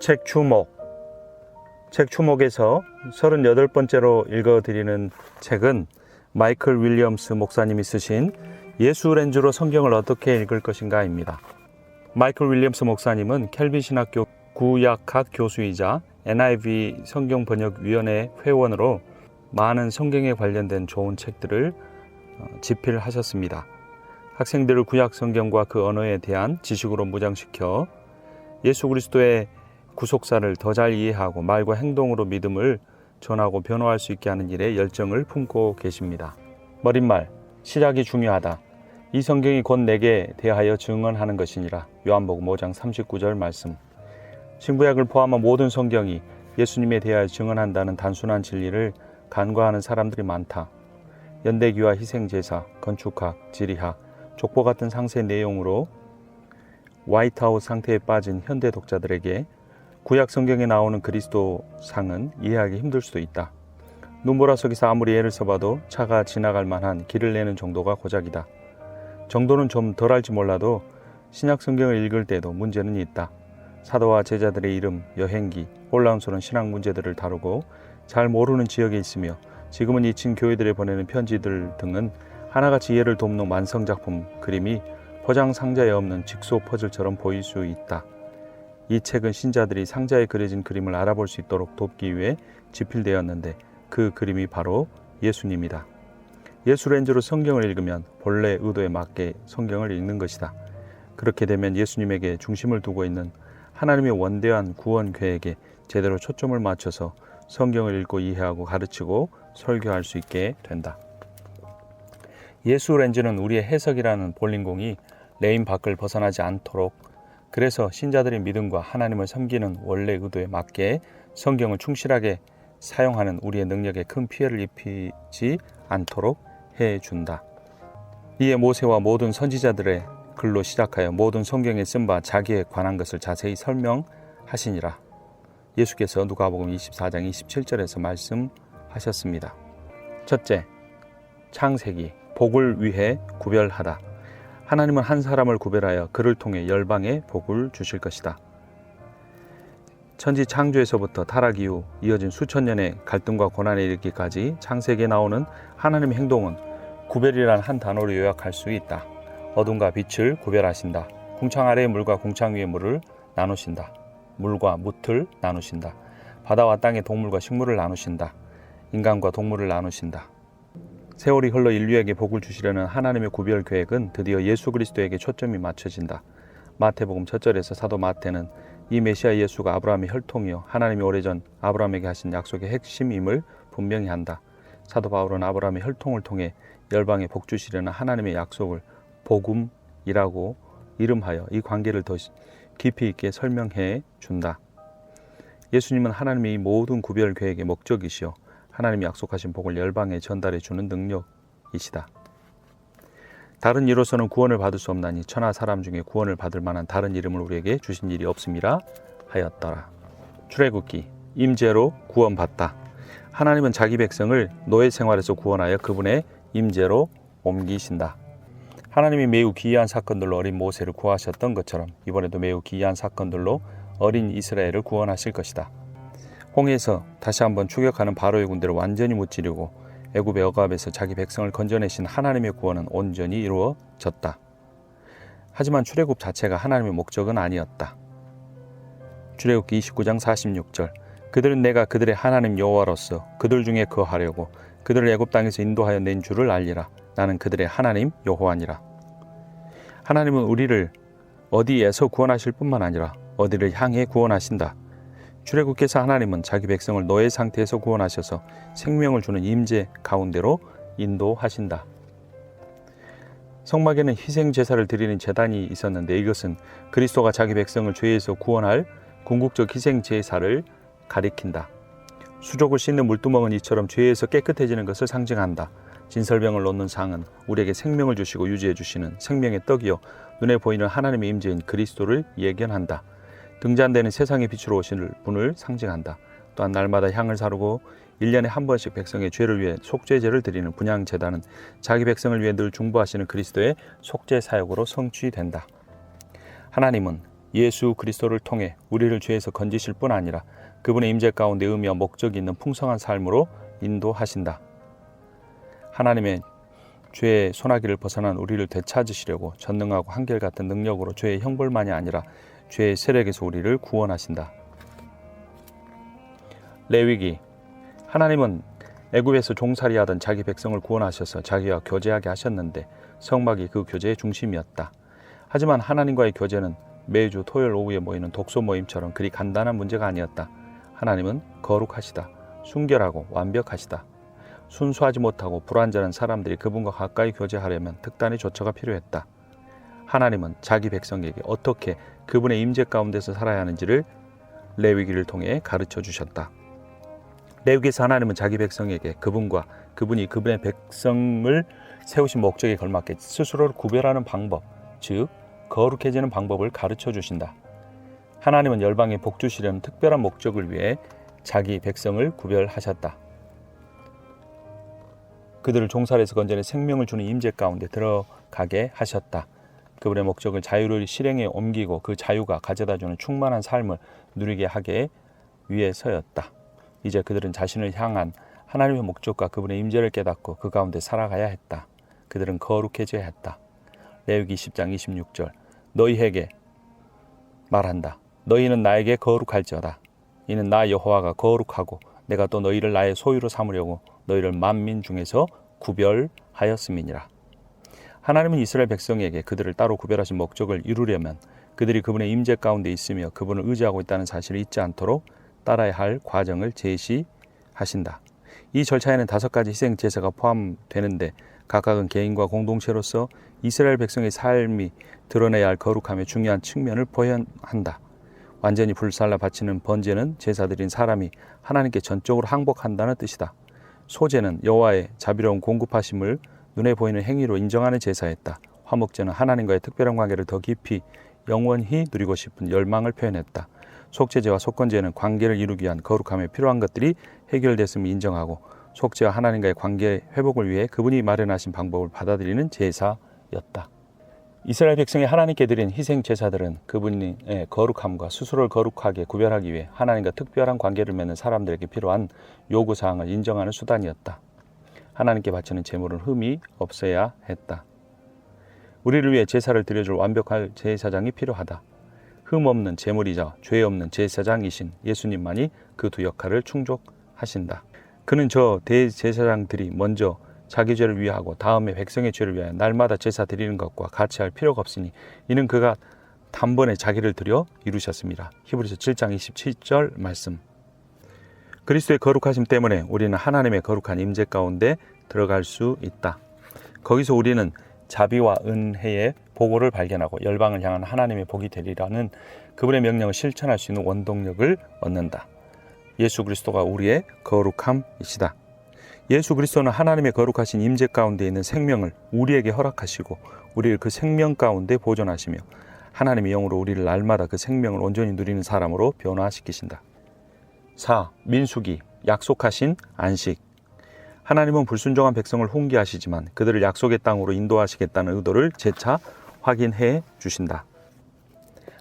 책 추목에서 38번째로 읽어드리는 책은 마이클 윌리엄스 목사님이 쓰신 예수 렌즈로 성경을 어떻게 읽을 것인가입니다. 마이클 윌리엄스 목사님은 켈빈 신학교 구약학 교수이자 NIV 성경번역위원회 회원으로 많은 성경에 관련된 좋은 책들을 집필하셨습니다. 학생들을 구약 성경과 그 언어에 대한 지식으로 무장시켜 예수 그리스도의 구속사를 더 잘 이해하고 말과 행동으로 믿음을 전하고 변화할 수 있게 하는 일에 열정을 품고 계십니다. 머릿말, 시작이 중요하다. 이 성경이 곧 내게 대하여 증언하는 것이니라. 요한복음 5장 39절 말씀. 신구약을 포함한 모든 성경이 예수님에 대하여 증언한다는 단순한 진리를 간과하는 사람들이 많다. 연대기와 희생제사, 건축학, 지리학, 족보 같은 상세 내용으로 화이트아웃 상태에 빠진 현대 독자들에게 구약 성경에 나오는 그리스도상은 이해하기 힘들 수도 있다. 눈보라석에서 아무리 애를 써봐도 차가 지나갈 만한 길을 내는 정도가 고작이다. 정도는 좀 덜 알지 몰라도 신약 성경을 읽을 때도 문제는 있다. 사도와 제자들의 이름, 여행기, 혼란스러운 신학 문제들을 다루고 잘 모르는 지역에 있으며 지금은 2층 교회들에 보내는 편지들 등은 하나같이 이해를 돕는 완성작품 그림이 포장 상자에 없는 직소 퍼즐처럼 보일 수 있다. 이 책은 신자들이 상자에 그려진 그림을 알아볼 수 있도록 돕기 위해 집필되었는데 그 그림이 바로 예수님이다. 예수 렌즈로 성경을 읽으면 본래 의도에 맞게 성경을 읽는 것이다. 그렇게 되면 예수님에게 중심을 두고 있는 하나님의 원대한 구원 계획에 제대로 초점을 맞춰서 성경을 읽고 이해하고 가르치고 설교할 수 있게 된다. 예수 렌즈는 우리의 해석이라는 볼링공이 레인 밖을 벗어나지 않도록, 그래서 신자들의 믿음과 하나님을 섬기는 원래 의도에 맞게 성경을 충실하게 사용하는 우리의 능력에 큰 피해를 입히지 않도록 해준다. 이에 모세와 모든 선지자들의 글로 시작하여 모든 성경에 쓴 바 자기에 관한 것을 자세히 설명하시니라. 예수께서 누가복음 24장 27절에서 말씀하셨습니다. 첫째, 창세기, 복을 위해 구별하다. 하나님은 한 사람을 구별하여 그를 통해 열방에 복을 주실 것이다. 천지 창조에서부터 타락 이후 이어진 수천 년의 갈등과 고난에 이르기까지 창세기에 나오는 하나님의 행동은 구별이란 한 단어로 요약할 수 있다. 어둠과 빛을 구별하신다. 궁창 아래의 물과 궁창 위의 물을 나누신다. 물과 뭇을 나누신다. 바다와 땅의 동물과 식물을 나누신다. 인간과 동물을 나누신다. 세월이 흘러 인류에게 복을 주시려는 하나님의 구별 계획은 드디어 예수 그리스도에게 초점이 맞춰진다. 마태복음 1절에서 사도 마태는 이 메시아 예수가 아브라함의 혈통이요 하나님이 오래전 아브라함에게 하신 약속의 핵심임을 분명히 한다. 사도 바울은 아브라함의 혈통을 통해 열방에 복 주시려는 하나님의 약속을 복음이라고 이름하여 이 관계를 더 깊이 있게 설명해 준다. 예수님은 하나님의 이 모든 구별 계획의 목적이시요 하나님이 약속하신 복을 열방에 전달해 주는 능력이시다. 다른 이로서는 구원을 받을 수 없나니 천하 사람 중에 구원을 받을 만한 다른 이름을 우리에게 주신 일이 없음이라 하였더라. 출애굽기, 임재로 구원받다. 하나님은 자기 백성을 노예 생활에서 구원하여 그분의 임재로 옮기신다. 하나님이 매우 기이한 사건들로 어린 모세를 구하셨던 것처럼 이번에도 매우 기이한 사건들로 어린 이스라엘을 구원하실 것이다. 홍해에서 다시 한번 추격하는 바로의 군대를 완전히 무찌르고 애굽의 억압에서 자기 백성을 건져내신 하나님의 구원은 온전히 이루어졌다. 하지만 출애굽 자체가 하나님의 목적은 아니었다. 출애굽기 29장 46절 그들은 내가 그들의 하나님 여호와로서 그들 중에 거하려고 그들을 애굽 땅에서 인도하여 낸 줄을 알리라. 나는 그들의 하나님 여호와니라. 하나님은 우리를 어디에서 구원하실 뿐만 아니라 어디를 향해 구원하신다. 출애굽기에서 하나님은 자기 백성을 노예 상태에서 구원하셔서 생명을 주는 임재 가운데로 인도하신다. 성막에는 희생 제사를 드리는 제단이 있었는데 이것은 그리스도가 자기 백성을 죄에서 구원할 궁극적 희생 제사를 가리킨다. 수족을 씻는 물두멍은 이처럼 죄에서 깨끗해지는 것을 상징한다. 진설병을 놓는 상은 우리에게 생명을 주시고 유지해 주시는 생명의 떡이요 눈에 보이는 하나님의 임재인 그리스도를 예견한다. 등잔대는 세상의 빛으로 오실 분을 상징한다. 또한 날마다 향을 사르고 1년에 한 번씩 백성의 죄를 위해 속죄제를 드리는 분향제단은 자기 백성을 위해 늘 중보하시는 그리스도의 속죄 사역으로 성취된다. 하나님은 예수 그리스도를 통해 우리를 죄에서 건지실 뿐 아니라 그분의 임재 가운데 의미와 목적이 있는 풍성한 삶으로 인도하신다. 하나님의 죄의 소나기를 벗어난 우리를 되찾으시려고 전능하고 한결같은 능력으로 죄의 형벌만이 아니라 죄의 세력에서 우리를 구원하신다. 레위기. 하나님은 애굽에서 종살이하던 자기 백성을 구원하셔서 자기와 교제하게 하셨는데 성막이 그 교제의 중심이었다. 하지만 하나님과의 교제는 매주 토요일 오후에 모이는 독서 모임처럼 그리 간단한 문제가 아니었다. 하나님은 거룩하시다. 순결하고 완벽하시다. 순수하지 못하고 불완전한 사람들이 그분과 가까이 교제하려면 특단의 조처가 필요했다. 하나님은 자기 백성에게 어떻게 그분의 임재 가운데서 살아야 하는지를 레위기를 통해 가르쳐 주셨다. 레위기에서 하나님은 자기 백성에게 그분이 그분의 백성을 세우신 목적에 걸맞게 스스로를 구별하는 방법, 즉 거룩해지는 방법을 가르쳐 주신다. 하나님은 열방에 복 주시려는 특별한 목적을 위해 자기 백성을 구별하셨다. 그들을 종살에서 건져내 생명을 주는 임재 가운데 들어가게 하셨다. 그분의 목적을 자유를 실행에 옮기고 그 자유가 가져다주는 충만한 삶을 누리게 하기 위해서였다. 이제 그들은 자신을 향한 하나님의 목적과 그분의 임재를 깨닫고 그 가운데 살아가야 했다. 그들은 거룩해져야 했다. 레위기 10장 26절. 너희에게 말한다. 너희는 나에게 거룩할지어다. 이는 나 여호와가 거룩하고 내가 또 너희를 나의 소유로 삼으려고 너희를 만민 중에서 구별하였음이니라. 하나님은 이스라엘 백성에게 그들을 따로 구별하신 목적을 이루려면 그들이 그분의 임재 가운데 있으며 그분을 의지하고 있다는 사실을 잊지 않도록 따라야 할 과정을 제시하신다. 이 절차에는 5가지 희생 제사가 포함되는데 각각은 개인과 공동체로서 이스라엘 백성의 삶이 드러내야 할 거룩함의 중요한 측면을 보현한다. 완전히 불살라 바치는 번제는 제사드린 사람이 하나님께 전적으로 항복한다는 뜻이다. 소제는 여호와의 자비로운 공급하심을 눈에 보이는 행위로 인정하는 제사였다. 화목제는 하나님과의 특별한 관계를 더 깊이 영원히 누리고 싶은 열망을 표현했다. 속죄제와 속건제는 관계를 이루기 위한 거룩함에 필요한 것들이 해결됐음을 인정하고 속죄와 하나님과의 관계 회복을 위해 그분이 마련하신 방법을 받아들이는 제사였다. 이스라엘 백성이 하나님께 드린 희생 제사들은 그분의 거룩함과 스스로를 거룩하게 구별하기 위해 하나님과 특별한 관계를 맺는 사람들에게 필요한 요구사항을 인정하는 수단이었다. 하나님께 바치는 제물은 흠이 없어야 했다. 우리를 위해 제사를 드려줄 완벽한 제사장이 필요하다. 흠 없는 제물이자 죄 없는 제사장이신 예수님만이 그 두 역할을 충족하신다. 그는 저 대제사장들이 먼저 자기 죄를 위하고 다음에 백성의 죄를 위하여 날마다 제사 드리는 것과 같이 할 필요가 없으니 이는 그가 단번에 자기를 드려 이루셨습니다. 히브리서 7장 27절 말씀. 그리스도의 거룩하심 때문에 우리는 하나님의 거룩한 임재 가운데 들어갈 수 있다. 거기서 우리는 자비와 은혜의 보고를 발견하고 열방을 향한 하나님의 복이 되리라는 그분의 명령을 실천할 수 있는 원동력을 얻는다. 예수 그리스도가 우리의 거룩함이시다. 예수 그리스도는 하나님의 거룩하신 임재 가운데 있는 생명을 우리에게 허락하시고 우리를 그 생명 가운데 보존하시며 하나님의 영으로 우리를 날마다 그 생명을 온전히 누리는 사람으로 변화시키신다. 4. 민수기, 약속하신 안식. 하나님은 불순종한 백성을 훈계하시지만 그들을 약속의 땅으로 인도하시겠다는 의도를 재차 확인해 주신다.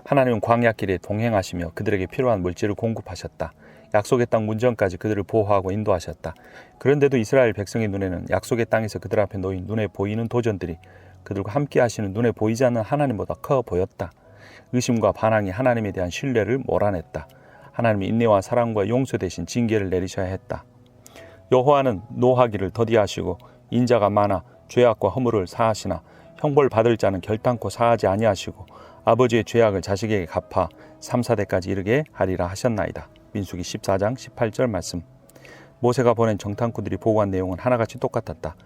하나님은 광야길에 동행하시며 그들에게 필요한 물질을 공급하셨다. 약속의 땅 문전까지 그들을 보호하고 인도하셨다. 그런데도 이스라엘 백성의 눈에는 약속의 땅에서 그들 앞에 놓인 눈에 보이는 도전들이 그들과 함께 하시는 눈에 보이지 않는 하나님보다 커 보였다. 의심과 반항이 하나님에 대한 신뢰를 몰아냈다. 하나님의 인내와 사랑과 용서 대신 징계를 내리셔야 했다. 여호와는 노하기를 더디하시고 인자가 많아 죄악과 허물을 사하시나 형벌 받을 자는 결단코 사하지 아니하시고 아버지의 죄악을 자식에게 갚아 3, 4대까지 이르게 하리라 하셨나이다. 민수기 14장 18절 말씀. 모세가 보낸 정탐꾼들이 보고한 내용은 하나같이 똑같았다.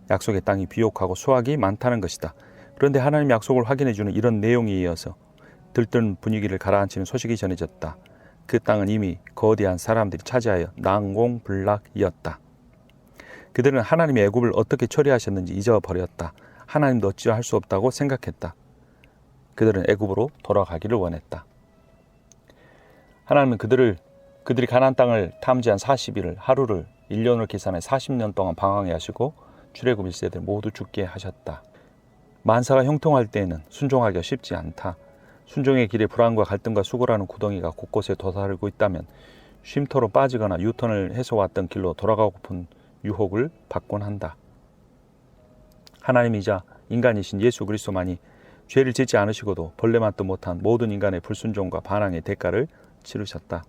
약속의 땅이 비옥하고 수확이 많다는 것이다. 그런데 하나님의 약속을 확인해주는 이런 내용에 이어서 들뜬 분위기를 가라앉히는 소식이 전해졌다. 그 땅은 이미 거대한 사람들이 차지하여 난공불락이었다. 그들은 하나님의 애굽을 어떻게 처리하셨는지 잊어버렸다. 하나님도 어찌할 수 없다고 생각했다. 그들은 애굽으로 돌아가기를 원했다. 하나님은 그들이 가나안 땅을 탐지한 40일을 하루를 1년으로 계산해 40년 동안 방황해 하시고 출애굽 1세대 모두 죽게 하셨다. 만사가 형통할 때에는 순종하기가 쉽지 않다. 순종의 길에 불안과 갈등과 수고라는 구덩이가 곳곳에 도사리고 있다면 쉼터로 빠지거나 유턴을 해서 왔던 길로 돌아가고픈 유혹을 받곤 한다. 하나님이자 인간이신 예수 그리스도만이 죄를 짓지 않으시고도 벌레만도 못한 모든 인간의 불순종과 반항의 대가를 치르셨다.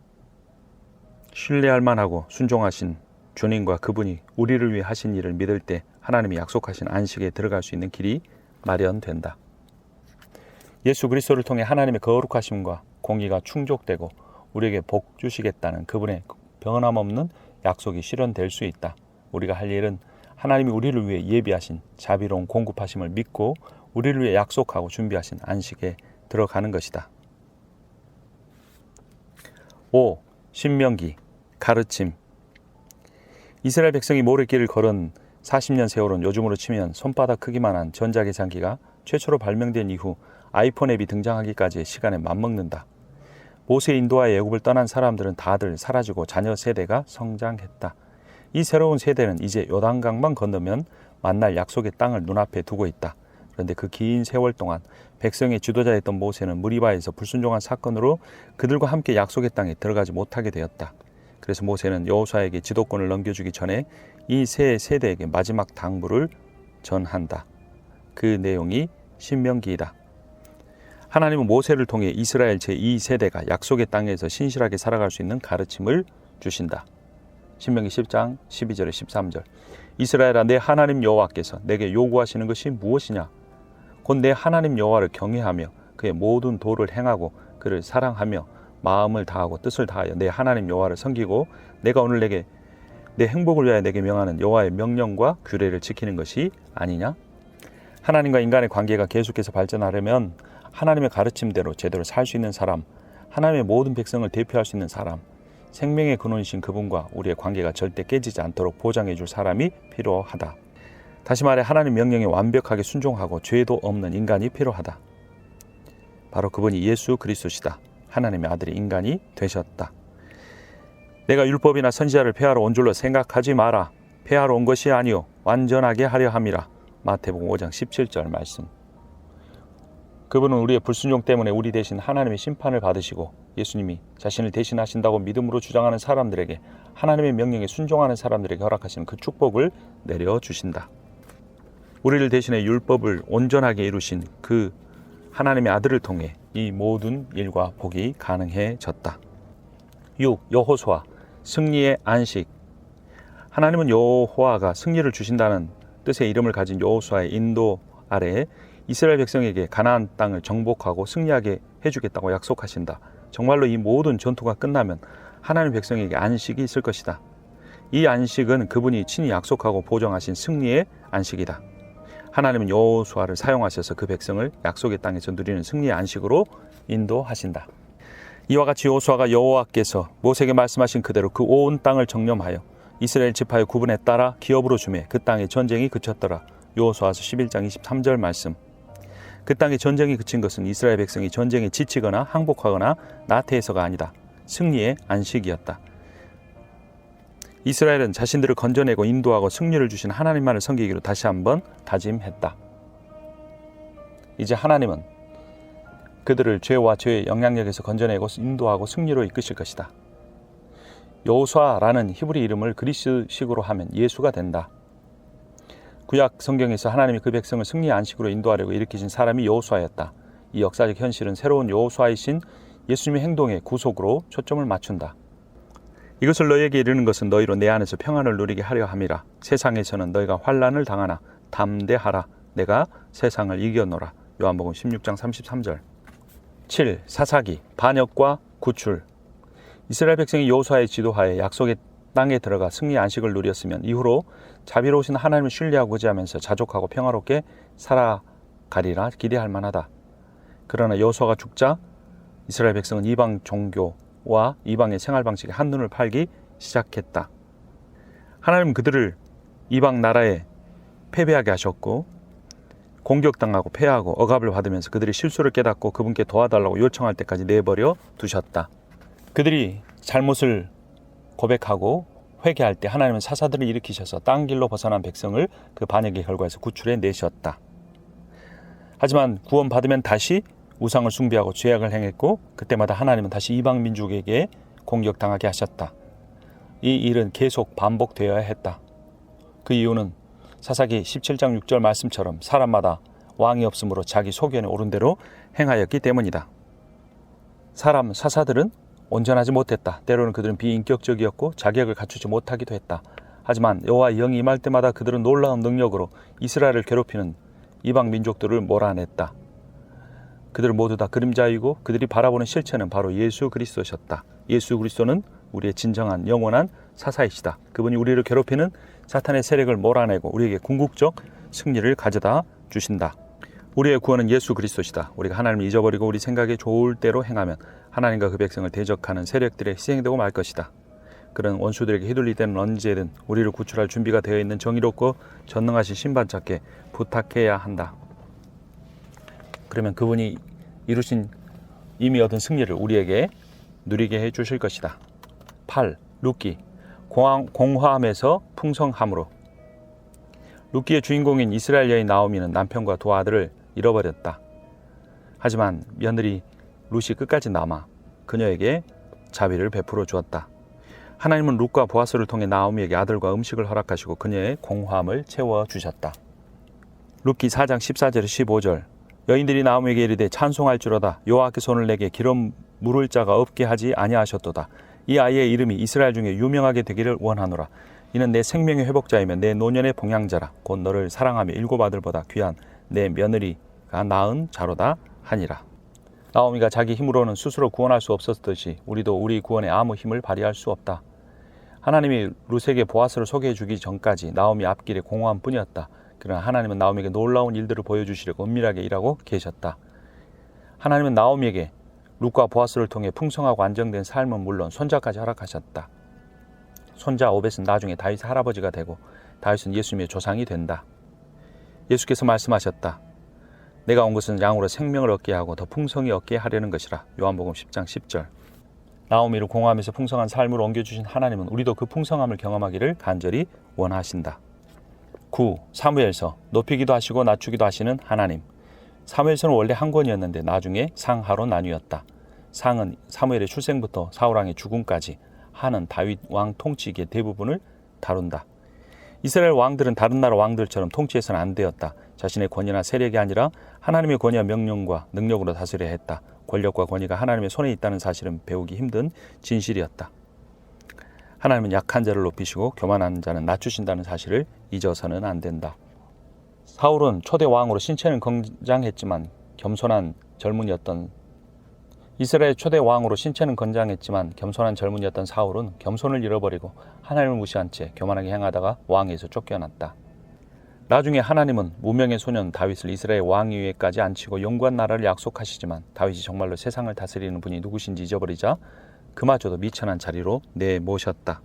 신뢰할 만하고 순종하신 주님과 그분이 우리를 위해 하신 일을 믿을 때 하나님이 약속하신 안식에 들어갈 수 있는 길이 마련된다. 예수 그리스도를 통해 하나님의 거룩하심과 공의가 충족되고 우리에게 복 주시겠다는 그분의 변함없는 약속이 실현될 수 있다. 우리가 할 일은 하나님이 우리를 위해 예비하신 자비로운 공급하심을 믿고 우리를 위해 약속하고 준비하신 안식에 들어가는 것이다. 5. 신명기 가르침. 이스라엘 백성이 모래길을 걸은 40년 세월은 요즘으로 치면 손바닥 크기만한 전자계산기가 최초로 발명된 이후 아이폰 앱이 등장하기까지의 시간에 맞먹는다. 모세 인도하에 애굽을 떠난 사람들은 다들 사라지고 자녀 세대가 성장했다. 이 새로운 세대는 이제 요단강만 건너면 만날 약속의 땅을 눈앞에 두고 있다. 그런데 그 긴 세월 동안 백성의 지도자였던 모세는 무리바에서 불순종한 사건으로 그들과 함께 약속의 땅에 들어가지 못하게 되었다. 그래서 모세는 여호수아에게 지도권을 넘겨주기 전에 이 세 세대에게 마지막 당부를 전한다. 그 내용이 신명기이다. 하나님은 모세를 통해 이스라엘 제2세대가 약속의 땅에서 신실하게 살아갈 수 있는 가르침을 주신다. 신명기 10장 12절에 13절. 이스라엘아, 내 하나님 여호와께서 내게 요구하시는 것이 무엇이냐? 곧 내 하나님 여호와를 경외하며 그의 모든 도를 행하고 그를 사랑하며 마음을 다하고 뜻을 다하여 내 하나님 여호와를 섬기고 내가 오늘 내게 내 행복을 위하여 내게 명하는 여호와의 명령과 규례를 지키는 것이 아니냐? 하나님과 인간의 관계가 계속해서 발전하려면 하나님의 가르침대로 제대로 살 수 있는 사람, 하나님의 모든 백성을 대표할 수 있는 사람, 생명의 근원이신 그분과 우리의 관계가 절대 깨지지 않도록 보장해 줄 사람이 필요하다. 다시 말해 하나님 명령에 완벽하게 순종하고 죄도 없는 인간이 필요하다. 바로 그분이 예수 그리스도시다. 하나님의 아들이 인간이 되셨다. 내가 율법이나 선지자를 폐하러 온 줄로 생각하지 마라. 폐하러 온 것이 아니요 완전하게 하려 함이라. 마태복음 5장 17절 말씀. 그분은 우리의 불순종 때문에 우리 대신 하나님의 심판을 받으시고 예수님이 자신을 대신하신다고 믿음으로 주장하는 사람들에게 하나님의 명령에 순종하는 사람들에게 허락하시는 그 축복을 내려주신다. 우리를 대신해 율법을 온전하게 이루신 그 하나님의 아들을 통해 이 모든 일과 복이 가능해졌다. 6. 여호수아 승리의 안식. 하나님은 여호와가 승리를 주신다는 뜻의 이름을 가진 여호수아의 인도 아래에 이스라엘 백성에게 가나안 땅을 정복하고 승리하게 해주겠다고 약속하신다. 정말로 이 모든 전투가 끝나면 하나님 백성에게 안식이 있을 것이다. 이 안식은 그분이 친히 약속하고 보정하신 승리의 안식이다. 하나님은 여호수아를 사용하셔서 그 백성을 약속의 땅에서 누리는 승리의 안식으로 인도하신다. 이와 같이 여호수아가 여호와께서 모세에게 말씀하신 그대로 그 온 땅을 정념하여 이스라엘 지파의 구분에 따라 기업으로 주매 그 땅에 전쟁이 그쳤더라. 여호수아서 11장 23절 말씀. 그 땅에 전쟁이 그친 것은 이스라엘 백성이 전쟁에 지치거나 항복하거나 나태해서가 아니다. 승리의 안식이었다. 이스라엘은 자신들을 건져내고 인도하고 승리를 주신 하나님만을 섬기기로 다시 한번 다짐했다. 이제 하나님은 그들을 죄와 죄의 영향력에서 건져내고 인도하고 승리로 이끄실 것이다. 여호수아라는 히브리 이름을 그리스식으로 하면 예수가 된다. 구약 성경에서 하나님이 그 백성을 승리의 안식으로 인도하려고 일으키신 사람이 여호수아였다. 이 역사적 현실은 새로운 여호수아이신 예수님의 행동의 구속으로 초점을 맞춘다. 이것을 너희에게 이르는 것은 너희로 내 안에서 평안을 누리게 하려 함이라. 세상에서는 너희가 환난을 당하나 담대하라. 내가 세상을 이겨노라. 요한복음 16장 33절. 7. 사사기 반역과 구출. 이스라엘 백성이 여호수아의 지도하에 약속의 땅에 들어가 승리의 안식을 누렸으면 이후로 자비로우신 하나님을 신뢰하고 의지하면서 자족하고 평화롭게 살아가리라 기대할 만하다. 그러나 여호수아가 죽자 이스라엘 백성은 이방 종교와 이방의 생활 방식에 한눈을 팔기 시작했다. 하나님은 그들을 이방 나라에 패배하게 하셨고 공격당하고 패하고 억압을 받으면서 그들이 실수를 깨닫고 그분께 도와달라고 요청할 때까지 내버려 두셨다. 그들이 잘못을 고백하고 회개할 때 하나님은 사사들을 일으키셔서 땅 길로 벗어난 백성을 그 반역의 결과에서 구출해 내셨다. 하지만 구원받으면 다시 우상을 숭배하고 죄악을 행했고 그때마다 하나님은 다시 이방 민족에게 공격당하게 하셨다. 이 일은 계속 반복되어야 했다. 그 이유는 사사기 17장 6절 말씀처럼 사람마다 왕이 없으므로 자기 소견에 오른 대로 행하였기 때문이다. 사사들은 온전하지 못했다. 때로는 그들은 비인격적이었고 자격을 갖추지 못하기도 했다. 하지만 여호와의 영이 임할 때마다 그들은 놀라운 능력으로 이스라엘을 괴롭히는 이방 민족들을 몰아냈다. 그들 모두 다 그림자이고 그들이 바라보는 실체는 바로 예수 그리스도셨다. 예수 그리스도는 우리의 진정한 영원한 사사이시다. 그분이 우리를 괴롭히는 사탄의 세력을 몰아내고 우리에게 궁극적 승리를 가져다 주신다. 우리의 구원은 예수 그리스도시다. 우리가 하나님을 잊어버리고 우리 생각에 좋을 대로 행하면 하나님과 그 백성을 대적하는 세력들에 희생되고 말 것이다. 그런 원수들에게 휘둘릴 때는 언제든 우리를 구출할 준비가 되어 있는 정의롭고 전능하신 신반자께 부탁해야 한다. 그러면 그분이 이루신 이미 얻은 승리를 우리에게 누리게 해 주실 것이다. 8. 룻기 공화함에서 풍성함으로. 룻기의 주인공인 이스라엘 여인 나오미는 남편과 두 아들을 잃어버렸다. 하지만 며느리 룻이 끝까지 남아 그녀에게 자비를 베풀어 주었다. 하나님은 룻과 보아스를 통해 나오미에게 아들과 음식을 허락하시고 그녀의 공화함을 채워주셨다. 룻기 4장 14절 15절 여인들이 나오미에게 이르되 찬송할지로다. 여호와께 손을 내게 기름 물을 자가 없게 하지 아니하셨도다. 이 아이의 이름이 이스라엘 중에 유명하게 되기를 원하노라. 이는 내 생명의 회복자이며 내 노년의 봉양자라. 곧 너를 사랑하며 일곱 아들보다 귀한 내 며느리가 낳은 자로다 하니라. 나오미가 자기 힘으로는 스스로 구원할 수 없었듯이 우리도 우리 구원에 아무 힘을 발휘할 수 없다. 하나님이 룻에게 보아스를 소개해 주기 전까지 나오미 앞길의 공허함뿐이었다. 그러나 하나님은 나오미에게 놀라운 일들을 보여주시려고 은밀하게 일하고 계셨다. 하나님은 나오미에게 룻과 보아스를 통해 풍성하고 안정된 삶은 물론 손자까지 허락하셨다. 손자 오벳은 나중에 다윗의 할아버지가 되고 다윗은 예수님의 조상이 된다. 예수께서 말씀하셨다. 내가 온 것은 양으로 생명을 얻게 하고 더 풍성히 얻게 하려는 것이라. 요한복음 10장 10절. 나오미를 공허함에서 풍성한 삶으로 옮겨주신 하나님은 우리도 그 풍성함을 경험하기를 간절히 원하신다. 9. 사무엘서 높이기도 하시고 낮추기도 하시는 하나님. 사무엘서는 원래 한 권이었는데 나중에 상하로 나뉘었다. 상은 사무엘의 출생부터 사울왕의 죽음까지, 하는 다윗 왕 통치기의 대부분을 다룬다. 이스라엘 왕들은 다른 나라 왕들처럼 통치해서는 안 되었다. 자신의 권위나 세력이 아니라 하나님의 권위와 명령과 능력으로 다스려야 했다. 권력과 권위가 하나님의 손에 있다는 사실은 배우기 힘든 진실이었다. 하나님은 약한 자를 높이시고 교만한 자는 낮추신다는 사실을 잊어서는 안 된다. 사울은 초대 왕으로 신체는 건장했지만 겸손한 젊은이였던 이스라엘 초대 왕으로 신체는 건장했지만 겸손한 젊은이였던 사울은 겸손을 잃어버리고 하나님을 무시한 채 교만하게 행하다가 왕에서 쫓겨났다. 나중에 하나님은 무명의 소년 다윗을 이스라엘 왕위 위에까지 앉히고 영구한 나라를 약속하시지만 다윗이 정말로 세상을 다스리는 분이 누구신지 잊어버리자 그마저도 미천한 자리로 내모셨다.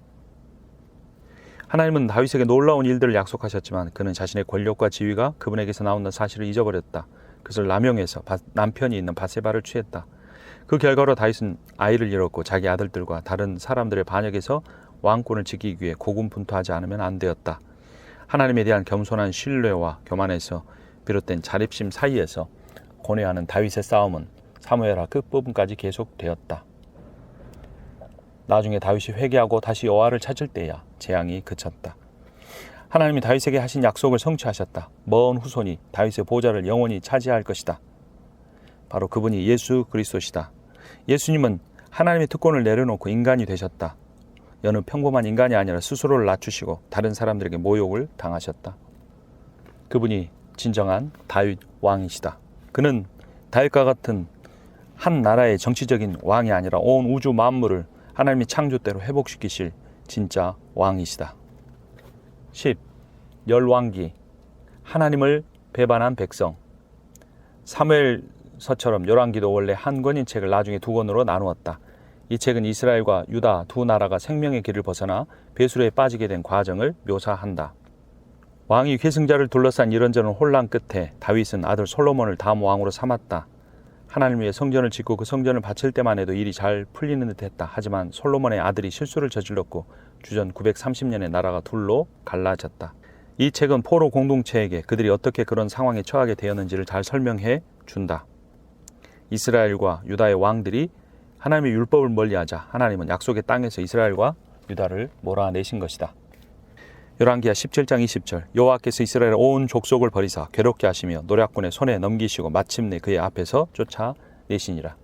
하나님은 다윗에게 놀라운 일들을 약속하셨지만 그는 자신의 권력과 지위가 그분에게서 나온다는 사실을 잊어버렸다. 그것을 남용해서 남편이 있는 바세바를 취했다. 그 결과로 다윗은 아이를 잃었고 자기 아들들과 다른 사람들의 반역에서 왕권을 지키기 위해 고군분투하지 않으면 안 되었다. 하나님에 대한 겸손한 신뢰와 교만에서 비롯된 자립심 사이에서 고뇌하는 다윗의 싸움은 사무엘하 끝부분까지 계속되었다. 나중에 다윗이 회개하고 다시 여호와를 찾을 때야 재앙이 그쳤다. 하나님이 다윗에게 하신 약속을 성취하셨다. 먼 후손이 다윗의 보좌를 영원히 차지할 것이다. 바로 그분이 예수 그리스도시다. 예수님은 하나님의 특권을 내려놓고 인간이 되셨다. 여느 평범한 인간이 아니라 스스로를 낮추시고 다른 사람들에게 모욕을 당하셨다. 그분이 진정한 다윗 왕이시다. 그는 다윗과 같은 한 나라의 정치적인 왕이 아니라 온 우주 만물을 하나님의 창조대로 회복시키실 진짜 왕이시다. 10. 열왕기 하나님을 배반한 백성. 사무엘서처럼 열왕기도 원래 한 권인 책을 나중에 두 권으로 나누었다. 이 책은 이스라엘과 유다 두 나라가 생명의 길을 벗어나 배수로에 빠지게 된 과정을 묘사한다. 왕이 계승자를 둘러싼 이런저런 혼란 끝에 다윗은 아들 솔로몬을 다음 왕으로 삼았다. 하나님 위해 성전을 짓고 그 성전을 바칠 때만 해도 일이 잘 풀리는 듯했다. 하지만 솔로몬의 아들이 실수를 저질렀고 주전 930년에 나라가 둘로 갈라졌다. 이 책은 포로 공동체에게 그들이 어떻게 그런 상황에 처하게 되었는지를 잘 설명해 준다. 이스라엘과 유다의 왕들이 하나님의 율법을 멀리하자 하나님은 약속의 땅에서 이스라엘과 유다를 몰아내신 것이다. 열왕기하 17장 20절 여호와께서 이스라엘 온 족속을 버리사 괴롭게 하시며 노략군의 손에 넘기시고 마침내 그의 앞에서 쫓아내시니라.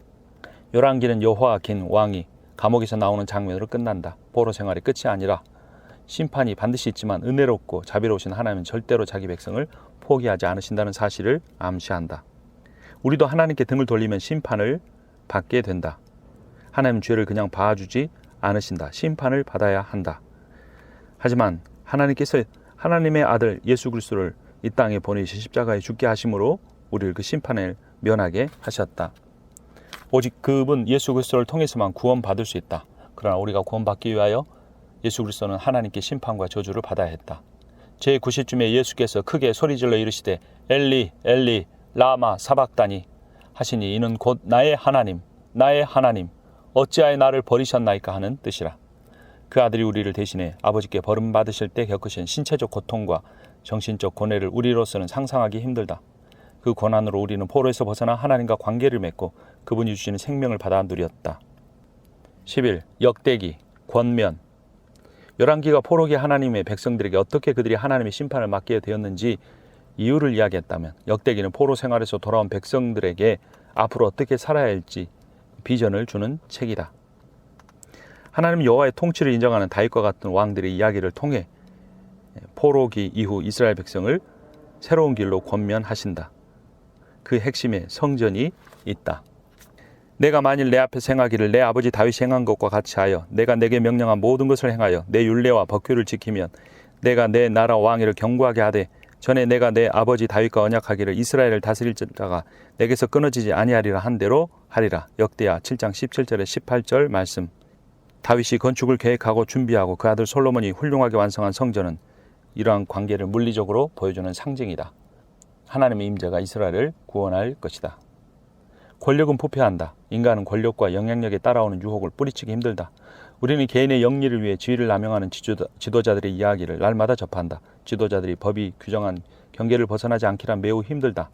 열왕기는 여호야긴 왕이 감옥에서 나오는 장면으로 끝난다. 포로 생활이 끝이 아니라 심판이 반드시 있지만 은혜롭고 자비로우신 하나님은 절대로 자기 백성을 포기하지 않으신다는 사실을 암시한다. 우리도 하나님께 등을 돌리면 심판을 받게 된다. 하나님은 죄를 그냥 봐주지 않으신다. 심판을 받아야 한다. 하지만 하나님께서 하나님의 아들 예수 그리스도를 이 땅에 보내시 십자가에 죽게 하심으로 우리를 그 심판을 면하게 하셨다. 오직 그분 예수 그리스도를 통해서만 구원받을 수 있다. 그러나 우리가 구원받기 위하여 예수 그리스도는 하나님께 심판과 저주를 받아야 했다. 제9시쯤에 예수께서 크게 소리질러 이르시되 엘리 엘리 라마 사박다니 하시니 이는 곧 나의 하나님 어찌하여 나를 버리셨나이까 하는 뜻이라. 그 아들이 우리를 대신해 아버지께 버림받으실 때 겪으신 신체적 고통과 정신적 고뇌를 우리로서는 상상하기 힘들다. 그 고난으로 우리는 포로에서 벗어나 하나님과 관계를 맺고 그분이 주시는 생명을 받아 누렸다. 11. 역대기, 권면. 열왕기가 포로기 하나님의 백성들에게 어떻게 그들이 하나님의 심판을 맡게 되었는지 이유를 이야기했다면 역대기는 포로 생활에서 돌아온 백성들에게 앞으로 어떻게 살아야 할지 비전을 주는 책이다. 하나님 여호와의 통치를 인정하는 다윗과 같은 왕들의 이야기를 통해 포로기 이후 이스라엘 백성을 새로운 길로 권면하신다. 그 핵심에 성전이 있다. 내가 만일 내 앞에서 행하기를 내 아버지 다윗이 행한 것과 같이 하여 내가 내게 명령한 모든 것을 행하여 내 율례와 법규를 지키면 내가 내 나라 왕위를 견고하게 하되 전에 내가 내 아버지 다윗과 언약하기를 이스라엘을 다스릴 자가 내게서 끊어지지 아니하리라 한 대로 하리라. 역대하 7장 17절에 18절 말씀. 다윗이 건축을 계획하고 준비하고 그 아들 솔로몬이 훌륭하게 완성한 성전은 이러한 관계를 물리적으로 보여주는 상징이다. 하나님의 임재가 이스라엘을 구원할 것이다. 권력은 부패한다. 인간은 권력과 영향력에 따라오는 유혹을 뿌리치기 힘들다. 우리는 개인의 영리를 위해 지위를 남용하는 지도자들의 이야기를 날마다 접한다. 지도자들이 법이 규정한 경계를 벗어나지 않기란 매우 힘들다.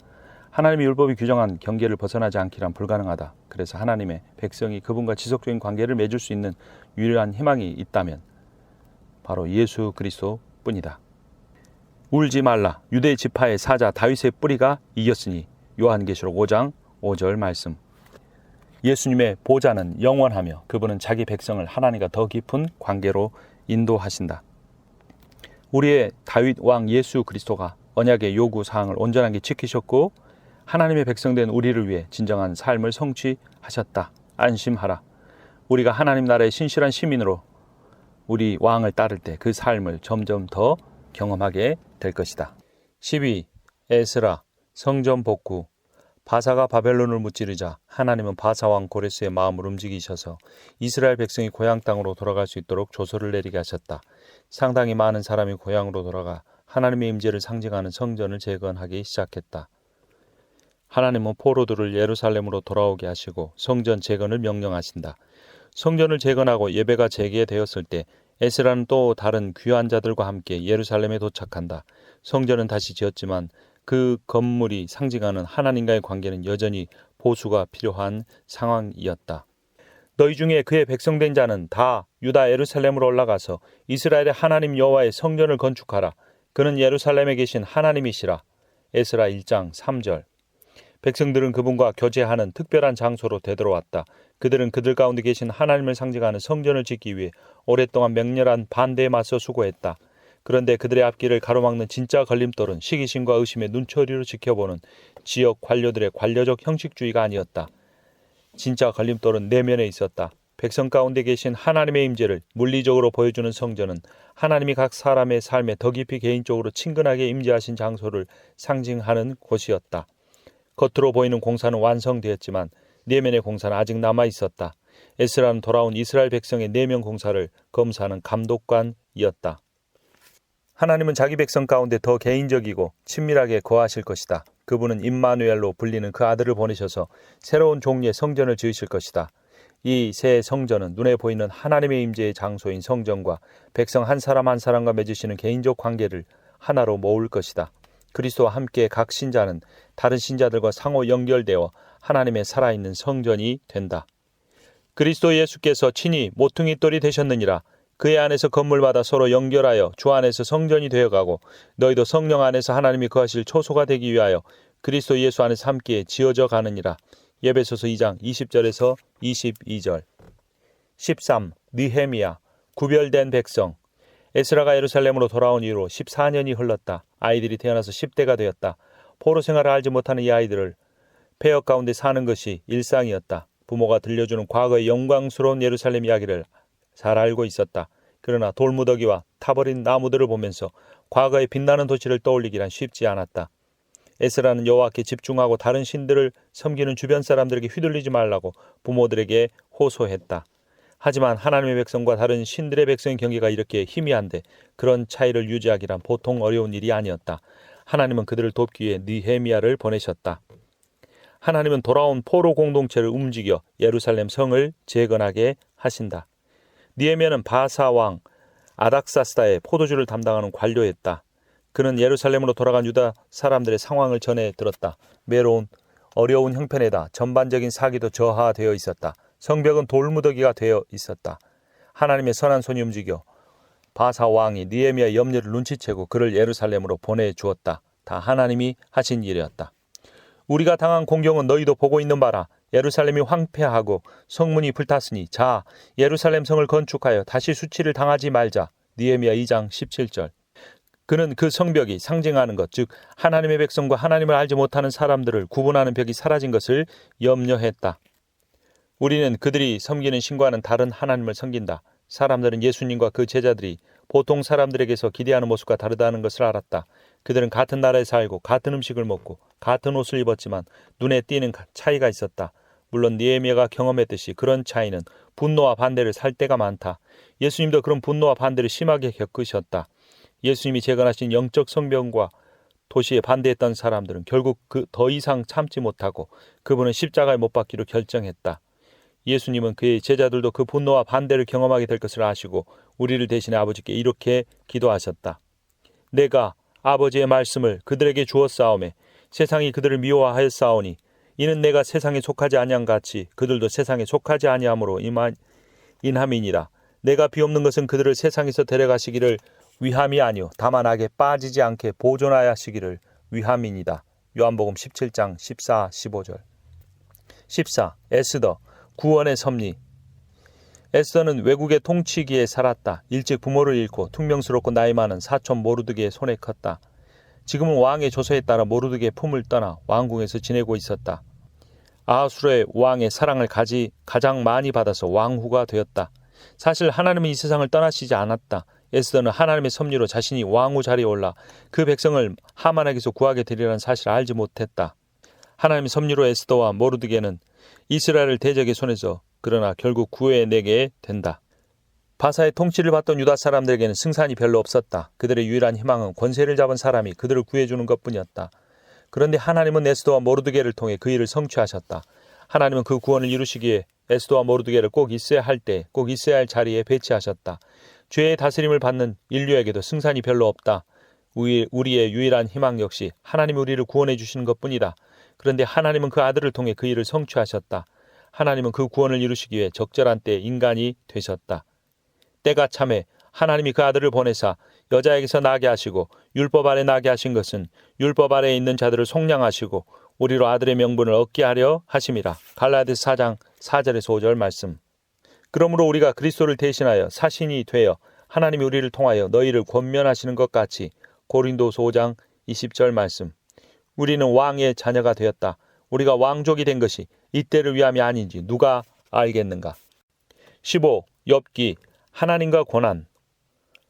하나님의 율법이 규정한 경계를 벗어나지 않기란 불가능하다. 그래서 하나님의 백성이 그분과 지속적인 관계를 맺을 수 있는 유일한 희망이 있다면 바로 예수 그리스도뿐이다. 울지 말라. 유대 지파의 사자 다윗의 뿌리가 이겼으니. 요한계시록 5장 5절 말씀. 예수님의 보좌는 영원하며 그분은 자기 백성을 하나님과 더 깊은 관계로 인도하신다. 우리의 다윗 왕 예수 그리스도가 언약의 요구 사항을 온전하게 지키셨고 하나님의 백성된 우리를 위해 진정한 삶을 성취하셨다. 안심하라. 우리가 하나님 나라의 신실한 시민으로 우리 왕을 따를 때 그 삶을 점점 더 경험하게 될 것이다. 12. 에스라 성전 복구. 바사가 바벨론을 무찌르자 하나님은 바사 왕 고레스의 마음을 움직이셔서 이스라엘 백성이 고향 땅으로 돌아갈 수 있도록 조서를 내리게 하셨다. 상당히 많은 사람이 고향으로 돌아가 하나님의 임재를 상징하는 성전을 재건하기 시작했다. 하나님은 포로들을 예루살렘으로 돌아오게 하시고 성전 재건을 명령하신다. 성전을 재건하고 예배가 재개되었을 때 에스라는 또 다른 귀한 자들과 함께 예루살렘에 도착한다. 성전은 다시 지었지만 그 건물이 상징하는 하나님과의 관계는 여전히 보수가 필요한 상황이었다. 너희 중에 그의 백성된 자는 다 유다 예루살렘으로 올라가서 이스라엘의 하나님 여호와의 성전을 건축하라. 그는 예루살렘에 계신 하나님이시라. 에스라 1장 3절. 백성들은 그분과 교제하는 특별한 장소로 되돌아왔다. 그들은 그들 가운데 계신 하나님을 상징하는 성전을 짓기 위해 오랫동안 맹렬한 반대에 맞서 수고했다. 그런데 그들의 앞길을 가로막는 진짜 걸림돌은 시기심과 의심의 눈초리로 지켜보는 지역 관료들의 관료적 형식주의가 아니었다. 진짜 걸림돌은 내면에 있었다. 백성 가운데 계신 하나님의 임재를 물리적으로 보여주는 성전은 하나님이 각 사람의 삶에 더 깊이 개인적으로 친근하게 임재하신 장소를 상징하는 곳이었다. 겉으로 보이는 공사는 완성되었지만 내면의 공사는 아직 남아있었다. 에스라는 돌아온 이스라엘 백성의 내면 공사를 검사하는 감독관이었다. 하나님은 자기 백성 가운데 더 개인적이고 친밀하게 거하실 것이다. 그분은 임마누엘로 불리는 그 아들을 보내셔서 새로운 종류의 성전을 지으실 것이다. 이 새 성전은 눈에 보이는 하나님의 임재의 장소인 성전과 백성 한 사람 한 사람과 맺으시는 개인적 관계를 하나로 모을 것이다. 그리스도와 함께 각 신자는 다른 신자들과 상호 연결되어 하나님의 살아있는 성전이 된다. 그리스도 예수께서 친히 모퉁이 돌이 되셨느니라. 그의 안에서 건물마다 서로 연결하여 주 안에서 성전이 되어가고 너희도 성령 안에서 하나님이 거하실 초소가 되기 위하여 그리스도 예수 안에서 함께 지어져 가느니라. 에베소서 2장 20절에서 22절. 13. 느헤미야, 구별된 백성. 에스라가 예루살렘으로 돌아온 이후로 14년이 흘렀다. 아이들이 태어나서 10대가 되었다. 포로 생활을 알지 못하는 이 아이들을 폐역 가운데 사는 것이 일상이었다. 부모가 들려주는 과거의 영광스러운 예루살렘 이야기를 잘 알고 있었다. 그러나 돌무더기와 타버린 나무들을 보면서 과거의 빛나는 도시를 떠올리기란 쉽지 않았다. 에스라는 여호와께 집중하고 다른 신들을 섬기는 주변 사람들에게 휘둘리지 말라고 부모들에게 호소했다. 하지만 하나님의 백성과 다른 신들의 백성의 경계가 이렇게 희미한데 그런 차이를 유지하기란 보통 어려운 일이 아니었다. 하나님은 그들을 돕기 위해 느헤미야를 보내셨다. 하나님은 돌아온 포로 공동체를 움직여 예루살렘 성을 재건하게 하신다. 느헤미야는 바사 왕 아닥사스다의 포도주를 담당하는 관료였다. 그는 예루살렘으로 돌아간 유다 사람들의 상황을 전해 들었다. 매로운 어려운 형편에다 전반적인 사기도 저하되어 있었다. 성벽은 돌무더기가 되어 있었다. 하나님의 선한 손이 움직여 바사 왕이 느헤미야의 염려를 눈치채고 그를 예루살렘으로 보내주었다. 다 하나님이 하신 일이었다. 우리가 당한 공경은 너희도 보고 있는 바라. 예루살렘이 황폐하고 성문이 불탔으니 자 예루살렘 성을 건축하여 다시 수치를 당하지 말자. 느헤미야 2장 17절. 그는 그 성벽이 상징하는 것, 즉 하나님의 백성과 하나님을 알지 못하는 사람들을 구분하는 벽이 사라진 것을 염려했다. 우리는 그들이 섬기는 신과는 다른 하나님을 섬긴다. 사람들은 예수님과 그 제자들이 보통 사람들에게서 기대하는 모습과 다르다는 것을 알았다. 그들은 같은 나라에 살고 같은 음식을 먹고 같은 옷을 입었지만 눈에 띄는 차이가 있었다. 물론 느헤미야가 경험했듯이 그런 차이는 분노와 반대를 살 때가 많다. 예수님도 그런 분노와 반대를 심하게 겪으셨다. 예수님이 재건하신 영적 성벽과 도시에 반대했던 사람들은 결국 더 이상 참지 못하고 그분은 십자가에 못 박기로 결정했다. 예수님은 그의 제자들도 그 분노와 반대를 경험하게 될 것을 아시고 우리를 대신해 아버지께 이렇게 기도하셨다. 내가 아버지의 말씀을 그들에게 주었사오매 세상이 그들을 미워하였사오니 이는 내가 세상에 속하지 아니한 같이 그들도 세상에 속하지 아니함으로 인함이니라. 내가 비옵는 것은 그들을 세상에서 데려가시기를 위함이 아니요 다만 악에 빠지지 않게 보존하여 하시기를 위함이니이다. 요한복음 17장 14, 15절. 14. 에스더, 구원의 섭리. 에스더는 외국의 통치기에 살았다. 일찍 부모를 잃고 퉁명스럽고 나이 많은 사촌 모르드게의 손에 컸다. 지금은 왕의 조서에 따라 모르드게의 품을 떠나 왕궁에서 지내고 있었다. 아하수르의 왕의 사랑을 가장 많이 받아서 왕후가 되었다. 사실 하나님은 이 세상을 떠나시지 않았다. 에스더는 하나님의 섭리로 자신이 왕후 자리에 올라 그 백성을 하만에게서 구하게 되리라는 사실을 알지 못했다. 하나님의 섭리로 에스더와 모르드게는 이스라엘을 대적의 손에서 그러나 결국 구해내게 된다. 바사의 통치를 받던 유다 사람들에게는 승산이 별로 없었다. 그들의 유일한 희망은 권세를 잡은 사람이 그들을 구해주는 것뿐이었다. 그런데 하나님은 에스더와 모르드게를 통해 그 일을 성취하셨다. 하나님은 그 구원을 이루시기에 에스더와 모르드게를 꼭 있어야 할 때, 꼭 있어야 할 자리에 배치하셨다. 죄의 다스림을 받는 인류에게도 승산이 별로 없다. 우리의 유일한 희망 역시 하나님이 우리를 구원해 주시는 것뿐이다. 그런데 하나님은 그 아들을 통해 그 일을 성취하셨다. 하나님은 그 구원을 이루시기 위해 적절한 때에 인간이 되셨다. 때가 참에 하나님이 그 아들을 보내사 여자에게서 나게 하시고 율법 아래 나게 하신 것은 율법 아래에 있는 자들을 속량하시고 우리로 아들의 명분을 얻게 하려 하심이라. 갈라디아서 4장 4절에서 5절 말씀. 그러므로 우리가 그리스도를 대신하여 사신이 되어 하나님이 우리를 통하여 너희를 권면하시는 것 같이 고린도서 5장 20절 말씀. 우리는 왕의 자녀가 되었다. 우리가 왕족이 된 것이 이때를 위함이 아닌지 누가 알겠는가. 15. 욥기, 하나님과 고난.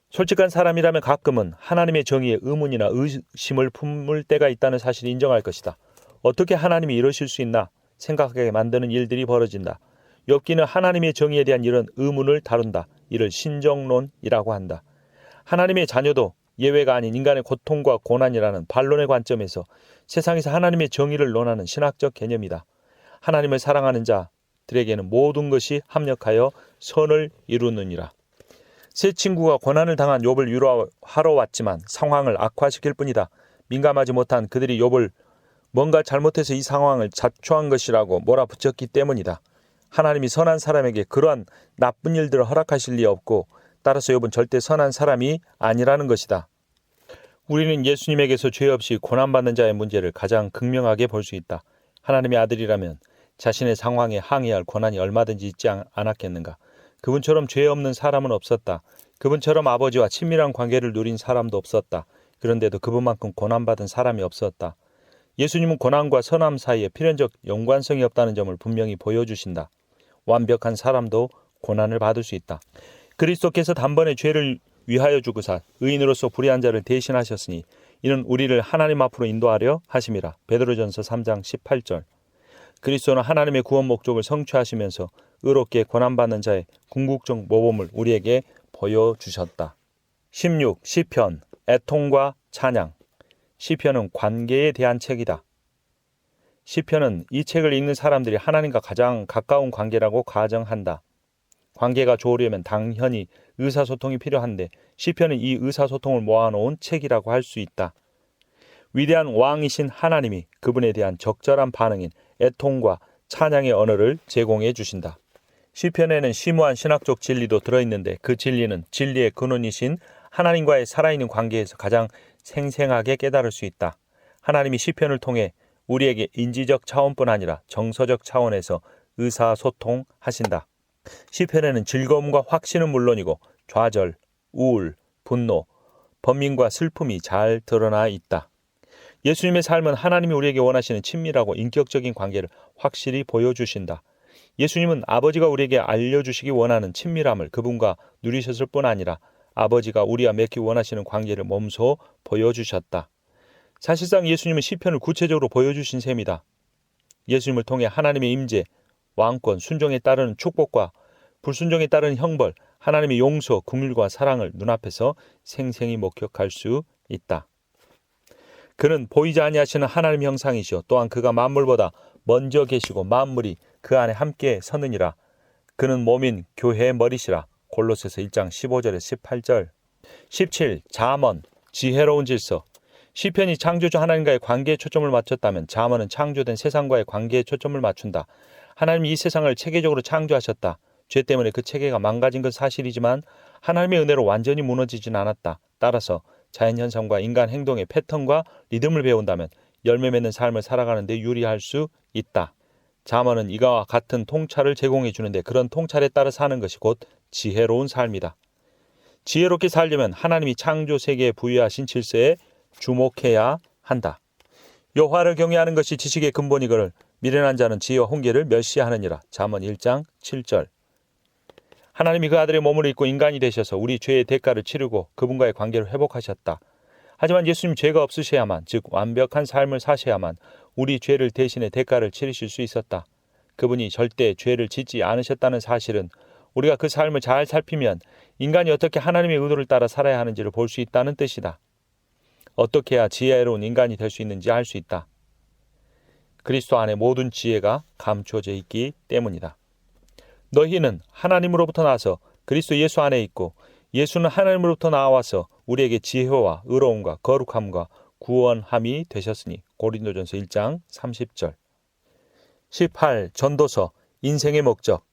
솔직한 사람이라면 가끔은 하나님의 정의에 의문이나 의심을 품을 때가 있다는 사실을 인정할 것이다. 어떻게 하나님이 이러실 수 있나 생각하게 만드는 일들이 벌어진다. 욥기는 하나님의 정의에 대한 이런 의문을 다룬다. 이를 신정론이라고 한다. 하나님의 자녀도 예외가 아닌 인간의 고통과 고난이라는 반론의 관점에서 세상에서 하나님의 정의를 논하는 신학적 개념이다. 하나님을 사랑하는 자들에게는 모든 것이 합력하여 선을 이루느니라. 세 친구가 고난을 당한 욥을 위로하러 왔지만 상황을 악화시킬 뿐이다. 민감하지 못한 그들이 욥을 뭔가 잘못해서 이 상황을 자초한 것이라고 몰아붙였기 때문이다. 하나님이 선한 사람에게 그러한 나쁜 일들을 허락하실 리 없고 따라서 욥은 절대 선한 사람이 아니라는 것이다. 우리는 예수님에게서 죄 없이 고난받는 자의 문제를 가장 극명하게 볼 수 있다. 하나님의 아들이라면 자신의 상황에 항의할 권한이 얼마든지 있지 않았겠는가. 그분처럼 죄 없는 사람은 없었다. 그분처럼 아버지와 친밀한 관계를 누린 사람도 없었다. 그런데도 그분만큼 고난받은 사람이 없었다. 예수님은 고난과 선함 사이에 필연적 연관성이 없다는 점을 분명히 보여주신다. 완벽한 사람도 고난을 받을 수 있다. 그리스도께서 단번에 죄를 위하여 죽으사 의인으로서 불의한 자를 대신하셨으니 이는 우리를 하나님 앞으로 인도하려 하심이라. 베드로전서 3장 18절. 그리스도는 하나님의 구원 목적을 성취하시면서 의롭게 고난받는 자의 궁극적 모범을 우리에게 보여주셨다. 16. 시편, 애통과 찬양. 시편은 관계에 대한 책이다. 시편은 이 책을 읽는 사람들이 하나님과 가장 가까운 관계라고 가정한다. 관계가 좋으려면 당연히 의사소통이 필요한데 시편은 이 의사소통을 모아놓은 책이라고 할 수 있다. 위대한 왕이신 하나님이 그분에 대한 적절한 반응인 애통과 찬양의 언어를 제공해 주신다. 시편에는 심오한 신학적 진리도 들어있는데 그 진리는 진리의 근원이신 하나님과의 살아있는 관계에서 가장 생생하게 깨달을 수 있다. 하나님이 시편을 통해 우리에게 인지적 차원뿐 아니라 정서적 차원에서 의사소통하신다. 시편에는 즐거움과 확신은 물론이고 좌절, 우울, 분노, 번민과 슬픔이 잘 드러나 있다. 예수님의 삶은 하나님이 우리에게 원하시는 친밀하고 인격적인 관계를 확실히 보여주신다. 예수님은 아버지가 우리에게 알려주시기 원하는 친밀함을 그분과 누리셨을 뿐 아니라 아버지가 우리와 맺기 원하시는 관계를 몸소 보여주셨다. 사실상 예수님은 시편을 구체적으로 보여주신 셈이다. 예수님을 통해 하나님의 임재, 왕권, 순종에 따르는 축복과 불순종에 따르는 형벌, 하나님의 용서, 긍휼과 사랑을 눈앞에서 생생히 목격할 수 있다. 그는 보이지 아니하시는 하나님 형상이시오. 또한 그가 만물보다 먼저 계시고 만물이 그 안에 함께 서느니라. 그는 몸인 교회의 머리시라. 골로새서 1장 15절에서 18절. 17. 잠언, 지혜로운 질서. 시편이 창조주 하나님과의 관계에 초점을 맞췄다면 잠언은 창조된 세상과의 관계에 초점을 맞춘다. 하나님이 이 세상을 체계적으로 창조하셨다. 죄 때문에 그 체계가 망가진 건 사실이지만 하나님의 은혜로 완전히 무너지진 않았다. 따라서 자연현상과 인간 행동의 패턴과 리듬을 배운다면 열매 맺는 삶을 살아가는 데 유리할 수 있다. 잠언은 이와 같은 통찰을 제공해 주는데 그런 통찰에 따라 사는 것이 곧 지혜로운 삶이다. 지혜롭게 살려면 하나님이 창조 세계에 부여하신 질서에 주목해야 한다. 여호와를 경외하는 것이 지식의 근본이거늘 미련한 자는 지혜와 훈계를 멸시하느니라. 잠언 1장 7절. 하나님이 그 아들의 몸을 입고 인간이 되셔서 우리 죄의 대가를 치르고 그분과의 관계를 회복하셨다. 하지만 예수님 죄가 없으셔야만, 즉 완벽한 삶을 사셔야만 우리 죄를 대신해 대가를 치르실 수 있었다. 그분이 절대 죄를 짓지 않으셨다는 사실은 우리가 그 삶을 잘 살피면 인간이 어떻게 하나님의 의도를 따라 살아야 하는지를 볼 수 있다는 뜻이다. 어떻게 해야 지혜로운 인간이 될 수 있는지 알 수 있다. 그리스도 안에 모든 지혜가 감추어져 있기 때문이다. 너희는 하나님으로부터 나서 그리스도 예수 안에 있고 예수는 하나님으로부터 나와서 우리에게 지혜와 의로움과 거룩함과 구원함이 되셨으니. 고린도전서 1장 30절. 18. 전도서, 인생의 목적.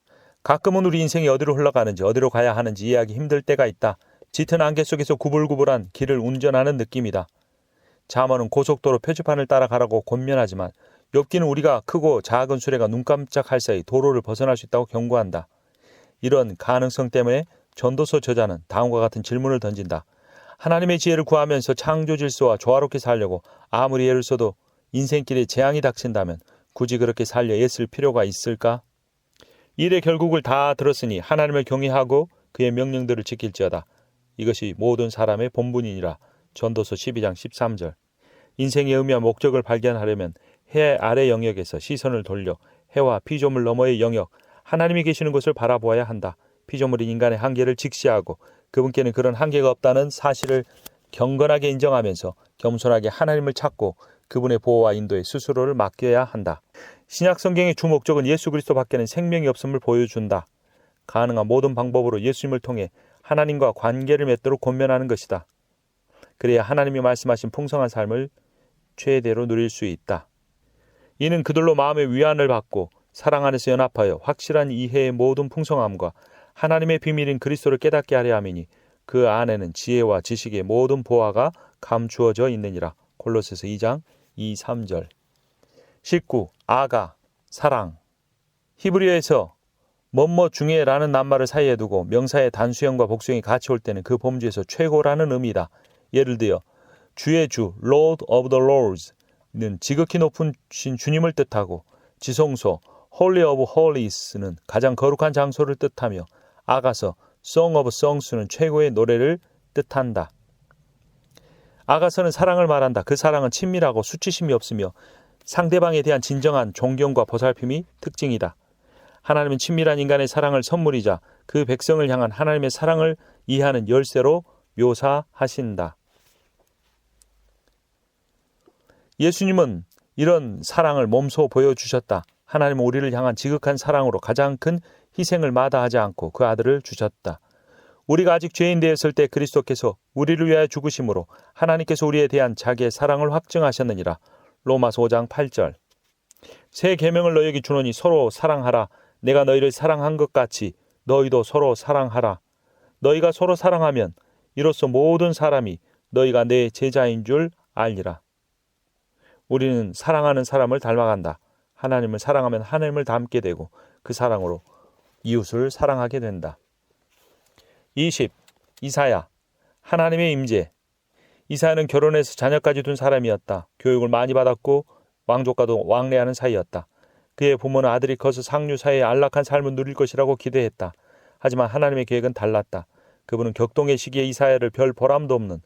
가끔은 우리 인생이 어디로 흘러가는지 어디로 가야 하는지 이해하기 힘들 때가 있다. 짙은 안개 속에서 구불구불한 길을 운전하는 느낌이다. 잠언은 고속도로 표지판을 따라가라고 권면하지만 욥기는 우리가 크고 작은 수레가 눈 깜짝할 사이 도로를 벗어날 수 있다고 경고한다. 이런 가능성 때문에 전도서 저자는 다음과 같은 질문을 던진다. 하나님의 지혜를 구하면서 창조 질서와 조화롭게 살려고 아무리 애를 써도 인생길에 재앙이 닥친다면 굳이 그렇게 살려 애쓸 필요가 있을까? 일의 결국을 다 들었으니 하나님을 경외하고 그의 명령들을 지킬지어다. 이것이 모든 사람의 본분이니라. 전도서 12장 13절. 인생의 의미와 목적을 발견하려면 해 아래 영역에서 시선을 돌려 해와 피조물 너머의 영역, 하나님이 계시는 곳을 바라보아야 한다. 피조물인 인간의 한계를 직시하고 그분께는 그런 한계가 없다는 사실을 경건하게 인정하면서 겸손하게 하나님을 찾고 그분의 보호와 인도에 스스로를 맡겨야 한다. 신약 성경의 주 목적은 예수 그리스도 밖에는 생명이 없음을 보여준다. 가능한 모든 방법으로 예수님을 통해 하나님과 관계를 맺도록 권면하는 것이다. 그래야 하나님이 말씀하신 풍성한 삶을 최대로 누릴 수 있다. 이는 그들로 마음의 위안을 받고 사랑 안에서 연합하여 확실한 이해의 모든 풍성함과 하나님의 비밀인 그리스도를 깨닫게 하려 함이니 그 안에는 지혜와 지식의 모든 보화가 감추어져 있느니라. 골로새서 2장 2, 3절. 19. 아가, 사랑. 히브리어에서 뭐뭐 중에라는 낱말을 사이에 두고 명사의 단수형과 복수형이 같이 올 때는 그 범주에서 최고라는 의미다. 예를 들어 주의 주, Lord of the Lords는 지극히 높은 주님을 뜻하고 지성소, Holy of Holies는 가장 거룩한 장소를 뜻하며 아가서, Song of Songs는 최고의 노래를 뜻한다. 아가서는 사랑을 말한다. 그 사랑은 친밀하고 수치심이 없으며 상대방에 대한 진정한 존경과 보살핌이 특징이다. 하나님은 친밀한 인간의 사랑을 선물이자 그 백성을 향한 하나님의 사랑을 이해하는 열쇠로 묘사하신다. 예수님은 이런 사랑을 몸소 보여주셨다. 하나님은 우리를 향한 지극한 사랑으로 가장 큰 희생을 마다하지 않고 그 아들을 주셨다. 우리가 아직 죄인 되었을 때 그리스도께서 우리를 위하여 죽으심으로 하나님께서 우리에 대한 자기의 사랑을 확증하셨느니라. 로마서 5장 8절. 새 계명을 너희에게 주노니 서로 사랑하라. 내가 너희를 사랑한 것 같이 너희도 서로 사랑하라. 너희가 서로 사랑하면 이로써 모든 사람이 너희가 내 제자인 줄 알리라. 우리는 사랑하는 사람을 닮아간다. 하나님을 사랑하면 하나님을 닮게 되고 그 사랑으로 이웃을 사랑하게 된다. 20. 이사야. 하나님의 임재. 이사야는 결혼해서 자녀까지 둔 사람이었다. 교육을 많이 받았고 왕족과도 왕래하는 사이였다. 그의 부모는 아들이 커서 상류 사회의 안락한 삶을 누릴 것이라고 기대했다. 하지만 하나님의 계획은 달랐다. 그분은 격동의 시기에 이사야를 별 보람도 없는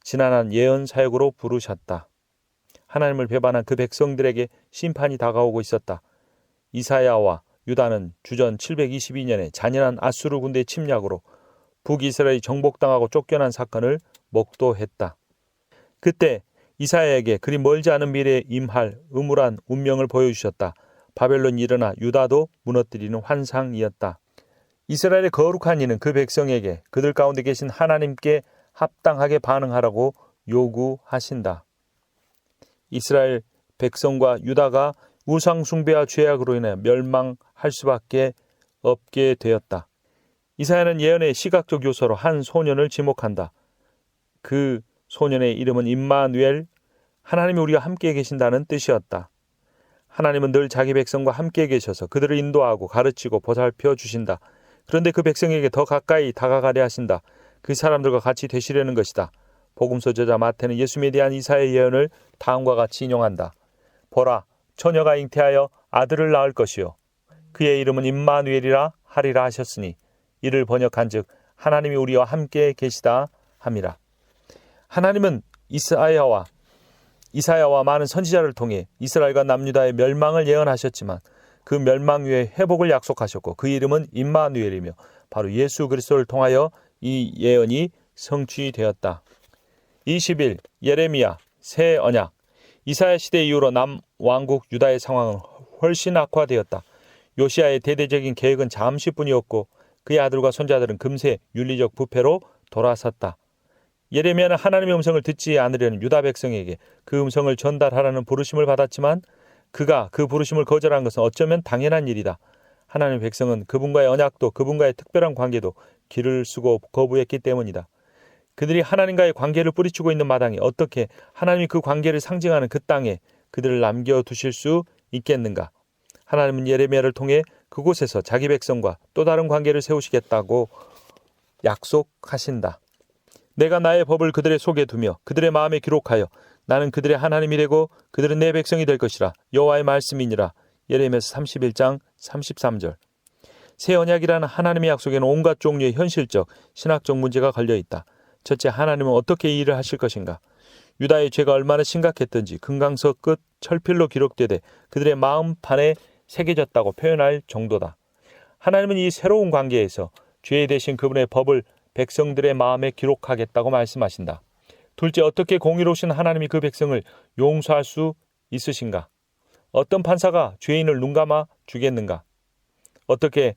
지난한 예언 사역으로 부르셨다. 하나님을 배반한 그 백성들에게 심판이 다가오고 있었다. 이사야와 유다는 주전 722년에 잔인한 아수르 군대의 침략으로 북이스라엘이 정복당하고 쫓겨난 사건을 목도했다. 그때 이사야에게 그리 멀지 않은 미래에 임할 음울한 운명을 보여주셨다. 바벨론이 일어나 유다도 무너뜨리는 환상이었다. 이스라엘의 거룩한 이는 그 백성에게 그들 가운데 계신 하나님께 합당하게 반응하라고 요구하신다. 이스라엘 백성과 유다가 우상 숭배와 죄악으로 인해 멸망할 수밖에 없게 되었다. 이사야는 예언의 시각적 요소로 한 소년을 지목한다. 그 소년의 이름은 임마누엘, 하나님이 우리와 함께 계신다는 뜻이었다. 하나님은 늘 자기 백성과 함께 계셔서 그들을 인도하고 가르치고 보살펴 주신다. 그런데 그 백성에게 더 가까이 다가가려 하신다. 그 사람들과 같이 되시려는 것이다. 복음서 저자 마태는 예수님에 대한 이사야의 예언을 다음과 같이 인용한다. 보라, 처녀가 잉태하여 아들을 낳을 것이요 그의 이름은 임마누엘이라 하리라 하셨으니 이를 번역한즉 하나님이 우리와 함께 계시다 함이라. 하나님은 이사야와 많은 선지자를 통해 이스라엘과 남유다의 멸망을 예언하셨지만 그 멸망 후에 회복을 약속하셨고 그 이름은 임마누엘이며 바로 예수 그리스도를 통하여 이 예언이 성취되었다. 21. 예레미야 새 언약. 이사야 시대 이후로 남왕국 유다의 상황은 훨씬 악화되었다. 요시야의 대대적인 계획은 잠시뿐이었고 그의 아들과 손자들은 금세 윤리적 부패로 돌아섰다. 예레미야는 하나님의 음성을 듣지 않으려는 유다 백성에게 그 음성을 전달하라는 부르심을 받았지만 그가 그 부르심을 거절한 것은 어쩌면 당연한 일이다. 하나님의 백성은 그분과의 언약도 그분과의 특별한 관계도 길을 쓰고 거부했기 때문이다. 그들이 하나님과의 관계를 뿌리치고 있는 마당에 어떻게 하나님이 그 관계를 상징하는 그 땅에 그들을 남겨두실 수 있겠는가? 하나님은 예레미야를 통해 그곳에서 자기 백성과 또 다른 관계를 세우시겠다고 약속하신다. 내가 나의 법을 그들의 속에 두며 그들의 마음에 기록하여 나는 그들의 하나님이 되고 그들은 내 백성이 될 것이라. 여호와의 말씀이니라. 예레미야서 31장 33절. 새 언약이라는 하나님의 약속에는 온갖 종류의 현실적, 신학적 문제가 걸려있다. 첫째, 하나님은 어떻게 이 일을 하실 것인가? 유다의 죄가 얼마나 심각했던지 금강서 끝 철필로 기록되되 그들의 마음판에 새겨졌다고 표현할 정도다. 하나님은 이 새로운 관계에서 죄 대신 그분의 법을 백성들의 마음에 기록하겠다고 말씀하신다. 둘째, 어떻게 공의로우신 하나님이 그 백성을 용서할 수 있으신가? 어떤 판사가 죄인을 눈감아 주겠는가? 어떻게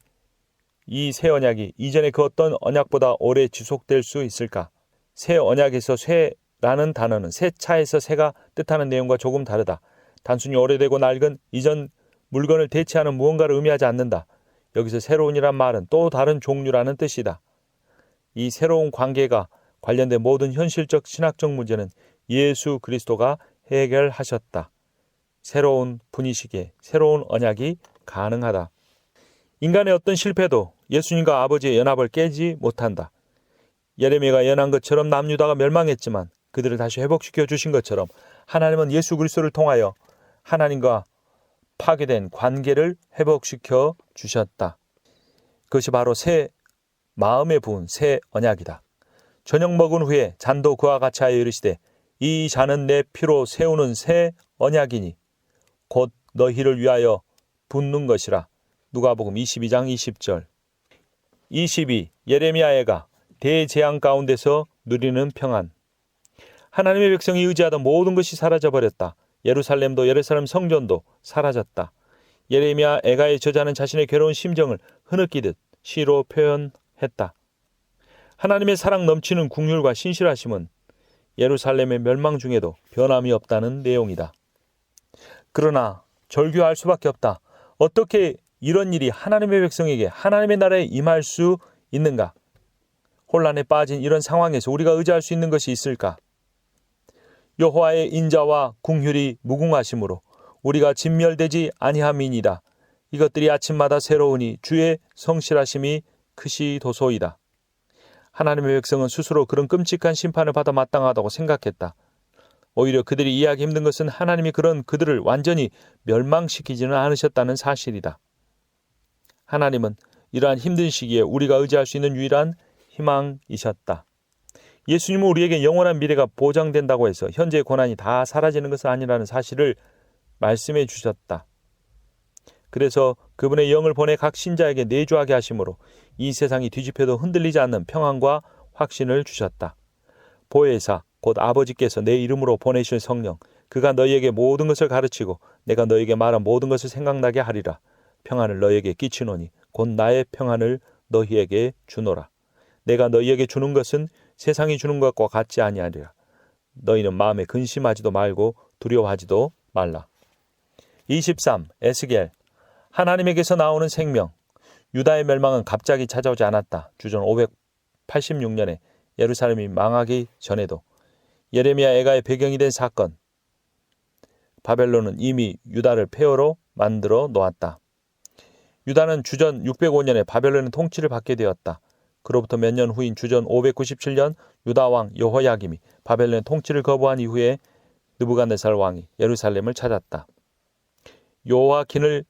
이 새 언약이 이전의 그 어떤 언약보다 오래 지속될 수 있을까? 새 언약에서 쇠라는 단어는 새 차에서 새가 뜻하는 내용과 조금 다르다. 단순히 오래되고 낡은 이전 물건을 대체하는 무언가를 의미하지 않는다. 여기서 새로운이란 말은 또 다른 종류라는 뜻이다. 이 새로운 관계가 관련된 모든 현실적 신학적 문제는 예수 그리스도가 해결하셨다. 새로운 분이시기에 새로운 언약이 가능하다. 인간의 어떤 실패도 예수님과 아버지의 연합을 깨지 못한다. 예레미야가 예언한 것처럼 남유다가 멸망했지만 그들을 다시 회복시켜 주신 것처럼 하나님은 예수 그리스도를 통하여 하나님과 파괴된 관계를 회복시켜 주셨다. 그것이 바로 새 마음에 부은 새 언약이다. 저녁 먹은 후에 잔도 그와 같이 하여 이르시되 이 잔은 내 피로 세우는 새 언약이니 곧 너희를 위하여 붓는 것이라. 누가복음 22장 20절. 22. 예레미야가 대재앙 가운데서 누리는 평안. 하나님의 백성이 의지하던 모든 것이 사라져버렸다. 예루살렘도 예루살렘 성전도 사라졌다. 예레미야 애가의 저자는 자신의 괴로운 심정을 흐느끼듯 시로 표현했다. 하나님의 사랑 넘치는 긍휼과 신실하심은 예루살렘의 멸망 중에도 변함이 없다는 내용이다. 그러나 절규할 수밖에 없다. 어떻게 이런 일이 하나님의 백성에게 하나님의 나라에 임할 수 있는가? 혼란에 빠진 이런 상황에서 우리가 의지할 수 있는 것이 있을까? 여호와의 인자와 긍휼이 무궁하심으로 우리가 진멸되지 아니함이니이다. 이것들이 아침마다 새로우니 주의 성실하심이 크시도소이다. 하나님의 백성은 스스로 그런 끔찍한 심판을 받아 마땅하다고 생각했다. 오히려 그들이 이해하기 힘든 것은 하나님이 그런 그들을 완전히 멸망시키지는 않으셨다는 사실이다. 하나님은 이러한 힘든 시기에 우리가 의지할 수 있는 유일한 희망이셨다. 예수님은 우리에게 영원한 미래가 보장된다고 해서 현재의 고난이 다 사라지는 것은 아니라는 사실을 말씀해 주셨다. 그래서 그분의 영을 보내 각 신자에게 내주하게 하심으로 이 세상이 뒤집혀도 흔들리지 않는 평안과 확신을 주셨다. 보혜사 곧 아버지께서 내 이름으로 보내실 성령, 그가 너희에게 모든 것을 가르치고 내가 너희에게 말한 모든 것을 생각나게 하리라. 평안을 너희에게 끼치노니 곧 나의 평안을 너희에게 주노라. 내가 너희에게 주는 것은 세상이 주는 것과 같지 아니하리라. 너희는 마음에 근심하지도 말고 두려워하지도 말라. 23. 에스겔. 하나님에게서 나오는 생명. 유다의 멸망은 갑자기 찾아오지 않았다. 주전 586년에 예루살렘이 망하기 전에도. 예레미야 애가의 배경이 된 사건. 바벨론은 이미 유다를 폐허로 만들어 놓았다. 유다는 주전 605년에 바벨론의 통치를 받게 되었다. 그로부터 몇 년 후인 주전 597년 유다 왕 여호야김이 바벨론의 통치를 거부한 이후에 느부갓네살 왕이 예루살렘을 찾았다. 요아킨을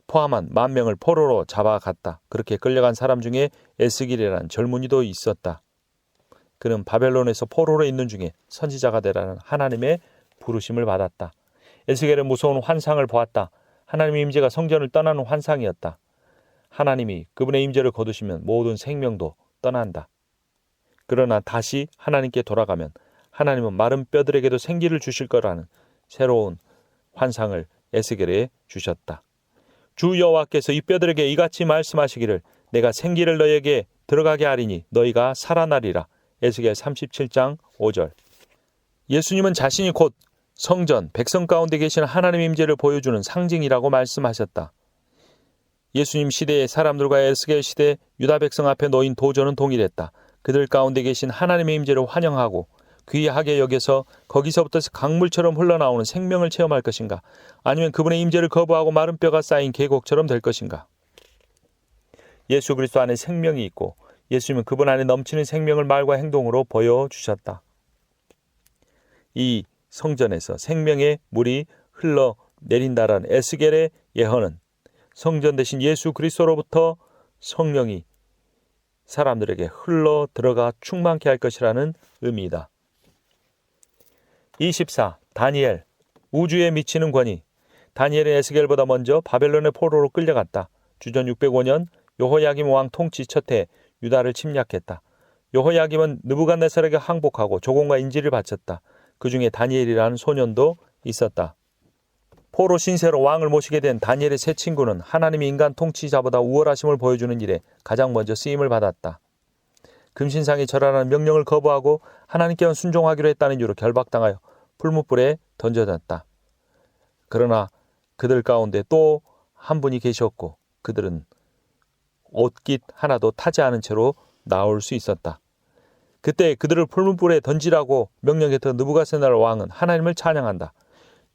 포함한 10,000명을 포로로 잡아갔다. 그렇게 끌려간 사람 중에 에스겔이라는 젊은이도 있었다. 그는 바벨론에서 포로로 있는 중에 선지자가 되라는 하나님의 부르심을 받았다. 에스겔은 무서운 환상을 보았다. 하나님의 임재가 성전을 떠나는 환상이었다. 하나님이 그분의 임재를 거두시면 모든 생명도 떠난다. 그러나 다시 하나님께 돌아가면 하나님은 마른 뼈들에게도 생기를 주실 거라는 새로운 환상을 에스겔에 주셨다. 주 여호와께서 이 뼈들에게 이같이 말씀하시기를 내가 생기를 너희에게 들어가게 하리니 너희가 살아나리라. 에스겔 37장 5절. 예수님은 자신이 곧 성전, 백성 가운데 계신 하나님의 임재를 보여주는 상징이라고 말씀하셨다. 예수님 시대의 사람들과 에스겔 시대 유다 백성 앞에 놓인 도전은 동일했다. 그들 가운데 계신 하나님의 임재를 환영하고 귀하게 여겨서 거기서부터 강물처럼 흘러나오는 생명을 체험할 것인가? 아니면 그분의 임재를 거부하고 마른 뼈가 쌓인 계곡처럼 될 것인가? 예수 그리스도 안에 생명이 있고 예수님은 그분 안에 넘치는 생명을 말과 행동으로 보여주셨다. 이 성전에서 생명의 물이 흘러내린다라는 에스겔의 예언은 성전 대신 예수 그리스도로부터 성령이 사람들에게 흘러 들어가 충만케 할 것이라는 의미이다. 24. 다니엘. 우주에 미치는 권위. 다니엘은 에스겔보다 먼저 바벨론의 포로로 끌려갔다. 주전 605년 여호야김 왕 통치 첫해 유다를 침략했다. 여호야김은 느부갓네살에게 항복하고 조공과 인지를 바쳤다. 그 중에 다니엘이라는 소년도 있었다. 포로 신세로 왕을 모시게 된 다니엘의 세 친구는 하나님이 인간 통치자보다 우월하심을 보여주는 일에 가장 먼저 쓰임을 받았다. 금신상에 절하라는 명령을 거부하고 하나님께만 순종하기로 했다는 이유로 결박당하여 풀무불에 던져졌다. 그러나 그들 가운데 또 한 분이 계셨고 그들은 옷깃 하나도 타지 않은 채로 나올 수 있었다. 그때 그들을 풀무불에 던지라고 명령했던 느부갓네살 왕은 하나님을 찬양한다.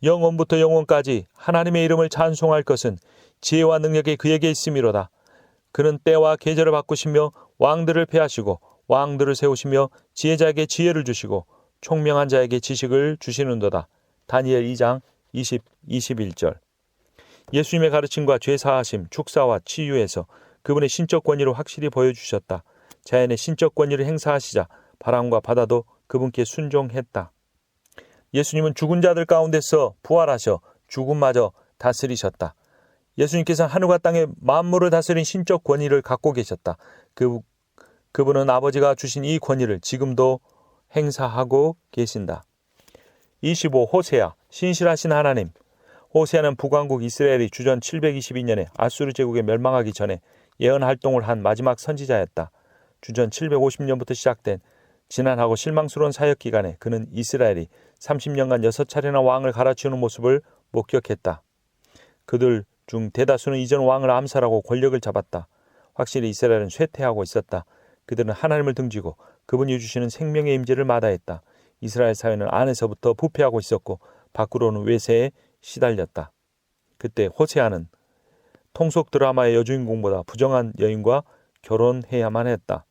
영원부터 영원까지 하나님의 이름을 찬송할 것은 지혜와 능력이 그에게 있음이로다. 그는 때와 계절을 바꾸시며 왕들을 패하시고 왕들을 세우시며 지혜자에게 지혜를 주시고 총명한 자에게 지식을 주시는도다. 다니엘 2장 21절. 예수님의 가르침과 죄사하심, 축사와 치유에서 그분의 신적 권위를 확실히 보여주셨다. 자연의 신적 권위를 행사하시자 바람과 바다도 그분께 순종했다. 예수님은 죽은 자들 가운데서 부활하셔 죽음마저 다스리셨다. 예수님께서는 하늘과 땅의 만물을 다스린 신적 권위를 갖고 계셨다. 그분은 아버지가 주신 이 권위를 지금도 행사하고 계신다. 25. 호세아, 신실하신 하나님. 호세아는 북왕국 이스라엘이 주전 722년에 아수르 제국에 멸망하기 전에 예언 활동을 한 마지막 선지자였다. 주전 750년부터 시작된 지난하고 실망스러운 사역 기간에 그는 이스라엘이 30년간 6차례나 왕을 갈아치우는 모습을 목격했다. 그들 중 대다수는 이전 왕을 암살하고 권력을 잡았다. 확실히 이스라엘은 쇠퇴하고 있었다. 그들은 하나님을 등지고 그분이 주시는 생명의 임재를 마다했다. 이스라엘 사회는 안에서부터 부패하고 있었고 밖으로는 외세에 시달렸다. 그때 호세아는 통속 드라마의 여주인공보다 부정한 여인과 결혼해야만 했다.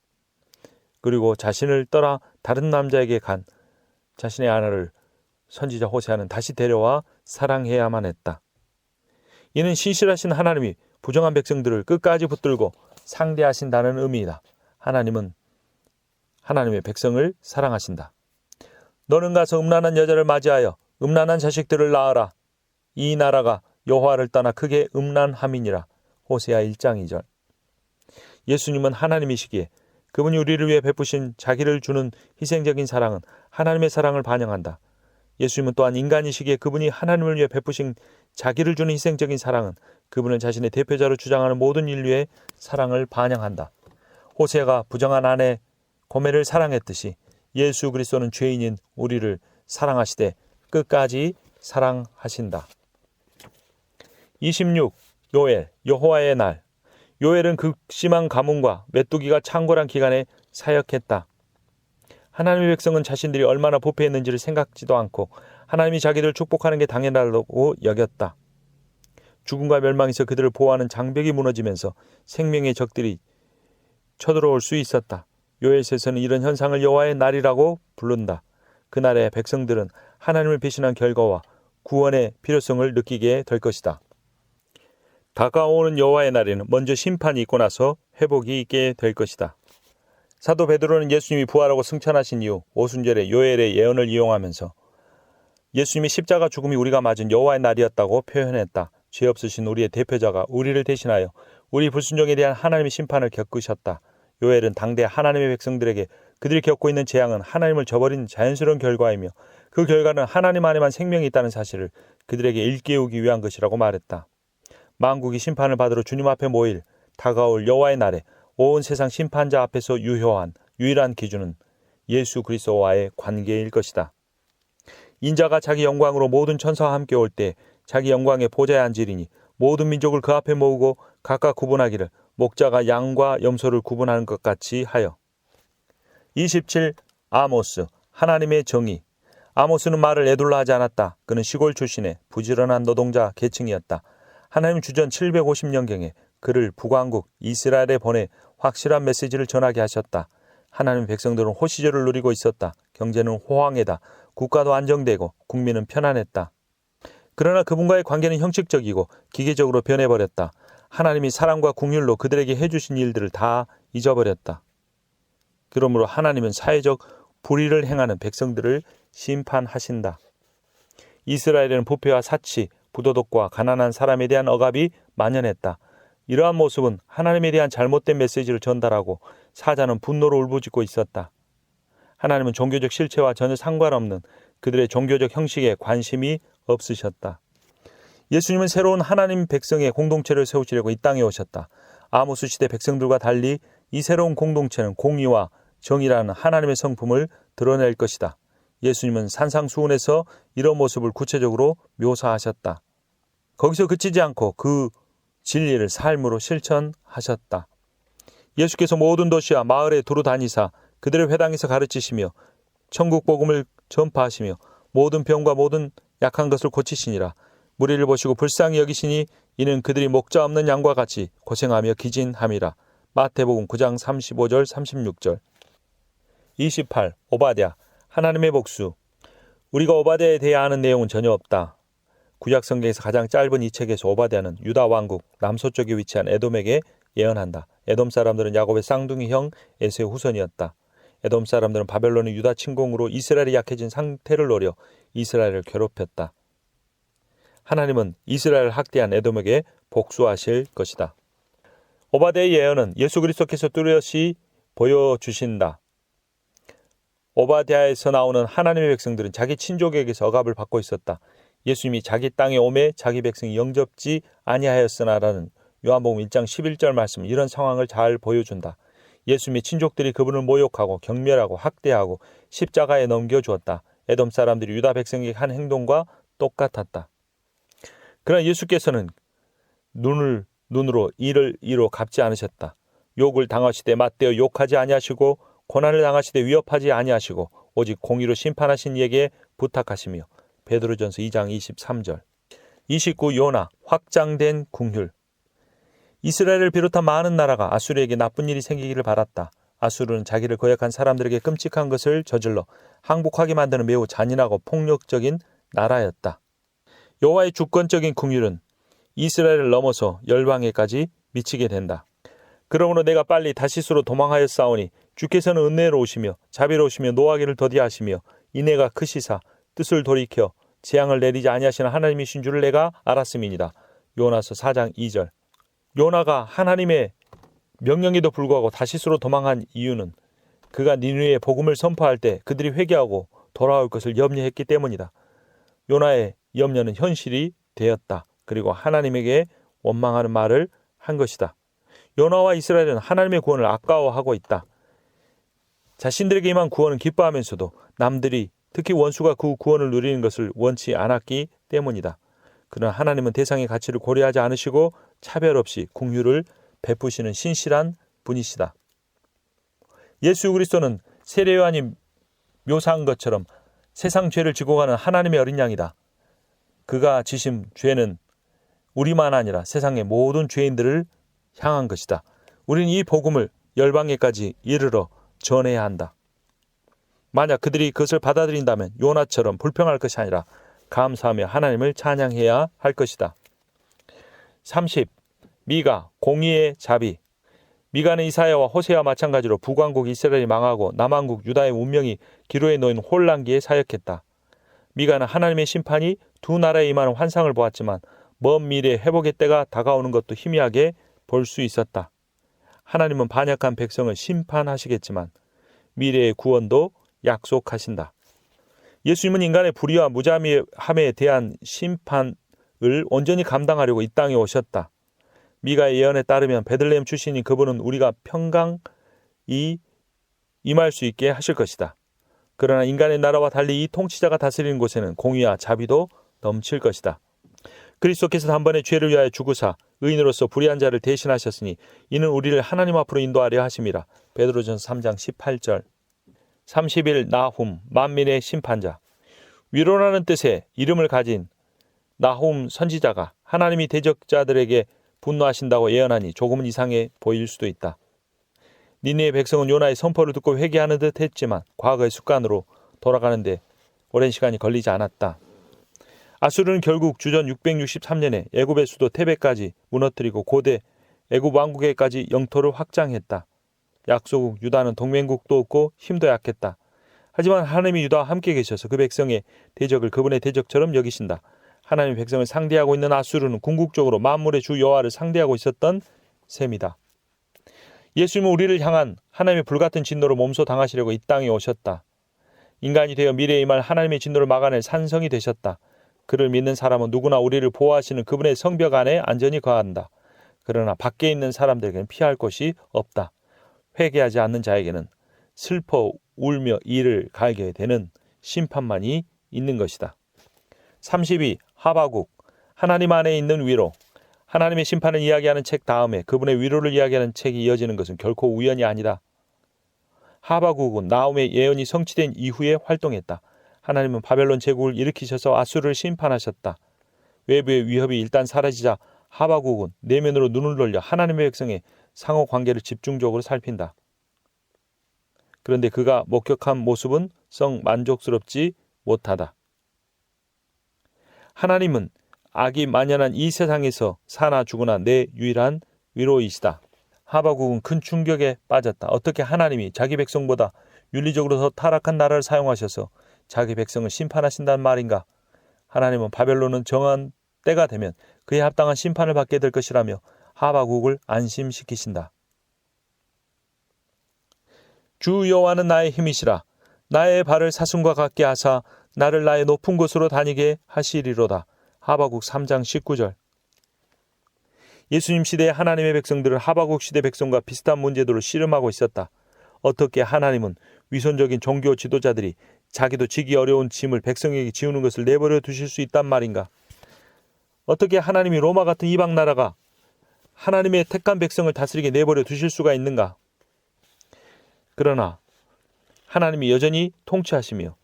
그리고 자신을 떠나 다른 남자에게 간 자신의 아내를 선지자 호세아는 다시 데려와 사랑해야만 했다. 이는 신실하신 하나님이 부정한 백성들을 끝까지 붙들고 상대하신다는 의미이다. 하나님은 하나님의 백성을 사랑하신다. 너는 가서 음란한 여자를 맞이하여 음란한 자식들을 낳아라. 이 나라가 여호와를 떠나 크게 음란함이니라. 호세아 1장 2절. 예수님은 하나님이시기에 그분이 우리를 위해 베푸신 자기를 주는 희생적인 사랑은 하나님의 사랑을 반영한다. 예수님은 또한 인간이시기에 그분이 하나님을 위해 베푸신 자기를 주는 희생적인 사랑은 그분을 자신의 대표자로 주장하는 모든 인류의 사랑을 반영한다. 호세아가 부정한 아내 고멜을 사랑했듯이 예수 그리스도는 죄인인 우리를 사랑하시되 끝까지 사랑하신다. 26. 요엘, 여호와의 날. 요엘은 극심한 가뭄과 메뚜기가 창궐한 기간에 사역했다. 하나님의 백성은 자신들이 얼마나 부패했는지를 생각지도 않고 하나님이 자기들을 축복하는 게 당연하다고 여겼다. 죽음과 멸망에서 그들을 보호하는 장벽이 무너지면서 생명의 적들이 쳐들어올 수 있었다. 요엘서에서는 이런 현상을 여호와의 날이라고 부른다. 그날의 백성들은 하나님을 배신한 결과와 구원의 필요성을 느끼게 될 것이다. 다가오는 여호와의 날에는 먼저 심판이 있고 나서 회복이 있게 될 것이다. 사도 베드로는 예수님이 부활하고 승천하신 이후 오순절에 요엘의 예언을 이용하면서 예수님의 십자가 죽음이 우리가 맞은 여호와의 날이었다고 표현했다. 죄 없으신 우리의 대표자가 우리를 대신하여 우리 불순종에 대한 하나님의 심판을 겪으셨다. 요엘은 당대 하나님의 백성들에게 그들이 겪고 있는 재앙은 하나님을 저버린 자연스러운 결과이며 그 결과는 하나님 안에만 생명이 있다는 사실을 그들에게 일깨우기 위한 것이라고 말했다. 만국이 심판을 받으러 주님 앞에 모일 다가올 여호와의 날에 온 세상 심판자 앞에서 유효한 유일한 기준은 예수 그리스도와의 관계일 것이다. 인자가 자기 영광으로 모든 천사와 함께 올 때 자기 영광의 보좌에 앉으리니 모든 민족을 그 앞에 모으고 각각 구분하기를 목자가 양과 염소를 구분하는 것 같이 하여. 27. 아모스, 하나님의 정의. 아모스는 말을 에둘러 하지 않았다. 그는 시골 출신의 부지런한 노동자 계층이었다. 하나님 주전 750년경에 그를 북왕국 이스라엘에 보내 확실한 메시지를 전하게 하셨다. 하나님 백성들은 호시절을 누리고 있었다. 경제는 호황에다 국가도 안정되고 국민은 편안했다. 그러나 그분과의 관계는 형식적이고 기계적으로 변해버렸다. 하나님이 사랑과 긍휼로 그들에게 해주신 일들을 다 잊어버렸다. 그러므로 하나님은 사회적 불의를 행하는 백성들을 심판하신다. 이스라엘에는 부패와 사치, 부도덕과 가난한 사람에 대한 억압이 만연했다. 이러한 모습은 하나님에 대한 잘못된 메시지를 전달하고 사자는 분노로 울부짖고 있었다. 하나님은 종교적 실체와 전혀 상관없는 그들의 종교적 형식에 관심이 없으셨다. 예수님은 새로운 하나님 백성의 공동체를 세우시려고 이 땅에 오셨다. 아모스 시대 백성들과 달리 이 새로운 공동체는 공의와 정의라는 하나님의 성품을 드러낼 것이다. 예수님은 산상수훈에서 이런 모습을 구체적으로 묘사하셨다. 거기서 그치지 않고 그 진리를 삶으로 실천하셨다. 예수께서 모든 도시와 마을에 두루 다니사 그들의 회당에서 가르치시며 천국 복음을 전파하시며 모든 병과 모든 약한 것을 고치시니라. 무리를 보시고 불쌍히 여기시니 이는 그들이 목자 없는 양과 같이 고생하며 기진함이라. 마태복음 9장 35절 36절. 28. 오바댜 하나님의 복수. 우리가 오바댜에 대해 아는 내용은 전혀 없다. 구약 성경에서 가장 짧은 이 책에서 오바댜는 유다 왕국 남서쪽에 위치한 에돔에게 예언한다. 에돔 사람들은 야곱의 쌍둥이 형 에서의 후손이었다. 에돔 사람들은 바벨론의 유다 침공으로 이스라엘이 약해진 상태를 노려 이스라엘을 괴롭혔다. 하나님은 이스라엘을 학대한 에돔에게 복수하실 것이다. 오바댜의 예언은 예수 그리스도께서 뚜렷이 보여주신다. 오바댜에서 나오는 하나님의 백성들은 자기 친족에게서 억압을 받고 있었다. 예수님이 자기 땅에 오매 자기 백성이 영접지 아니하였으나라는 요한복음 1장 11절 말씀은 이런 상황을 잘 보여준다. 예수님의 친족들이 그분을 모욕하고 경멸하고 학대하고 십자가에 넘겨주었다. 에돔 사람들이 유다 백성에게 한 행동과 똑같았다. 그러나 예수께서는 눈으로 이를 이로 갚지 않으셨다. 욕을 당하시되 맞대어 욕하지 아니하시고 고난을 당하시되 위협하지 아니하시고 오직 공의로 심판하신 이에게 부탁하시며 베드로전서 2장 23절. 29. 요나 확장된 궁휼. 이스라엘을 비롯한 많은 나라가 아수르에게 나쁜 일이 생기기를 바랐다. 아수르는 자기를 거역한 사람들에게 끔찍한 것을 저질러 항복하게 만드는 매우 잔인하고 폭력적인 나라였다. 여호와의 주권적인 궁휼은 이스라엘을 넘어서 열방에까지 미치게 된다. 그러므로 내가 빨리 다시스로 도망하였사오니 주께서는 은혜로우시며 자비로우시며 노하기를 더디하시며 인애가 크시사 뜻을 돌이켜 재앙을 내리지 아니하시는 하나님이신 줄을 내가 알았음이니라. 요나서 4장 2절. 요나가 하나님의 명령에도 불구하고 다시스로 도망한 이유는 그가 니느웨에 복음을 선포할 때 그들이 회개하고 돌아올 것을 염려했기 때문이다. 요나의 염려는 현실이 되었다. 그리고 하나님에게 원망하는 말을 한 것이다. 요나와 이스라엘은 하나님의 구원을 아까워하고 있다. 자신들에게 임한 구원은 기뻐하면서도 남들이 특히 원수가 그 구원을 누리는 것을 원치 않았기 때문이다. 그러나 하나님은 대상의 가치를 고려하지 않으시고 차별 없이 긍휼을 베푸시는 신실한 분이시다. 예수 그리스도는 세례 요한이 묘사한 것처럼 세상 죄를 지고 가는 하나님의 어린 양이다. 그가 지신 죄는 우리만 아니라 세상의 모든 죄인들을 향한 것이다. 우리는 이 복음을 열방에까지 이르러 전해야 한다. 만약 그들이 그것을 받아들인다면 요나처럼 불평할 것이 아니라 감사하며 하나님을 찬양해야 할 것이다. 30. 미가 공의의 자비. 미가는 이사야와 호세와 마찬가지로 북왕국 이스라엘이 망하고 남왕국 유다의 운명이 기로에 놓인 혼란기에 사역했다. 미가는 하나님의 심판이 두 나라에 임하는 환상을 보았지만 먼 미래에 회복의 때가 다가오는 것도 희미하게 볼 수 있었다. 하나님은 반역한 백성을 심판하시겠지만 미래의 구원도 약속하신다. 예수님은 인간의 불의와 무자비함에 대한 심판을 온전히 감당하려고 이 땅에 오셨다. 미가의 예언에 따르면 베들레헴 출신인 그분은 우리가 평강이 임할 수 있게 하실 것이다. 그러나 인간의 나라와 달리 이 통치자가 다스리는 곳에는 공의와 자비도 넘칠 것이다. 그리스도께서 단번에 죄를 위하여 죽으사 의인으로서 불의한 자를 대신하셨으니 이는 우리를 하나님 앞으로 인도하려 하심이라. 베드로전서 3장 18절. 30일 나훔 만민의 심판자. 위로라는 뜻의 이름을 가진 나훔 선지자가 하나님이 대적자들에게 분노하신다고 예언하니 조금은 이상해 보일 수도 있다. 니느웨 백성은 요나의 선포를 듣고 회개하는 듯 했지만 과거의 습관으로 돌아가는데 오랜 시간이 걸리지 않았다. 아수르는 결국 주전 663년에 애굽의 수도 테베까지 무너뜨리고 고대 애굽 왕국에까지 영토를 확장했다. 약소국 유다는 동맹국도 없고 힘도 약했다. 하지만 하나님이 유다와 함께 계셔서 그 백성의 대적을 그분의 대적처럼 여기신다. 하나님의 백성을 상대하고 있는 아수르는 궁극적으로 만물의 주 여호와를 상대하고 있었던 셈이다. 예수님은 우리를 향한 하나님의 불같은 진노로 몸소 당하시려고 이 땅에 오셨다. 인간이 되어 미래에 임할 하나님의 진노를 막아낼 산성이 되셨다. 그를 믿는 사람은 누구나 우리를 보호하시는 그분의 성벽 안에 안전히 거한다. 그러나 밖에 있는 사람들에게는 피할 곳이 없다. 회개하지 않는 자에게는 슬퍼 울며 이를 갈게 되는 심판만이 있는 것이다. 32. 하바국. 하나님 안에 있는 위로, 하나님의 심판을 이야기하는 책 다음에 그분의 위로를 이야기하는 책이 이어지는 것은 결코 우연이 아니다. 하바국은 나훔의 예언이 성취된 이후에 활동했다. 하나님은 바벨론 제국을 일으키셔서 아수르를 심판하셨다. 외부의 위협이 일단 사라지자 하바국은 내면으로 눈을 돌려 하나님의 백성의 상호 관계를 집중적으로 살핀다. 그런데 그가 목격한 모습은 썩 만족스럽지 못하다. 하나님은 악이 만연한 이 세상에서 사나 죽으나 내 유일한 위로이시다. 하바국은 큰 충격에 빠졌다. 어떻게 하나님이 자기 백성보다 윤리적으로 더 타락한 나라를 사용하셔서 자기 백성을 심판하신다는 말인가? 하나님은 바벨론은 정한 때가 되면 그에 합당한 심판을 받게 될 것이라며 하바국을 안심시키신다. 주 여호와는 나의 힘이시라. 나의 발을 사슴과 같게 하사 나를 나의 높은 곳으로 다니게 하시리로다. 하바국 3장 19절. 예수님 시대의 하나님의 백성들은 하바국 시대 백성과 비슷한 문제들을 씨름하고 있었다. 어떻게 하나님은 위선적인 종교 지도자들이 자기도 지기 어려운 짐을 백성에게 지우는 것을 내버려 두실 수 있단 말인가? 어떻게 하나님이 로마 같은 이방 나라가 하나님의 택한 백성을 다스리게 내버려 두실 수가 있는가? 그러나 하나님이 여전히 통치하시며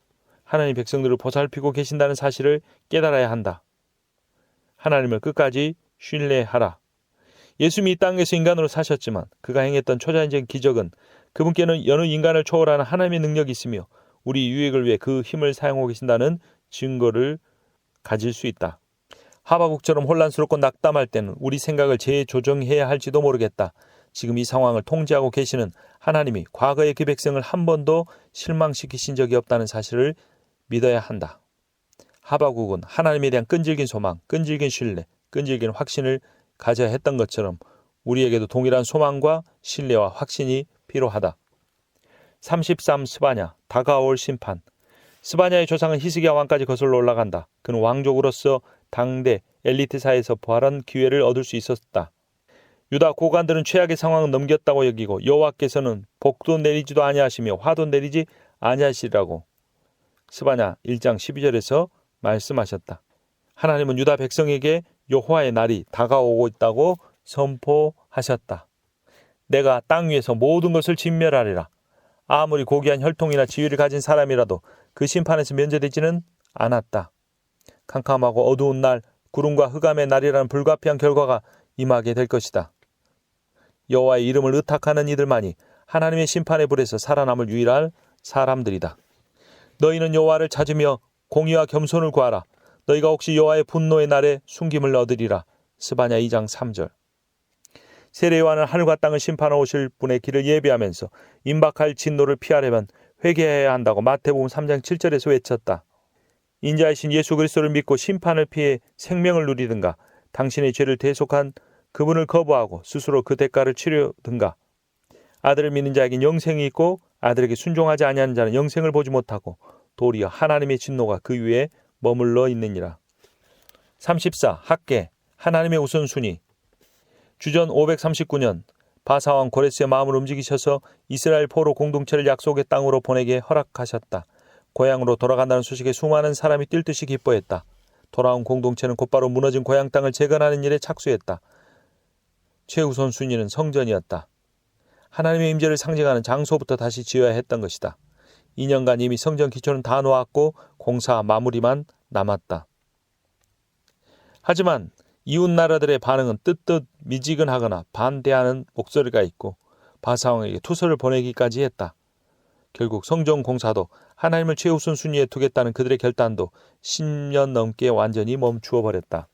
하나님 백성들을 보살피고 계신다는 사실을 깨달아야 한다. 하나님을 끝까지 신뢰하라. 예수님이 이 땅에서 인간으로 사셨지만 그가 행했던 초자연적인 기적은 그분께는 여느 인간을 초월하는 하나님의 능력이 있으며 우리 유익을 위해 그 힘을 사용하고 계신다는 증거를 가질 수 있다. 하바국처럼 혼란스럽고 낙담할 때는 우리 생각을 재조정해야 할지도 모르겠다. 지금 이 상황을 통제하고 계시는 하나님이 과거의 그 백성을 한 번도 실망시키신 적이 없다는 사실을 믿어야 한다. 하바국은 하나님에 대한 끈질긴 소망, 끈질긴 신뢰, 끈질긴 확신을 가져야 했던 것처럼 우리에게도 동일한 소망과 신뢰와 확신이 필요하다. 33 스바냐, 다가올 심판. 스바냐의 조상은 히스기야 왕까지 거슬러 올라간다. 그는 왕족으로서 당대 엘리트 사회에서 부활한 기회를 얻을 수 있었다. 유다 고관들은 최악의 상황을 넘겼다고 여기고 여호와께서는 복도 내리지도 아니하시며 화도 내리지 아니하시리라고 스바냐 1장 12절에서 말씀하셨다. 하나님은 유다 백성에게 여호와의 날이 다가오고 있다고 선포하셨다. 내가 땅 위에서 모든 것을 진멸하리라. 아무리 고귀한 혈통이나 지위를 가진 사람이라도 그 심판에서 면제되지는 않았다. 캄캄하고 어두운 날, 구름과 흑암의 날이라는 불가피한 결과가 임하게 될 것이다. 여호와의 이름을 의탁하는 이들만이 하나님의 심판의 불에서 살아남을 유일한 사람들이다. 너희는 여호와를 찾으며 공의와 겸손을 구하라. 너희가 혹시 여호와의 분노의 날에 숨김을 얻으리라. 스바냐 2장 3절. 세례요한은 하늘과 땅을 심판하러 오실 분의 길을 예비하면서 임박할 진노를 피하려면 회개해야 한다고 마태복음 3장 7절에서 외쳤다. 인자이신 예수 그리스도를 믿고 심판을 피해 생명을 누리든가 당신의 죄를 대속한 그분을 거부하고 스스로 그 대가를 치르든가. 아들을 믿는 자에겐 영생이 있고 아들에게 순종하지 아니하는 자는 영생을 보지 못하고 도리어 하나님의 진노가 그 위에 머물러 있느니라. 34. 학계, 하나님의 우선순위. 주전 539년 바사왕 고레스의 마음을 움직이셔서 이스라엘 포로 공동체를 약속의 땅으로 보내게 허락하셨다. 고향으로 돌아간다는 소식에 수많은 사람이 뛸 듯이 기뻐했다. 돌아온 공동체는 곧바로 무너진 고향 땅을 재건하는 일에 착수했다. 최우선 순위는 성전이었다. 하나님의 임재를 상징하는 장소부터 다시 지어야 했던 것이다. 2년간 이미 성전 기초는 다 놓았고 공사 마무리만 남았다. 하지만 이웃 나라들의 반응은 뜨뜻 미지근하거나 반대하는 목소리가 있고 바사왕에게 투서를 보내기까지 했다. 결국 성전 공사도 하나님을 최우선 순위에 두겠다는 그들의 결단도 10년 넘게 완전히 멈추어 버렸다.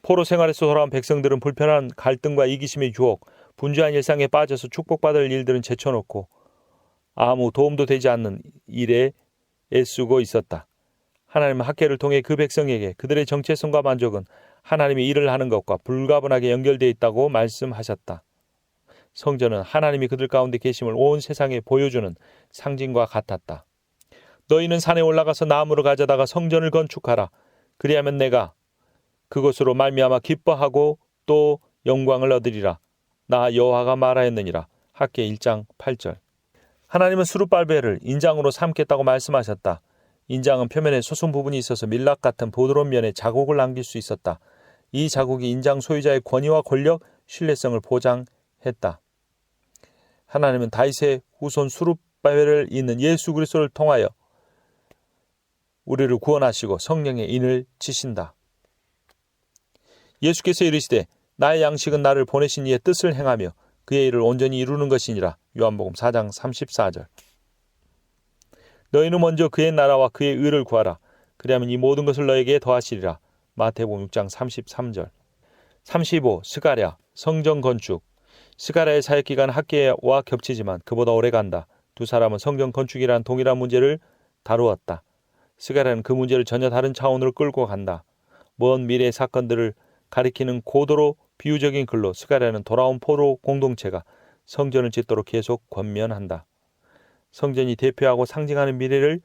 포로 생활에서 돌아온 백성들은 불편한 갈등과 이기심의 유혹, 분주한 일상에 빠져서 축복받을 일들은 제쳐놓고 아무 도움도 되지 않는 일에 애쓰고 있었다. 하나님은 학계를 통해 그 백성에게 그들의 정체성과 만족은 하나님이 일을 하는 것과 불가분하게 연결되어 있다고 말씀하셨다. 성전은 하나님이 그들 가운데 계심을 온 세상에 보여주는 상징과 같았다. 너희는 산에 올라가서 나무를 가져다가 성전을 건축하라. 그리하면 내가 그것으로 말미암아 기뻐하고 또 영광을 얻으리라. 나 여호와가 말하였느니라. 학계 1장 8절. 하나님은 스룹발벨을 인장으로 삼겠다고 말씀하셨다. 인장은 표면에 솟은 부분이 있어서 밀랍 같은 부드러운 면에 자국을 남길 수 있었다. 이 자국이 인장 소유자의 권위와 권력, 신뢰성을 보장했다. 하나님은 다윗의 후손 수룹바벨을 잇는 예수 그리스도를 통하여 우리를 구원하시고 성령의 인을 치신다. 예수께서 이르시되 나의 양식은 나를 보내신 이의 뜻을 행하며 그의 일을 온전히 이루는 것이니라. 요한복음 4장 34절. 너희는 먼저 그의 나라와 그의 의를 구하라. 그리하면 이 모든 것을 너에게 더하시리라. 마태복음 6장 33절. 35. 스가랴 성전 건축. 스가랴의 사역기간은 학계와 겹치지만 그보다 오래 간다. 두 사람은 성전 건축이란 동일한 문제를 다루었다. 스가랴는 그 문제를 전혀 다른 차원으로 끌고 간다. 먼 미래의 사건들을 가리키는 고도로 비유적인 글로 스가랴는 돌아온 포로 공동체가 성전을 짓도록 계속 권면한다. 성전이 대표하고 상징하는 미래를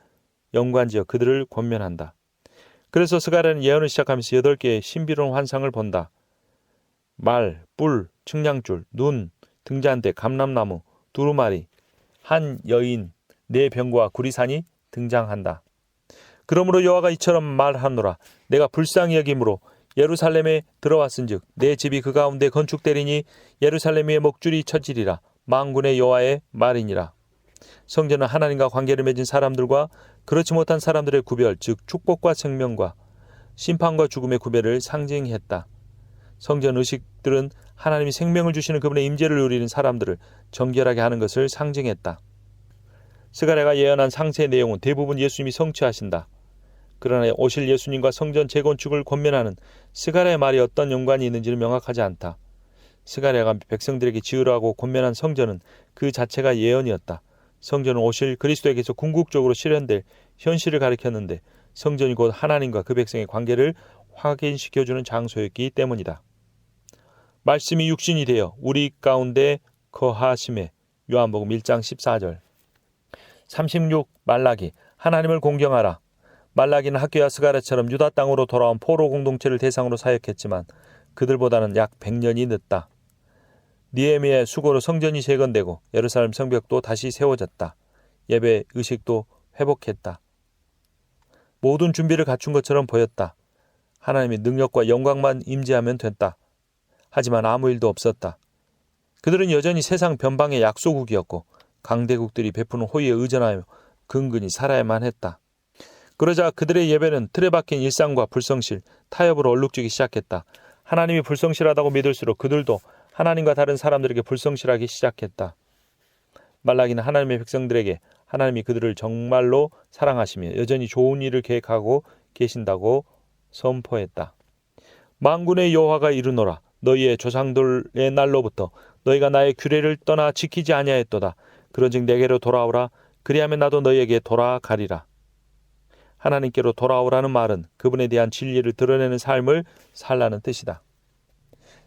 연관지어 그들을 권면한다. 그래서 스가랴는 예언을 시작하면서 8개의 신비로운 환상을 본다. 말, 뿔, 측량줄, 눈, 등잔대, 감람나무, 두루마리, 한 여인, 4병과 구리산이 등장한다. 그러므로 여호와가 이처럼 말하노라. 내가 불쌍히 여김으로 예루살렘에 들어왔은즉 내 집이 그 가운데 건축되리니 예루살렘 위에 목줄이 쳐지리라. 만군의 여호와의 말이니라. 성전은 하나님과 관계를 맺은 사람들과 그렇지 못한 사람들의 구별, 즉 축복과 생명과 심판과 죽음의 구별을 상징했다. 성전 의식들은 하나님이 생명을 주시는 그분의 임재를 누리는 사람들을 정결하게 하는 것을 상징했다. 스가랴가 예언한 상세의 내용은 대부분 예수님이 성취하신다. 그러나 오실 예수님과 성전 재건축을 권면하는 스가랴의 말이 어떤 연관이 있는지는 명확하지 않다. 스가랴가 백성들에게 지으라고 권면한 성전은 그 자체가 예언이었다. 성전은 오실 그리스도에게서 궁극적으로 실현될 현실을 가리켰는데 성전이 곧 하나님과 그 백성의 관계를 확인시켜주는 장소였기 때문이다. 말씀이 육신이 되어 우리 가운데 거하심에. 요한복음 1장 14절. 36. 말라기 하나님을 공경하라. 말라기는 학교와 스가랴처럼 유다 땅으로 돌아온 포로 공동체를 대상으로 사역했지만 그들보다는 약 100년이 늦다. 느헤미야의 수고로 성전이 재건되고 예루살렘 성벽도 다시 세워졌다. 예배 의식도 회복했다. 모든 준비를 갖춘 것처럼 보였다. 하나님의 능력과 영광만 임재하면 됐다. 하지만 아무 일도 없었다. 그들은 여전히 세상 변방의 약소국이었고 강대국들이 베푸는 호의에 의존하여 근근히 살아야만 했다. 그러자 그들의 예배는 틀에 박힌 일상과 불성실, 타협으로 얼룩지기 시작했다. 하나님이 불성실하다고 믿을수록 그들도 하나님과 다른 사람들에게 불성실하기 시작했다. 말라기는 하나님의 백성들에게 하나님이 그들을 정말로 사랑하시며 여전히 좋은 일을 계획하고 계신다고 선포했다. 만군의 여호와가 이르노라. 너희의 조상들의 날로부터 너희가 나의 규례를 떠나 지키지 아니하였도다. 그런즉 내게로 돌아오라. 그리하면 나도 너희에게 돌아가리라. 하나님께로 돌아오라는 말은 그분에 대한 진리를 드러내는 삶을 살라는 뜻이다.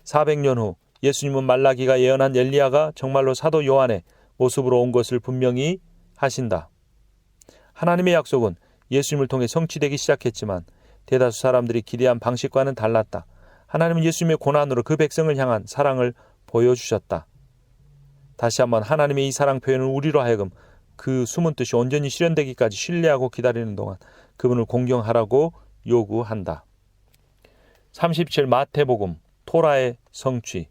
400년 후 예수님은 말라기가 예언한 엘리야가 정말로 사도 요한의 모습으로 온 것을 분명히 하신다. 하나님의 약속은 예수님을 통해 성취되기 시작했지만 대다수 사람들이 기대한 방식과는 달랐다. 하나님은 예수님의 고난으로 그 백성을 향한 사랑을 보여주셨다. 다시 한번 하나님의 이 사랑 표현은 우리로 하여금 그 숨은 뜻이 온전히 실현되기까지 신뢰하고 기다리는 동안 그분을 공경하라고 요구한다. 37. 마태복음 토라의 성취.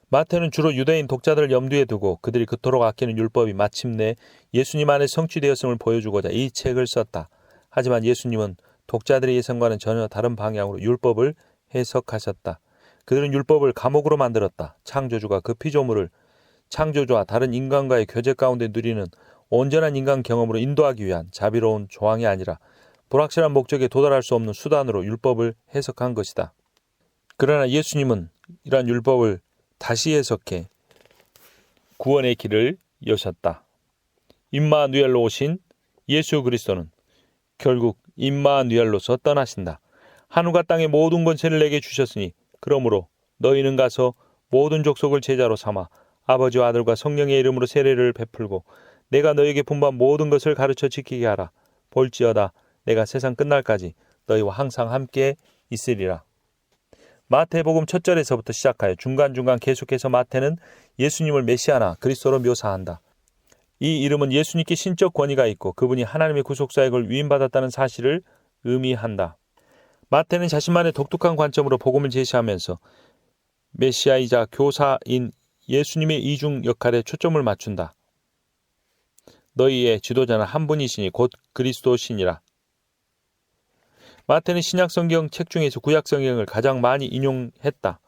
마태는 주로 유대인 독자들을 염두에 두고 그들이 그토록 아끼는 율법이 마침내 예수님 안에 성취되었음을 보여주고자 이 책을 썼다. 하지만 예수님은 독자들의 예상과는 전혀 다른 방향으로 율법을 해석하셨다. 그들은 율법을 감옥으로 만들었다. 창조주가 그 피조물을 창조주와 다른 인간과의 교제 가운데 누리는 온전한 인간 경험으로 인도하기 위한 자비로운 조항이 아니라 불확실한 목적에 도달할 수 없는 수단으로 율법을 해석한 것이다. 그러나 예수님은 이러한 율법을 다시 해석해 구원의 길을 여셨다. 임마누엘로 오신 예수 그리스도는 결국 임마누엘로서 떠나신다. 하늘과 땅의 모든 권세를 내게 주셨으니 그러므로 너희는 가서 모든 족속을 제자로 삼아 아버지와 아들과 성령의 이름으로 세례를 베풀고 내가 너희에게 분부한 모든 것을 가르쳐 지키게 하라. 볼지어다 내가 세상 끝날까지 너희와 항상 함께 있으리라. 마태복음 1절에서부터 시작하여 중간중간 계속해서 마태는 예수님을 메시아나 그리스도로 묘사한다. 이 이름은 예수님께 신적 권위가 있고 그분이 하나님의 구속사역을 위임받았다는 사실을 의미한다. 마태는 자신만의 독특한 관점으로 복음을 제시하면서 메시아이자 교사인 예수님의 이중 역할에 초점을 맞춘다. 너희의 지도자는 한 분이시니 곧 그리스도시니라. 마태는 신약성경 책 중에서 구약성경을 가장 많이 인용했다.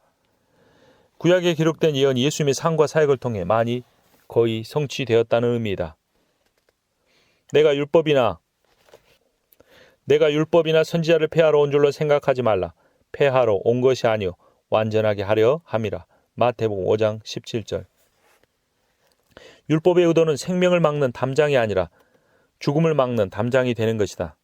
구약에 기록된 예언이 예수님의 삶과 사역을 통해 많이 거의 성취되었다는 의미이다. 내가 율법이나 선지자를 폐하러 온 줄로 생각하지 말라. 폐하러 온 것이 아니요 완전하게 하려 함이라. 마태복음 5장 17절. 율법의 의도는 생명을 막는 담장이 아니라 죽음을 막는 담장이 되는 것이다.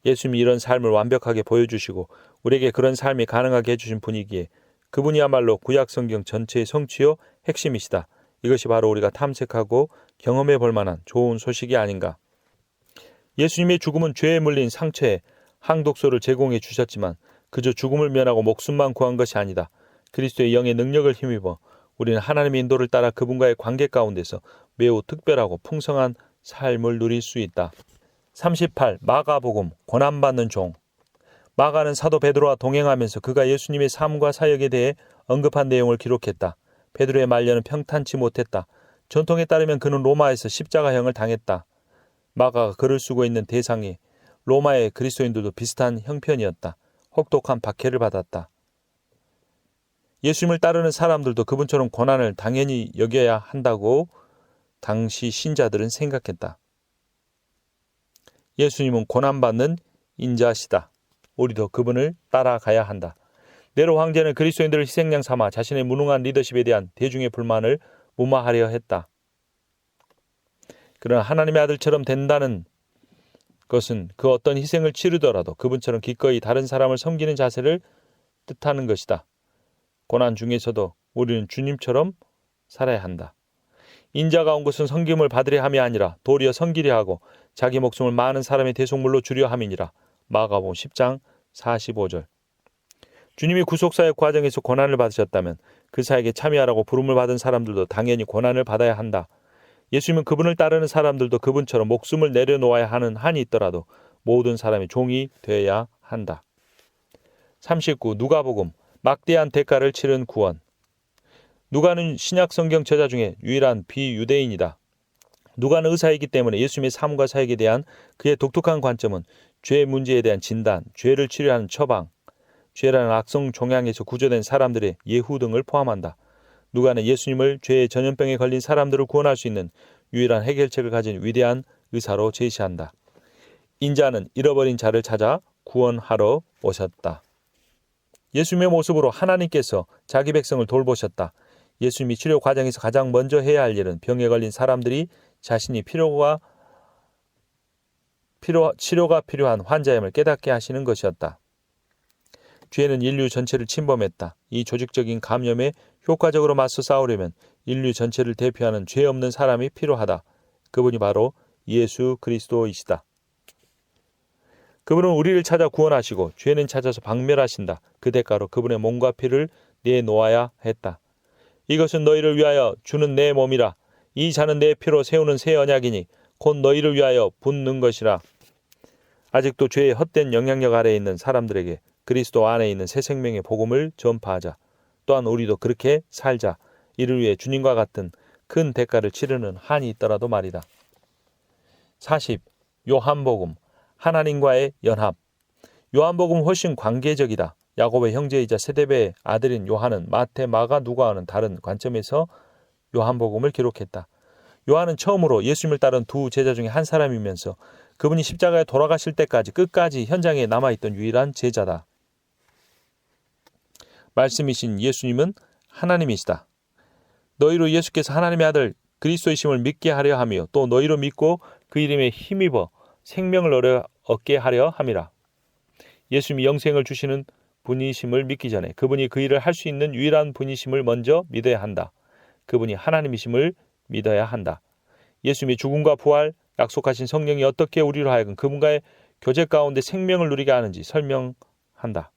예수님이 이런 삶을 완벽하게 보여주시고 우리에게 그런 삶이 가능하게 해주신 분이기에 그분이야말로 구약성경 전체의 성취요 핵심이시다. 이것이 바로 우리가 탐색하고 경험해 볼 만한 좋은 소식이 아닌가. 예수님의 죽음은 죄에 물린 상처에 항독소를 제공해 주셨지만 그저 죽음을 면하고 목숨만 구한 것이 아니다. 그리스도의 영의 능력을 힘입어 우리는 하나님의 인도를 따라 그분과의 관계 가운데서 매우 특별하고 풍성한 삶을 누릴 수 있다. 38. 마가복음 고난받는 종. 마가는 사도 베드로와 동행하면서 그가 예수님의 삶과 사역에 대해 언급한 내용을 기록했다. 베드로의 말년은 평탄치 못했다. 전통에 따르면 그는 로마에서 십자가형을 당했다. 마가가 글을 쓰고 있는 대상이 로마의 그리스도인들도 비슷한 형편이었다. 혹독한 박해를 받았다. 예수님을 따르는 사람들도 그분처럼 고난을 당연히 여겨야 한다고 당시 신자들은 생각했다. 예수님은 고난받는 인자시다. 우리도 그분을 따라가야 한다. 네로 황제는 그리스도인들을 희생양 삼아 자신의 무능한 리더십에 대한 대중의 불만을 무마하려 했다. 그러나 하나님의 아들처럼 된다는 것은 그 어떤 희생을 치르더라도 그분처럼 기꺼이 다른 사람을 섬기는 자세를 뜻하는 것이다. 고난 중에서도 우리는 주님처럼 살아야 한다. 인자가 온 것은 섬김을 받으려 함이 아니라 도리어 섬기려 하고 자기 목숨을 많은 사람의 대속물로 주려 함이니라. 마가복음 10장 45절. 주님이 구속사역 과정에서 고난을 받으셨다면 그 사역에 참여하라고 부름을 받은 사람들도 당연히 고난을 받아야 한다. 예수님은 그분을 따르는 사람들도 그분처럼 목숨을 내려놓아야 하는 한이 있더라도 모든 사람이 종이 되어야 한다. 39. 누가복음 막대한 대가를 치른 구원. 누가는 신약성경 저자 중에 유일한 비유대인이다. 누가는 의사이기 때문에 예수님의 삶과 사역에 대한 그의 독특한 관점은 죄 문제에 대한 진단, 죄를 치료하는 처방, 죄라는 악성 종양에서 구조된 사람들의 예후 등을 포함한다. 누가는 예수님을 죄의 전염병에 걸린 사람들을 구원할 수 있는 유일한 해결책을 가진 위대한 의사로 제시한다. 인자는 잃어버린 자를 찾아 구원하러 오셨다. 예수님의 모습으로 하나님께서 자기 백성을 돌보셨다. 예수님이 치료 과정에서 가장 먼저 해야 할 일은 병에 걸린 사람들이 자신이 치료가 필요한 환자임을 깨닫게 하시는 것이었다. 죄는 인류 전체를 침범했다. 이 조직적인 감염에 효과적으로 맞서 싸우려면 인류 전체를 대표하는 죄 없는 사람이 필요하다. 그분이 바로 예수 그리스도이시다. 그분은 우리를 찾아 구원하시고 죄는 찾아서 박멸하신다. 그 대가로 그분의 몸과 피를 내놓아야 했다. 이것은 너희를 위하여 주는 내 몸이라. 이 잔은 내 피로 세우는 새 언약이니 곧 너희를 위하여 붓는 것이라. 아직도 죄의 헛된 영향력 아래에 있는 사람들에게 그리스도 안에 있는 새 생명의 복음을 전파하자. 또한 우리도 그렇게 살자. 이를 위해 주님과 같은 큰 대가를 치르는 한이 있더라도 말이다. 40. 요한복음 하나님과의 연합. 요한복음은 훨씬 관계적이다. 야곱의 형제이자 세대배의 아들인 요한은 마태, 마가, 누가와는 다른 관점에서 요한복음을 기록했다. 요한은 처음으로 예수님을 따른 두 제자 중에 한 사람이면서 그분이 십자가에 돌아가실 때까지 끝까지 현장에 남아있던 유일한 제자다. 말씀이신 예수님은 하나님이시다. 너희로 예수께서 하나님의 아들 그리스도이심을 믿게 하려 하며 또 너희로 믿고 그 이름에 힘입어 생명을 얻게 하려 함이라. 예수님이 영생을 주시는 분이심을 믿기 전에 그분이 그 일을 할 수 있는 유일한 분이심을 먼저 믿어야 한다. 그분이 하나님이심을 믿어야 한다. 예수님의 죽음과 부활, 약속하신 성령이 어떻게 우리로 하여금 그분과의 교제 가운데 생명을 누리게 하는지 설명한다.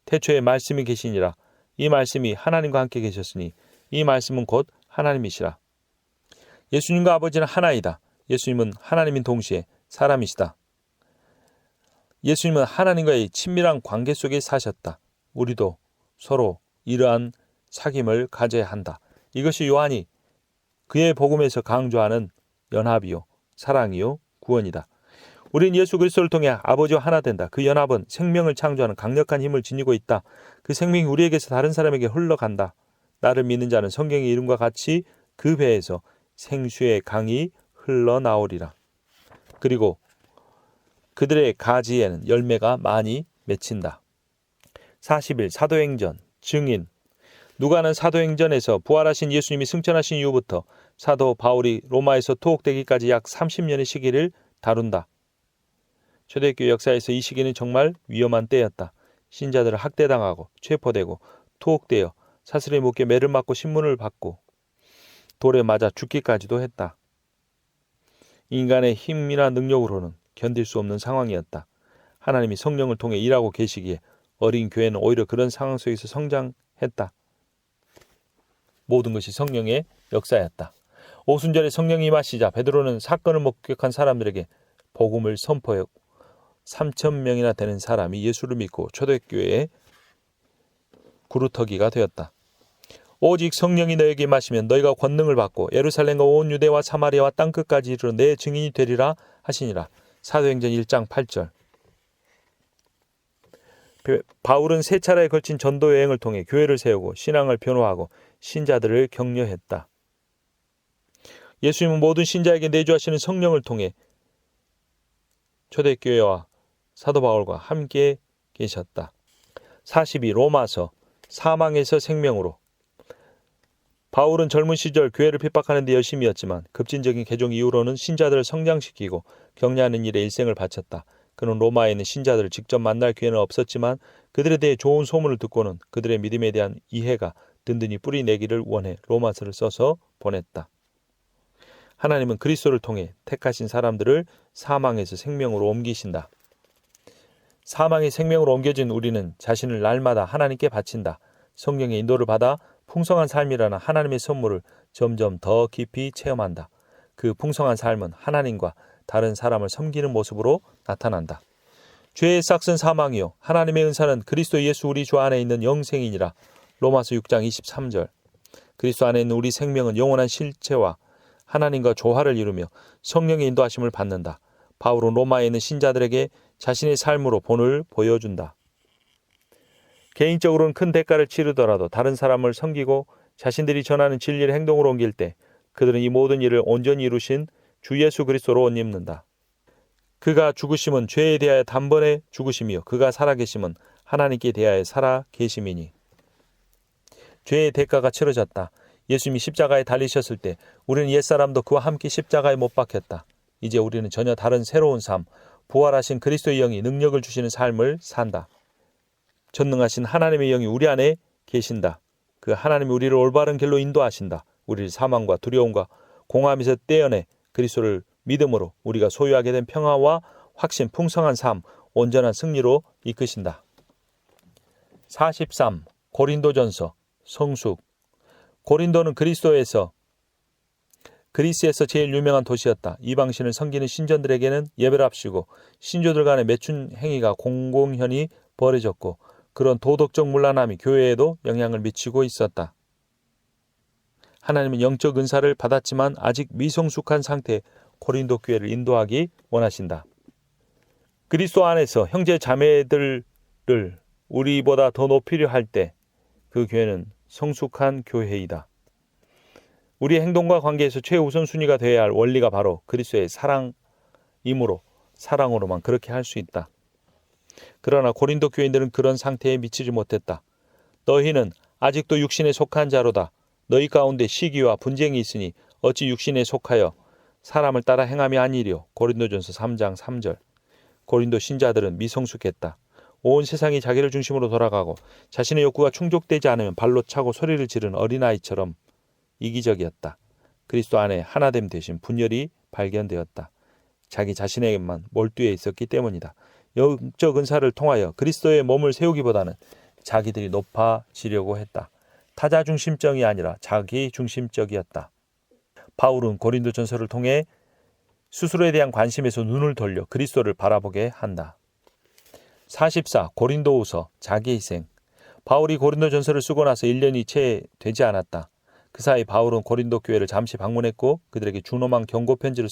태초에 말씀이 계시니라. 이 말씀이 하나님과 함께 계셨으니 이 말씀은 곧 하나님이시라. 예수님과 아버지는 하나이다. 예수님은 하나님인 동시에 사람이시다. 예수님은 하나님과의 친밀한 관계 속에 사셨다. 우리도 서로 이러한 사귐을 가져야 한다. 이것이 요한이 그의 복음에서 강조하는 연합이요, 사랑이요, 구원이다. 우린 예수 그리스도를 통해 아버지와 하나 된다. 그 연합은 생명을 창조하는 강력한 힘을 지니고 있다. 그 생명이 우리에게서 다른 사람에게 흘러간다. 나를 믿는 자는 성경의 이름과 같이 그 배에서 생수의 강이 흘러나오리라. 그리고 그들의 가지에는 열매가 많이 맺힌다. 40일 사도행전 증인. 누가는 사도행전에서 부활하신 예수님이 승천하신 이후부터 사도 바울이 로마에서 투옥되기까지 약 30년의 시기를 다룬다. 초대교회 역사에서 이 시기는 정말 위험한 때였다. 신자들을 학대당하고 체포되고 투옥되어 사슬에 묶여 매를 맞고 신문을 받고 돌에 맞아 죽기까지도 했다. 인간의 힘이나 능력으로는 견딜 수 없는 상황이었다. 하나님이 성령을 통해 일하고 계시기에 어린 교회는 오히려 그런 상황 속에서 성장했다. 모든 것이 성령의 역사였다. 오순절에 성령이 임하시자 베드로는 사건을 목격한 사람들에게 복음을 선포했고 3,000명이나 되는 사람이 예수를 믿고 초대교회의 구루터기가 되었다. 오직 성령이 너에게 임하시면 너희가 권능을 받고 예루살렘과 온 유대와 사마리아와 땅끝까지 이르러 내 증인이 되리라 하시니라. 사도행전 1장 8절. 바울은 세 차례에 걸친 전도 여행을 통해 교회를 세우고 신앙을 변호하고 신자들을 격려했다. 예수님은 모든 신자에게 내주하시는 성령을 통해 초대교회와 사도 바울과 함께 계셨다. 42 로마서 사망에서 생명으로. 바울은 젊은 시절 교회를 핍박하는 데 열심이었지만 급진적인 개종 이후로는 신자들을 성장시키고 격려하는 일에 일생을 바쳤다. 그는 로마에 있는 신자들을 직접 만날 기회는 없었지만 그들에 대해 좋은 소문을 듣고는 그들의 믿음에 대한 이해가 든든히 뿌리 내기를 원해 로마서를 써서 보냈다. 하나님은 그리스도를 통해 택하신 사람들을 사망에서 생명으로 옮기신다. 사망의 생명으로 옮겨진 우리는 자신을 날마다 하나님께 바친다. 성령의 인도를 받아 풍성한 삶이라는 하나님의 선물을 점점 더 깊이 체험한다. 그 풍성한 삶은 하나님과 다른 사람을 섬기는 모습으로 나타난다. 죄의 싹은 사망이요 하나님의 은사는 그리스도 예수 우리 주 안에 있는 영생이니라. 로마서 6장 23절. 그리스도 안에 있는 우리 생명은 영원한 실체와 하나님과 조화를 이루며 성령의 인도하심을 받는다. 바울은 로마에 있는 신자들에게 자신의 삶으로 본을 보여준다. 개인적으로는 큰 대가를 치르더라도 다른 사람을 섬기고 자신들이 전하는 진리를 행동으로 옮길 때 그들은 이 모든 일을 온전히 이루신 주 예수 그리스도로 옷 입는다. 그가 죽으심은 죄에 대하여 단번에 죽으심이요 그가 살아계심은 하나님께 대하여 살아계심이니. 죄의 대가가 치러졌다. 예수님이 십자가에 달리셨을 때 우리는 옛사람도 그와 함께 십자가에 못 박혔다. 이제 우리는 전혀 다른 새로운 삶, 부활하신 그리스도의 영이 능력을 주시는 삶을 산다. 전능하신 하나님의 영이 우리 안에 계신다. 그 하나님이 우리를 올바른 길로 인도하신다. 우리를 사망과 두려움과 공함에서 떼어내 그리스도를 믿음으로 우리가 소유하게 된 평화와 확신, 풍성한 삶, 온전한 승리로 이끄신다. 43. 고린도전서 성숙. 고린도는 그리스에서 제일 유명한 도시였다. 이방신을 섬기는 신전들에게는 예배를 앞시고 신조들 간의 매춘 행위가 공공연히 벌어졌고 그런 도덕적 문란함이 교회에도 영향을 미치고 있었다. 하나님은 영적 은사를 받았지만 아직 미성숙한 상태의 고린도 교회를 인도하기 원하신다. 그리스도 안에서 형제 자매들을 우리보다 더 높이려 할 때 그 교회는 성숙한 교회이다. 우리의 행동과 관계에서 최우선순위가 되어야 할 원리가 바로 그리스도의 사랑이므로 사랑으로만 그렇게 할 수 있다. 그러나 고린도 교인들은 그런 상태에 미치지 못했다. 너희는 아직도 육신에 속한 자로다. 너희 가운데 시기와 분쟁이 있으니 어찌 육신에 속하여 사람을 따라 행함이 아니리요. 고린도전서 3장 3절. 고린도 신자들은 미성숙했다. 온 세상이 자기를 중심으로 돌아가고 자신의 욕구가 충족되지 않으면 발로 차고 소리를 지르는 어린아이처럼 이기적이었다. 그리스도 안에 하나됨 대신 분열이 발견되었다. 자기 자신에게만 몰두해 있었기 때문이다. 영적 은사를 통하여 그리스도의 몸을 세우기보다는 자기들이 높아지려고 했다. 타자 중심적이 아니라 자기 중심적이었다. 바울은 고린도전서를 통해 스스로에 대한 관심에서 눈을 돌려 그리스도를 바라보게 한다. 44. 고린도후서 자기희생. 바울이 고린도전서를 쓰고 나서 1년이 채 되지 않았다. 그 사이 바울은 고린도 교회를 잠시 방문했고 그들에게 준엄한 경고 편지를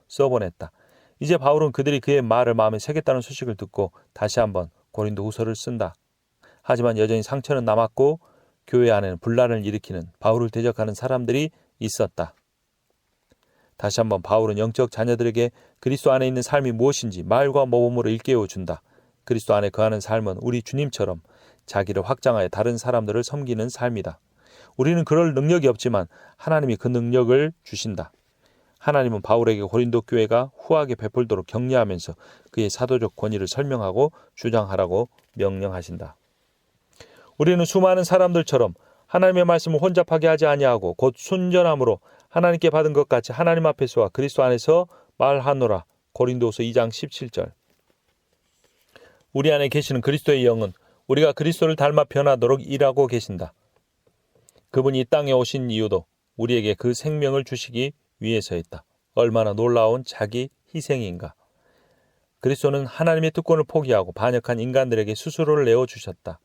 써보냈다. 이제 바울은 그들이 그의 말을 마음에 새겼다는 소식을 듣고 다시 한번 고린도후서를 쓴다. 하지만 여전히 상처는 남았고 교회 안에는 분란을 일으키는 바울을 대적하는 사람들이 있었다. 다시 한번 바울은 영적 자녀들에게 그리스도 안에 있는 삶이 무엇인지 말과 모범으로 일깨워 준다. 그리스도 안에 거하는 삶은 우리 주님처럼 자기를 확장하여 다른 사람들을 섬기는 삶이다. 우리는 그럴 능력이 없지만 하나님이 그 능력을 주신다. 하나님은 바울에게 고린도 교회가 후하게 베풀도록 격려하면서 그의 사도적 권위를 설명하고 주장하라고 명령하신다. 우리는 수많은 사람들처럼 하나님의 말씀을 혼잡하게 하지 아니하고 곧 순전함으로 하나님께 받은 것 같이 하나님 앞에서와 그리스도 안에서 말하노라. 고린도후서 2장 17절. 우리 안에 계시는 그리스도의 영은 우리가 그리스도를 닮아 변하도록 일하고 계신다. 그분이 이 땅에 오신 이유도 우리에게 그 생명을 주시기 위해서였다. 얼마나 놀라운 자기 희생인가. 그리스도는 하나님의 특권을 포기하고 반역한 인간들에게 스스로를 내어주셨다.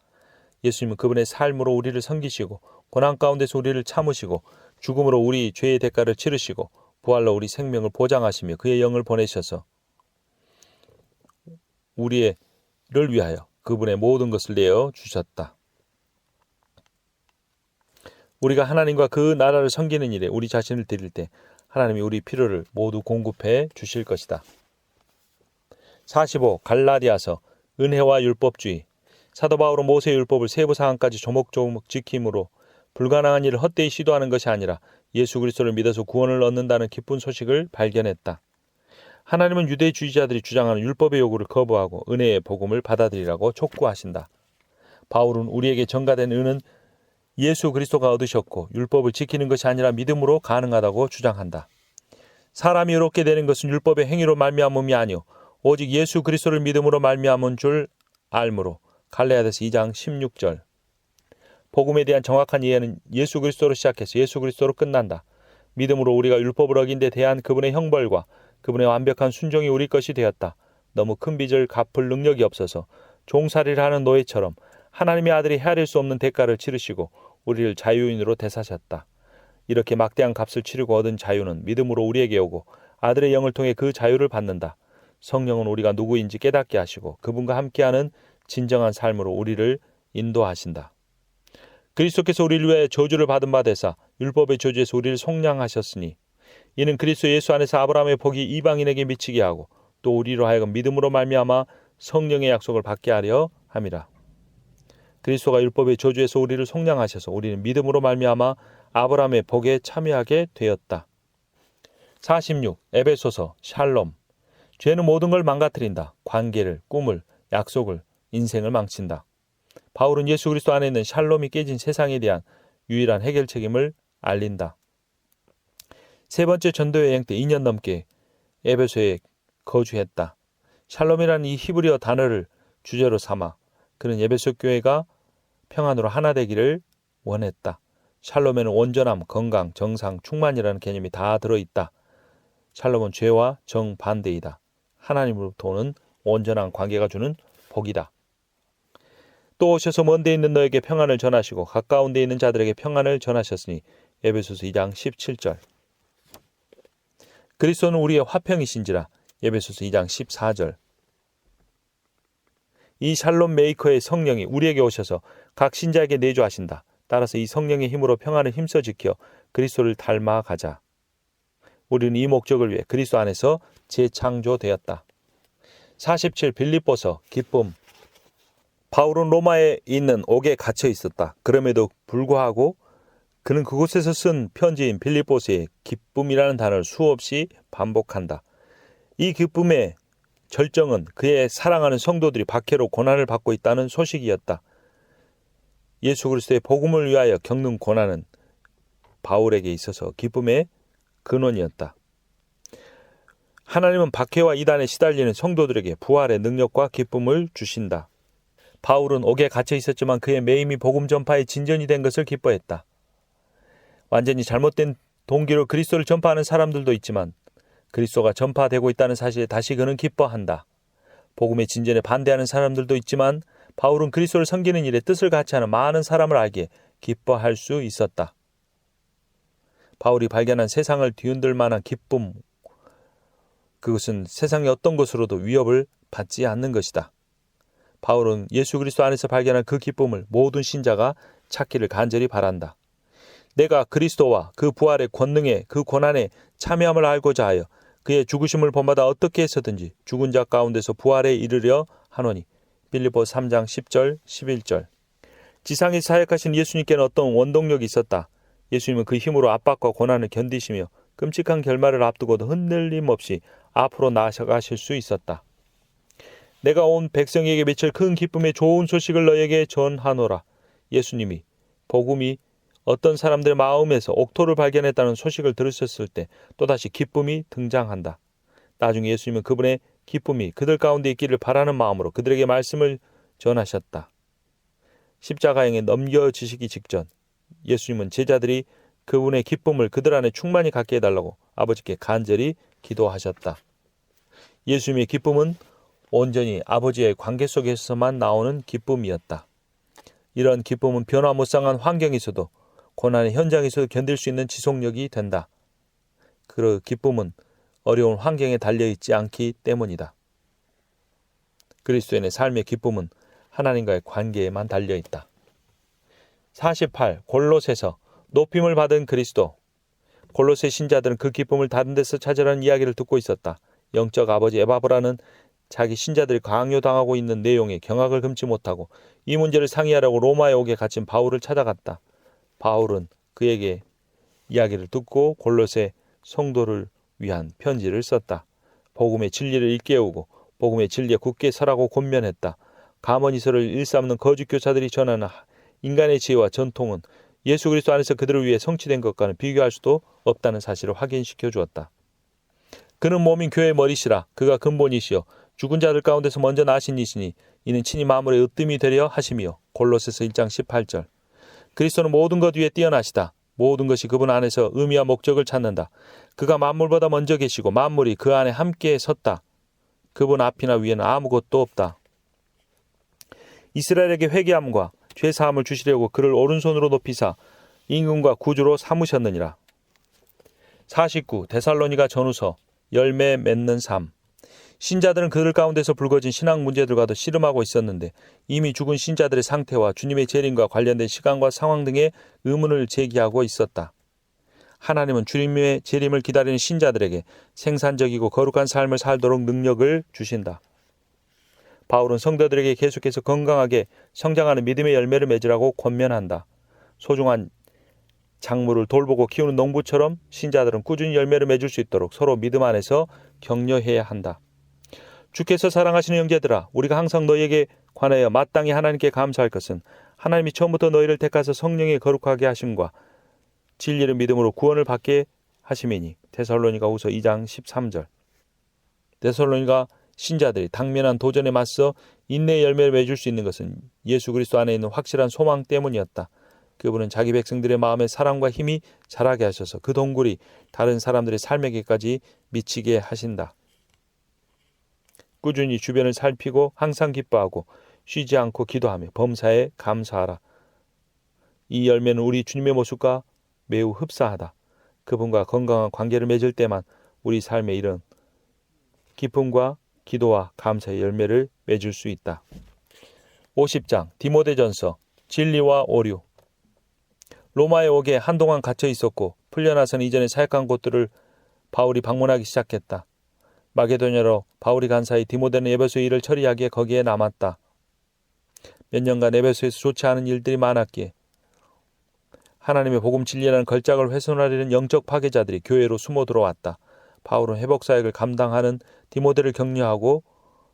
예수님은 그분의 삶으로 우리를 섬기시고 고난 가운데서 우리를 참으시고 죽음으로 우리 죄의 대가를 치르시고 부활로 우리 생명을 보장하시며 그의 영을 보내셔서 우리를 위하여 그분의 모든 것을 내어주셨다. 우리가 하나님과 그 나라를 섬기는 일에 우리 자신을 드릴 때 하나님이 우리 필요를 모두 공급해 주실 것이다. 45. 갈라디아서 은혜와 율법주의. 사도 바울은 모세의 율법을 세부 사항까지 조목조목 지킴으로 불가능한 일을 헛되이 시도하는 것이 아니라 예수 그리스도를 믿어서 구원을 얻는다는 기쁜 소식을 발견했다. 하나님은 유대주의자들이 주장하는 율법의 요구를 거부하고 은혜의 복음을 받아들이라고 촉구하신다. 바울은 우리에게 전가된 은은 예수 그리스도가 얻으셨고 율법을 지키는 것이 아니라 믿음으로 가능하다고 주장한다. 사람이 의롭게 되는 것은 율법의 행위로 말미암음이 아니요 오직 예수 그리스도를 믿음으로 말미암은 줄 알므로. 갈라디아서 2장 16절. 복음에 대한 정확한 이해는 예수 그리스도로 시작해서 예수 그리스도로 끝난다. 믿음으로 우리가 율법을 어긴 데 대한 그분의 형벌과 그분의 완벽한 순종이 우리 것이 되었다. 너무 큰 빚을 갚을 능력이 없어서 종살이를 하는 노예처럼 하나님의 아들이 헤아릴 수 없는 대가를 치르시고 우리를 자유인으로 대사하셨다. 이렇게 막대한 값을 치르고 얻은 자유는 믿음으로 우리에게 오고 아들의 영을 통해 그 자유를 받는다. 성령은 우리가 누구인지 깨닫게 하시고 그분과 함께하는 진정한 삶으로 우리를 인도하신다. 그리스도께서 우리를 위해 저주를 받은 바 되사 율법의 저주에서 우리를 속량하셨으니 이는 그리스도 예수 안에서 아브라함의 복이 이방인에게 미치게 하고 또 우리로 하여금 믿음으로 말미암아 성령의 약속을 받게 하려 함이라. 그리스도가 율법의 저주에서 우리를 속량하셔서 우리는 믿음으로 말미암아 아브라함의 복에 참여하게 되었다. 46. 에베소서 샬롬. 죄는 모든 걸 망가뜨린다. 관계를, 꿈을, 약속을, 인생을 망친다. 바울은 예수 그리스도 안에 있는 샬롬이 깨진 세상에 대한 유일한 해결 책임을 알린다. 세 번째 전도 여행 때 2년 넘게 에베소에 거주했다. 샬롬이라는 이 히브리어 단어를 주제로 삼아 그는 에베소 교회가 평안으로 하나 되기를 원했다. 샬롬에는 온전함, 건강, 정상, 충만이라는 개념이 다 들어있다. 샬롬은 죄와 정반대이다. 하나님으로부터 오는 온전한 관계가 주는 복이다. 또 오셔서 먼 데 있는 너에게 평안을 전하시고 가까운 데 있는 자들에게 평안을 전하셨으니 에베소서 2장 17절. 그리스도는 우리의 화평이신지라 에베소서 2장 14절. 이 샬롬 메이커의 성령이 우리에게 오셔서 각 신자에게 내주하신다. 따라서 이 성령의 힘으로 평안을 힘써 지켜 그리스도를 닮아가자. 우리는 이 목적을 위해 그리스도 안에서 재창조되었다. 47. 빌립보서 기쁨. 바울은 로마에 있는 옥에 갇혀 있었다. 그럼에도 불구하고 그는 그곳에서 쓴 편지인 빌립보서에 기쁨이라는 단어를 수없이 반복한다. 이 기쁨의 절정은 그의 사랑하는 성도들이 박해로 고난을 받고 있다는 소식이었다. 예수 그리스도의 복음을 위하여 겪는 고난은 바울에게 있어서 기쁨의 근원이었다. 하나님은 박해와 이단에 시달리는 성도들에게 부활의 능력과 기쁨을 주신다. 바울은 옥에 갇혀 있었지만 그의 매임이 복음 전파의 진전이 된 것을 기뻐했다. 완전히 잘못된 동기로 그리스도를 전파하는 사람들도 있지만 그리스도가 전파되고 있다는 사실에 다시 그는 기뻐한다. 복음의 진전에 반대하는 사람들도 있지만 바울은 그리스도를 섬기는 일에 뜻을 같이 하는 많은 사람을 알기에 기뻐할 수 있었다. 바울이 발견한 세상을 뒤흔들 만한 기쁨, 그것은 세상의 어떤 것으로도 위협을 받지 않는 것이다. 바울은 예수 그리스도 안에서 발견한 그 기쁨을 모든 신자가 찾기를 간절히 바란다. 내가 그리스도와 그 부활의 권능에, 그 고난에 참여함을 알고자 하여 그의 죽으심을 본받아 어떻게 해서든지 죽은 자 가운데서 부활에 이르려 하노니. 빌립보서 3장 10절 11절. 지상에 사역하신 예수님께는 어떤 원동력이 있었다. 예수님은 그 힘으로 압박과 고난을 견디시며 끔찍한 결말을 앞두고도 흔들림 없이 앞으로 나아가실 수 있었다. 내가 온 백성에게 미칠 큰 기쁨의 좋은 소식을 너에게 전하노라. 예수님이 복음이 어떤 사람들의 마음에서 옥토를 발견했다는 소식을 들으셨을 때 또다시 기쁨이 등장한다. 나중에 예수님은 그분의 기쁨이 그들 가운데 있기를 바라는 마음으로 그들에게 말씀을 전하셨다. 십자가행에 넘겨지시기 직전 예수님은 제자들이 그분의 기쁨을 그들 안에 충만히 갖게 해달라고 아버지께 간절히 기도하셨다. 예수님의 기쁨은 온전히 아버지의 관계 속에서만 나오는 기쁨이었다. 이런 기쁨은 변화무쌍한 환경에서도 고난의 현장에서도 견딜 수 있는 지속력이 된다. 그 기쁨은 어려운 환경에 달려있지 않기 때문이다. 그리스도인의 삶의 기쁨은 하나님과의 관계에만 달려있다. 48. 골로새서 높임을 받은 그리스도. 골로새 신자들은 그 기쁨을 다른 데서 찾으라는 이야기를 듣고 있었다. 영적 아버지 에바브라는 자기 신자들이 강요당하고 있는 내용에 경악을 금치 못하고 이 문제를 상의하려고 로마에 오게 갇힌 바울을 찾아갔다. 바울은 그에게 이야기를 듣고 골로새 성도를 위한 편지를 썼다. 복음의 진리를 일깨우고 복음의 진리에 굳게 서라고 권면했다. 가문이설을 일삼는 거짓 교사들이 전하는 인간의 지혜와 전통은 예수 그리스도 안에서 그들을 위해 성취된 것과는 비교할 수도 없다는 사실을 확인시켜 주었다. 그는 몸인 교회의 머리시라. 그가 근본이시여 죽은 자들 가운데서 먼저 나신 이시니 이는 친히 만물의 으뜸이 되려 하심이요. 골로새서 1장 18절. 그리스도는 모든 것 위에 뛰어나시다. 모든 것이 그분 안에서 의미와 목적을 찾는다. 그가 만물보다 먼저 계시고 만물이 그 안에 함께 섰다. 그분 앞이나 위에는 아무것도 없다. 이스라엘에게 회개함과 죄사함을 주시려고 그를 오른손으로 높이사 임금과 구주로 삼으셨느니라. 49. 데살로니가 전후서. 열매 맺는 삶. 신자들은 그들 가운데서 불거진 신앙 문제들과도 씨름하고 있었는데 이미 죽은 신자들의 상태와 주님의 재림과 관련된 시간과 상황 등의 의문을 제기하고 있었다. 하나님은 주님의 재림을 기다리는 신자들에게 생산적이고 거룩한 삶을 살도록 능력을 주신다. 바울은 성도들에게 계속해서 건강하게 성장하는 믿음의 열매를 맺으라고 권면한다. 소중한 작물을 돌보고 키우는 농부처럼 신자들은 꾸준히 열매를 맺을 수 있도록 서로 믿음 안에서 격려해야 한다. 주께서 사랑하시는 형제들아, 우리가 항상 너희에게 관하여 마땅히 하나님께 감사할 것은 하나님이 처음부터 너희를 택하사 성령에 거룩하게 하심과 진리를 믿음으로 구원을 받게 하심이니. 데살로니가후서 2장 13절. 데살로니가 신자들이 당면한 도전에 맞서 인내의 열매를 맺을 수 있는 것은 예수 그리스도 안에 있는 확실한 소망 때문이었다. 그분은 자기 백성들의 마음에 사랑과 힘이 자라게 하셔서 그 동굴이 다른 사람들의 삶에게까지 미치게 하신다. 꾸준히 주변을 살피고 항상 기뻐하고 쉬지 않고 기도하며 범사에 감사하라. 이 열매는 우리 주님의 모습과 매우 흡사하다. 그분과 건강한 관계를 맺을 때만 우리 삶에 이런 기쁨과 기도와 감사의 열매를 맺을 수 있다. 50장 디모데전서. 진리와 오류. 로마에 오게 한동안 갇혀 있었고 풀려나서는 이전에 사역한 곳들을 바울이 방문하기 시작했다. 마게도냐로 바울이 간 사이 디모데는 에베소의 일을 처리하기에 거기에 남았다. 몇 년간 에베소에서 좋지 않은 일들이 많았기에 하나님의 복음 진리라는 걸작을 훼손하려는 영적 파괴자들이 교회로 숨어 들어왔다. 바울은 회복 사역을 감당하는 디모데를 격려하고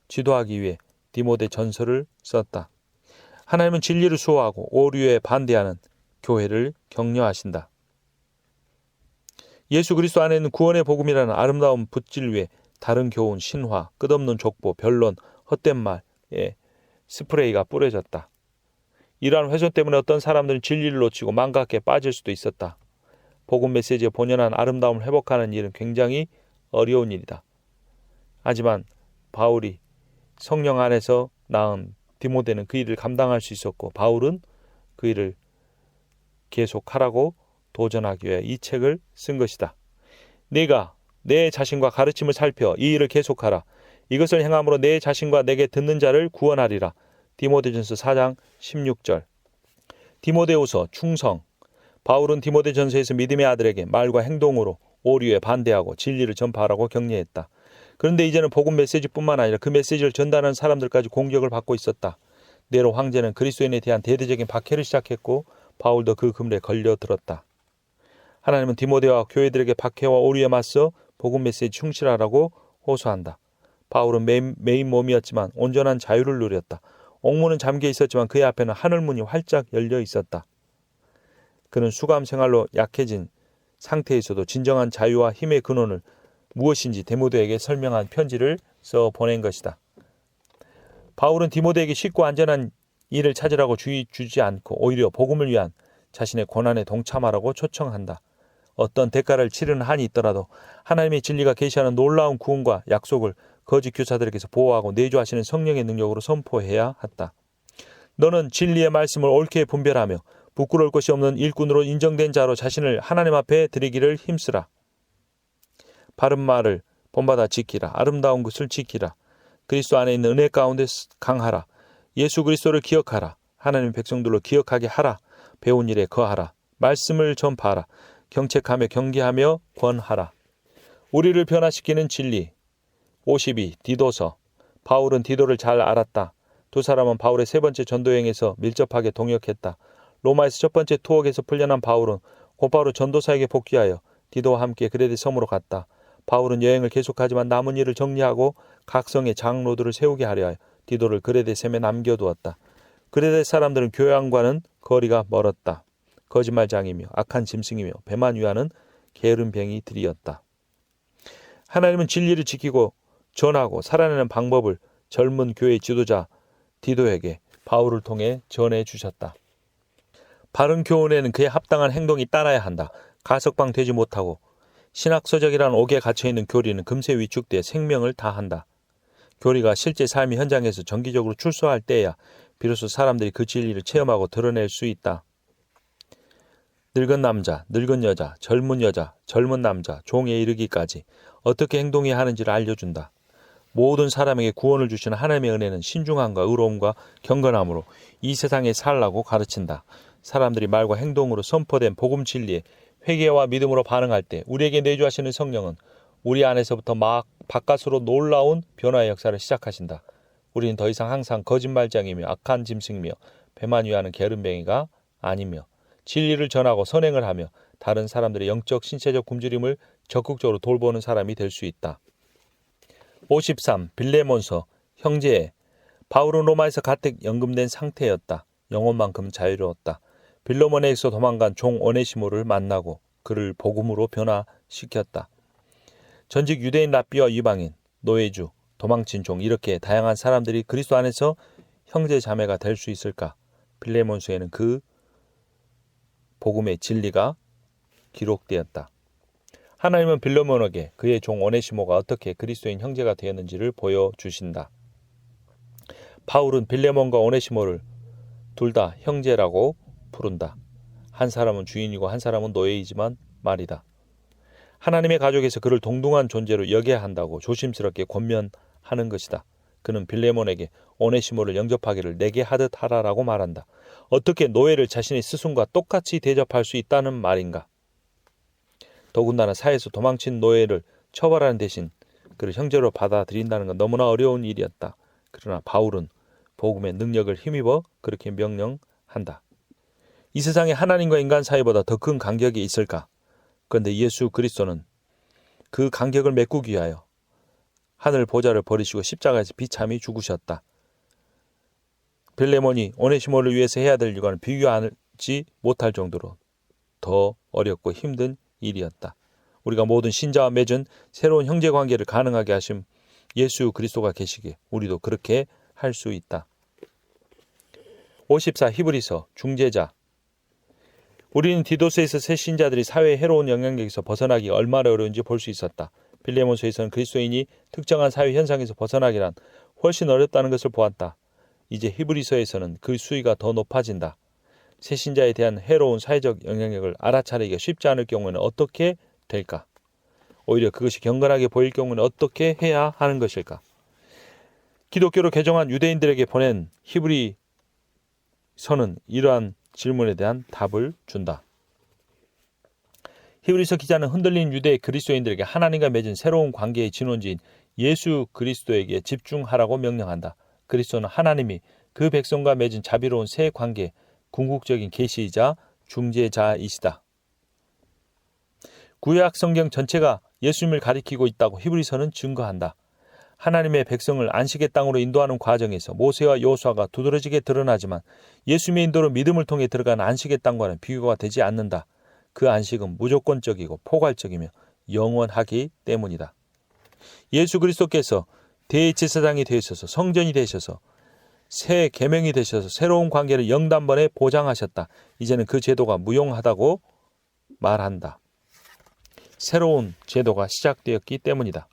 지도하기 위해 디모데 전서를 썼다. 하나님은 진리를 수호하고 오류에 반대하는 교회를 격려하신다. 예수 그리스도 안에 있는 구원의 복음이라는 아름다운 붓질 위에 다른 교훈, 신화, 끝없는 족보, 변론, 헛된 말에 스프레이가 뿌려졌다. 이러한 훼손 때문에 어떤 사람들은 진리를 놓치고 망각에 빠질 수도 있었다. 복음 메시지의 본연한 아름다움을 회복하는 일은 굉장히 어려운 일이다. 하지만 바울이 성령 안에서 낳은 디모데는 그 일을 감당할 수 있었고, 바울은 그 일을 계속하라고 도전하기 위해 이 책을 쓴 것이다. 네가 내 자신과 가르침을 살펴 이 일을 계속하라. 이것을 행함으로 내 자신과 내게 듣는 자를 구원하리라. 디모데전서 4장 16절. 디모데후서 충성. 바울은 디모데전서에서 믿음의 아들에게 말과 행동으로 오류에 반대하고 진리를 전파하라고 격려했다. 그런데 이제는 복음 메시지뿐만 아니라 그 메시지를 전달하는 사람들까지 공격을 받고 있었다. 네로 황제는 그리스도인에 대한 대대적인 박해를 시작했고, 바울도 그 그물에 걸려들었다. 하나님은 디모데와 교회들에게 박해와 오류에 맞서 복음 메시지 충실하라고 호소한다. 바울은 메인 몸이었지만 온전한 자유를 누렸다. 옥문은 잠겨 있었지만 그의 앞에는 하늘문이 활짝 열려 있었다. 그는 수감 생활로 약해진 상태에서도 진정한 자유와 힘의 근원을 무엇인지 디모데에게 설명한 편지를 써 보낸 것이다. 바울은 디모데에게 쉽고 안전한 일을 찾으라고 주의 주지 않고 오히려 복음을 위한 자신의 고난에 동참하라고 초청한다. 어떤 대가를 치르는 한이 있더라도 하나님의 진리가 계시하는 놀라운 구원과 약속을 거짓 교사들에게서 보호하고 내주하시는 성령의 능력으로 선포해야 한다. 너는 진리의 말씀을 옳게 분별하며 부끄러울 것이 없는 일꾼으로 인정된 자로 자신을 하나님 앞에 드리기를 힘쓰라. 바른 말을 본받아 지키라. 아름다운 것을 지키라. 그리스도 안에 있는 은혜 가운데 강하라. 예수 그리스도를 기억하라. 하나님 백성들로 기억하게 하라. 배운 일에 거하라. 말씀을 전파하라. 경책하며 경계하며 권하라. 우리를 변화시키는 진리. 52. 디도서. 바울은 디도를 잘 알았다. 두 사람은 바울의 세 번째 전도 여행에서 밀접하게 동역했다. 로마에서 첫 번째 투옥에서 풀려난 바울은 곧바로 전도사에게 복귀하여 디도와 함께 그레데 섬으로 갔다. 바울은 여행을 계속하지만 남은 일을 정리하고 각 성의 장로들을 세우게 하려 하여 디도를 그레데 섬에 남겨두었다. 그레데 사람들은 교양과는 거리가 멀었다. 거짓말장이며 악한 짐승이며 배만 위하는 게으름뱅이들이었다. 하나님은 진리를 지키고 전하고 살아내는 방법을 젊은 교회 지도자 디도에게 바울을 통해 전해주셨다. 바른 교훈에는 그에 합당한 행동이 따라야 한다. 가석방 되지 못하고 신학서적이라는 옥에 갇혀있는 교리는 금세 위축돼 생명을 다한다. 교리가 실제 삶의 현장에서 정기적으로 출소할 때야 비로소 사람들이 그 진리를 체험하고 드러낼 수 있다. 늙은 남자, 늙은 여자, 젊은 남자, 종에 이르기까지 어떻게 행동해야 하는지를 알려준다. 모든 사람에게 구원을 주시는 하나님의 은혜는 신중함과 의로움과 경건함으로 이 세상에 살라고 가르친다. 사람들이 말과 행동으로 선포된 복음 진리에 회개와 믿음으로 반응할 때 우리에게 내주하시는 성령은 우리 안에서부터 막 바깥으로 놀라운 변화의 역사를 시작하신다. 우리는 더 이상 항상 거짓말장이며 악한 짐승이며 배만 위하는 게으름뱅이가 아니며 진리를 전하고 선행을 하며 다른 사람들의 영적 신체적 굶주림을 적극적으로 돌보는 사람이 될 수 있다. 53. 빌레몬서. 형제. 바울은 로마에서 가택 연금된 상태였다. 영혼만큼 자유로웠다. 빌레몬에서 도망간 종 오네시모를 만나고 그를 복음으로 변화시켰다. 전직 유대인 랍비와 이방인, 노예주, 도망친 종 이렇게 다양한 사람들이 그리스도 안에서 형제 자매가 될 수 있을까? 빌레몬서에는 그 복음의 진리가 기록되었다. 하나님은 빌레몬에게 그의 종 오네시모가 어떻게 그리스도인 형제가 되었는지를 보여주신다. 바울은 빌레몬과 오네시모를 둘 다 형제라고 부른다. 한 사람은 주인이고 한 사람은 노예이지만 말이다. 하나님의 가족에서 그를 동등한 존재로 여겨야 한다고 조심스럽게 권면하는 것이다. 그는 빌레몬에게 오네시모를 영접하기를 내게 하듯 하라라고 말한다. 어떻게 노예를 자신의 스승과 똑같이 대접할 수 있다는 말인가? 더군다나 사회에서 도망친 노예를 처벌하는 대신 그를 형제로 받아들인다는 건 너무나 어려운 일이었다. 그러나 바울은 복음의 능력을 힘입어 그렇게 명령한다. 이 세상에 하나님과 인간 사이보다 더 큰 간격이 있을까? 그런데 예수 그리스도는 그 간격을 메꾸기 위하여 하늘 보좌를 버리시고 십자가에서 비참히 죽으셨다. 빌레몬이 오네시모를 위해서 해야 될 일과는 비교하지 못할 정도로 더 어렵고 힘든 일이었다. 우리가 모든 신자와 맺은 새로운 형제관계를 가능하게 하신 예수 그리스도가 계시기에 우리도 그렇게 할 수 있다. 54. 히브리서. 중재자. 우리는 디도스에서 새 신자들이 사회의 해로운 영향력에서 벗어나기 얼마나 어려운지 볼 수 있었다. 빌레몬서에서는 그리스도인이 특정한 사회 현상에서 벗어나기란 훨씬 어렵다는 것을 보았다. 이제 히브리서에서는 그 수위가 더 높아진다. 새 신자에 대한 해로운 사회적 영향력을 알아차리기가 쉽지 않을 경우에는 어떻게 될까? 오히려 그것이 경건하게 보일 경우는 어떻게 해야 하는 것일까? 기독교로 개종한 유대인들에게 보낸 히브리서는 이러한 질문에 대한 답을 준다. 히브리서 기자는 흔들린 유대 그리스도인들에게 하나님과 맺은 새로운 관계의 진원지인 예수 그리스도에게 집중하라고 명령한다. 그리스도는 하나님이 그 백성과 맺은 자비로운 새 관계, 궁극적인 계시이자 중재자이시다. 구약 성경 전체가 예수님을 가리키고 있다고 히브리서는 증거한다. 하나님의 백성을 안식의 땅으로 인도하는 과정에서 모세와 여호수아가 두드러지게 드러나지만 예수님의 인도로 믿음을 통해 들어간 안식의 땅과는 비교가 되지 않는다. 그 안식은 무조건적이고 포괄적이며 영원하기 때문이다. 예수 그리스도께서 대제사장이 되셔서 성전이 되셔서 새 계명이 되셔서 새로운 관계를 영단번에 보장하셨다. 이제는 그 제도가 무용하다고 말한다. 새로운 제도가 시작되었기 때문이다.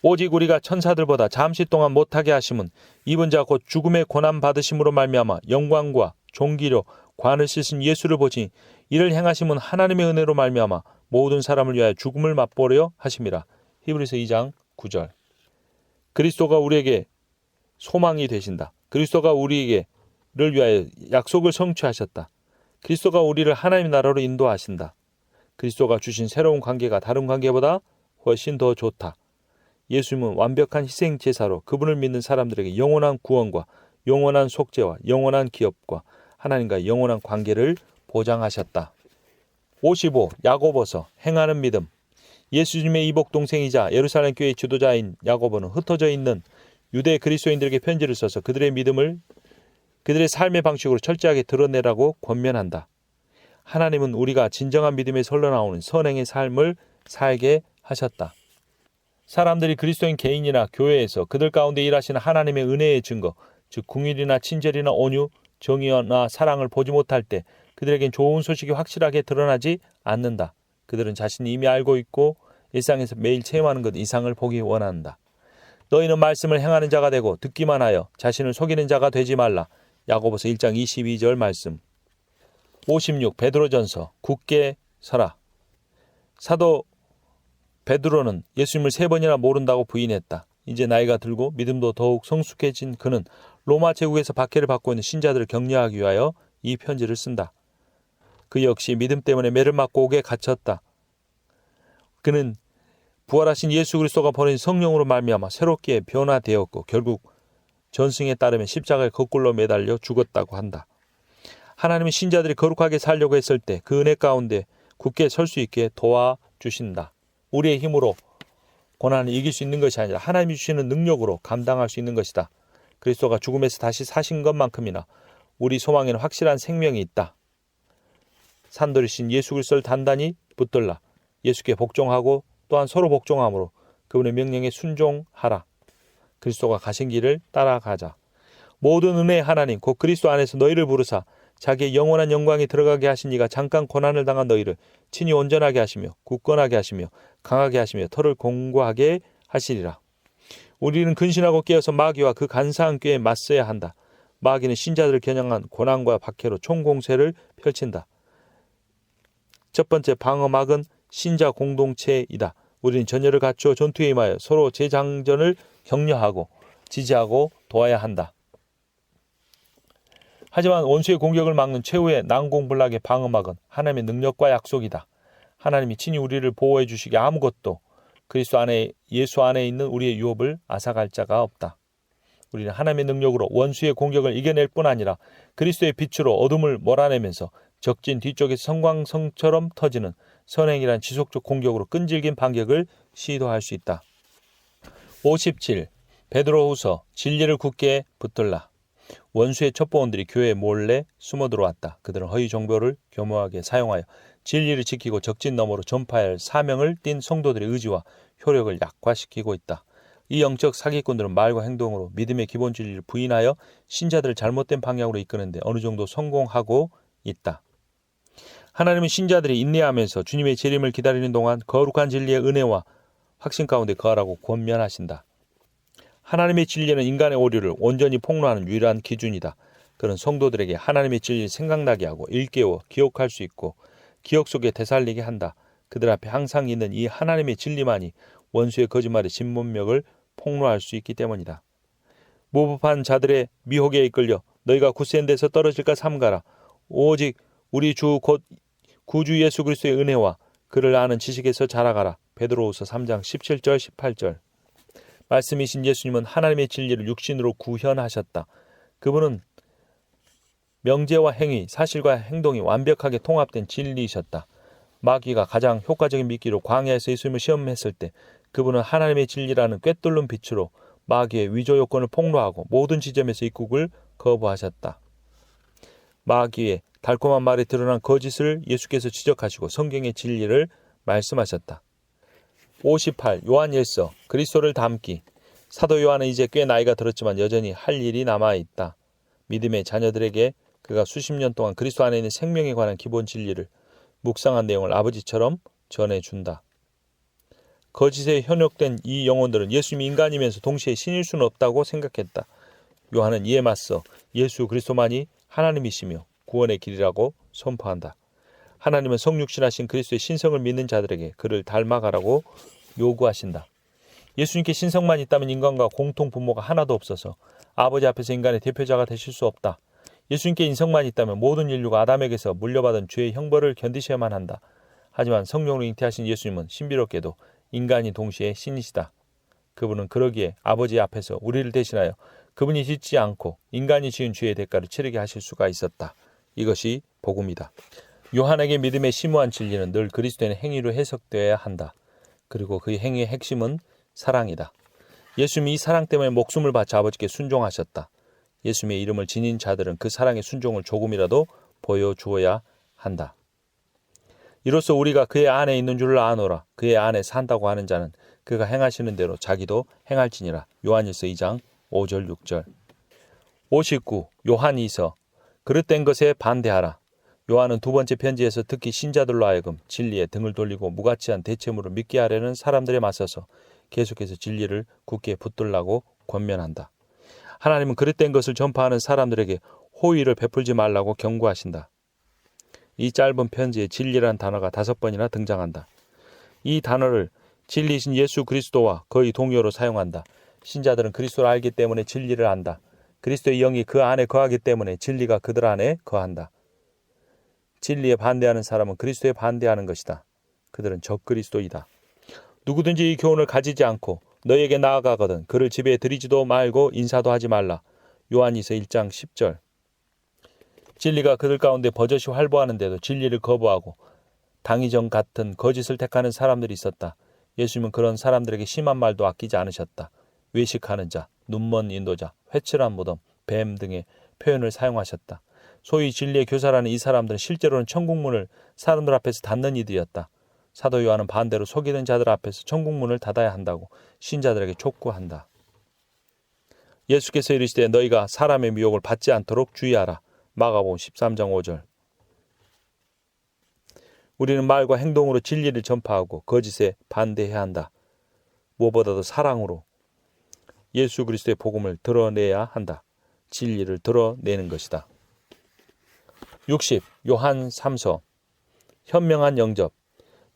오직 우리가 천사들보다 잠시 동안 못하게 하심은 입은 자 곧 죽음의 고난 받으심으로 말미암아 영광과 존귀로 관을 씻은 예수를 보지 이를 행하심은 하나님의 은혜로 말미암아 모든 사람을 위하여 죽음을 맛보려 하심이라. 히브리서 2장 9절. 그리스도가 우리에게 소망이 되신다. 그리스도가 우리를 위하여 약속을 성취하셨다. 그리스도가 우리를 하나님의 나라로 인도하신다. 그리스도가 주신 새로운 관계가 다른 관계보다 훨씬 더 좋다. 예수님은 완벽한 희생제사로 그분을 믿는 사람들에게 영원한 구원과 영원한 속죄와 영원한 기업과 하나님과 영원한 관계를 보장하셨다. 55. 야고보서 행하는 믿음. 예수님의 이복 동생이자 예루살렘 교회의 지도자인 야고보는 흩어져 있는 유대 그리스도인들에게 편지를 써서 그들의 믿음을 그들의 삶의 방식으로 철저하게 드러내라고 권면한다. 하나님은 우리가 진정한 믿음에서 흘러나오는 선행의 삶을 살게 하셨다. 사람들이 그리스도인 개인이나 교회에서 그들 가운데 일하시는 하나님의 은혜의 증거, 즉 궁일이나 친절이나 온유, 정의나 사랑을 보지 못할 때 그들에겐 좋은 소식이 확실하게 드러나지 않는다. 그들은 자신이 이미 알고 있고 일상에서 매일 체험하는 것 이상을 보기 원한다. 너희는 말씀을 행하는 자가 되고 듣기만 하여 자신을 속이는 자가 되지 말라. 야고보서 1장 22절 말씀. 56. 베드로전서 굳게 서라. 사도 베드로는 예수님을 3번이나 모른다고 부인했다. 이제 나이가 들고 믿음도 더욱 성숙해진 그는 로마 제국에서 박해를 받고 있는 신자들을 격려하기 위하여 이 편지를 쓴다. 그 역시 믿음 때문에 매를 맞고 옥에 갇혔다. 그는 부활하신 예수 그리스도가 보내신 성령으로 말미암아 새롭게 변화되었고 결국 전승에 따르면 십자가에 거꾸로 매달려 죽었다고 한다. 하나님은 신자들이 거룩하게 살려고 했을 때 그 은혜 가운데 굳게 설 수 있게 도와주신다. 우리의 힘으로 고난을 이길 수 있는 것이 아니라 하나님이 주시는 능력으로 감당할 수 있는 것이다. 그리스도가 죽음에서 다시 사신 것만큼이나 우리 소망에는 확실한 생명이 있다. 산돌이신 예수 그리스도를 단단히 붙들라. 예수께 복종하고 또한 서로 복종함으로 그분의 명령에 순종하라. 그리스도가 가신 길을 따라가자. 모든 은혜의 하나님 곧 그리스도 안에서 너희를 부르사 자기의 영원한 영광에 들어가게 하신 이가 잠깐 고난을 당한 너희를 친히 온전하게 하시며 굳건하게 하시며 강하게 하시며 털을 공고하게 하시리라. 우리는 근신하고 깨어서 마귀와 그 간사한 꾀에 맞서야 한다. 마귀는 신자들을 겨냥한 고난과 박해로 총공세를 펼친다. 첫 번째 방어막은 신자 공동체이다. 우리는 전열을 갖추어 전투에 임하여 서로 재장전을 격려하고 지지하고 도와야 한다. 하지만 원수의 공격을 막는 최후의 난공불락의 방어막은 하나님의 능력과 약속이다. 하나님이 친히 우리를 보호해 주시기 아무것도 그리스도 안에 예수 안에 있는 우리의 유업을 앗아갈 자가 없다. 우리는 하나님의 능력으로 원수의 공격을 이겨낼 뿐 아니라 그리스도의 빛으로 어둠을 몰아내면서 적진 뒤쪽에서 성광성처럼 터지는 선행이란 지속적 공격으로 끈질긴 반격을 시도할 수 있다. 57. 베드로후서 진리를 굳게 붙들라. 원수의 첩보원들이 교회에 몰래 숨어 들어왔다. 그들은 허위 정보를 교묘하게 사용하여 진리를 지키고 적진 너머로 전파해야 할 사명을 띤 성도들의 의지와 효력을 약화시키고 있다. 이 영적 사기꾼들은 말과 행동으로 믿음의 기본 진리를 부인하여 신자들을 잘못된 방향으로 이끄는데 어느 정도 성공하고 있다. 하나님은 신자들이 인내하면서 주님의 재림을 기다리는 동안 거룩한 진리의 은혜와 확신 가운데 거하라고 권면하신다. 하나님의 진리는 인간의 오류를 온전히 폭로하는 유일한 기준이다. 그런 성도들에게 하나님의 진리를 생각나게 하고 일깨워 기억할 수 있고 기억 속에 되살리게 한다. 그들 앞에 항상 있는 이 하나님의 진리만이 원수의 거짓말의 진문맥을 폭로할 수 있기 때문이다. 모법한 자들의 미혹에 이끌려 너희가 굳센 데서 떨어질까 삼가라. 오직 우리 주 곧 구주 예수 그리스도의 은혜와 그를 아는 지식에서 자라가라. 베드로후서 3장 17절 18절. 말씀이신 예수님은 하나님의 진리를 육신으로 구현하셨다. 그분은 명제와 행위, 사실과 행동이 완벽하게 통합된 진리이셨다. 마귀가 가장 효과적인 미끼로 광야에서 예수님을 시험했을 때 그분은 하나님의 진리라는 꿰뚫는 빛으로 마귀의 위조 요건을 폭로하고 모든 지점에서 입국을 거부하셨다. 마귀의 달콤한 말에 드러난 거짓을 예수께서 지적하시고 성경의 진리를 말씀하셨다. 58. 요한일서 그리스도를 닮기. 사도 요한은 이제 꽤 나이가 들었지만 여전히 할 일이 남아있다. 믿음의 자녀들에게 그가 수십 년 동안 그리스도 안에 있는 생명에 관한 기본 진리를 묵상한 내용을 아버지처럼 전해준다. 거짓에 현혹된 이 영혼들은 예수님이 인간이면서 동시에 신일 수는 없다고 생각했다. 요한은 이에 맞서 예수 그리스도만이 하나님이시며 구원의 길이라고 선포한다. 하나님은 성육신하신 그리스도의 신성을 믿는 자들에게 그를 닮아가라고 요구하신다. 예수님께 신성만 있다면 인간과 공통 부모가 하나도 없어서 아버지 앞에서 인간의 대표자가 되실 수 없다. 예수님께 인성만 있다면 모든 인류가 아담에게서 물려받은 죄의 형벌을 견디셔야만 한다. 하지만 성령으로 잉태하신 예수님은 신비롭게도 인간이 동시에 신이시다. 그분은 그러기에 아버지 앞에서 우리를 대신하여 그분이 짓지 않고 인간이 지은 죄의 대가를 치르게 하실 수가 있었다. 이것이 복음이다. 요한에게 믿음의 심오한 진리는 늘 그리스도의 행위로 해석되어야 한다. 그리고 그 행위의 핵심은 사랑이다. 예수님이 이 사랑 때문에 목숨을 바쳐 아버지께 순종하셨다. 예수님의 이름을 지닌 자들은 그 사랑의 순종을 조금이라도 보여주어야 한다. 이로써 우리가 그의 안에 있는 줄을 아노라. 그의 안에 산다고 하는 자는 그가 행하시는 대로 자기도 행할지니라. 요한일서 2장 5절 6절. 59. 요한이서 그릇된 것에 반대하라. 요한은 두 번째 편지에서 특히 신자들로 하여금 진리에 등을 돌리고 무가치한 대체물을 믿게 하려는 사람들에 맞서서 계속해서 진리를 굳게 붙들라고 권면한다. 하나님은 그릇된 것을 전파하는 사람들에게 호의를 베풀지 말라고 경고하신다. 이 짧은 편지에 진리란 단어가 5번이나 등장한다. 이 단어를 진리이신 예수 그리스도와 거의 동요로 사용한다. 신자들은 그리스도를 알기 때문에 진리를 안다. 그리스도의 영이 그 안에 거하기 때문에 진리가 그들 안에 거한다. 진리에 반대하는 사람은 그리스도에 반대하는 것이다. 그들은 적그리스도이다. 누구든지 이 교훈을 가지지 않고 너에게 나아가거든 그를 집에 들이지도 말고 인사도 하지 말라. 요한이서 1장 10절. 진리가 그들 가운데 버젓이 활보하는데도 진리를 거부하고 당의정 같은 거짓을 택하는 사람들이 있었다. 예수님은 그런 사람들에게 심한 말도 아끼지 않으셨다. 외식하는 자, 눈먼 인도자, 회칠한 무덤, 뱀 등의 표현을 사용하셨다. 소위 진리의 교사라는 이 사람들은 실제로는 천국문을 사람들 앞에서 닫는 이들이었다. 사도 요한은 반대로 속이는 자들 앞에서 천국문을 닫아야 한다고 신자들에게 촉구한다. 예수께서 이르시되 너희가 사람의 미혹을 받지 않도록 주의하라. 마가복음 13장 5절. 우리는 말과 행동으로 진리를 전파하고 거짓에 반대해야 한다. 무엇보다도 사랑으로 예수 그리스도의 복음을 드러내야 한다. 진리를 드러내는 것이다. 60. 요한 3서 현명한 영접.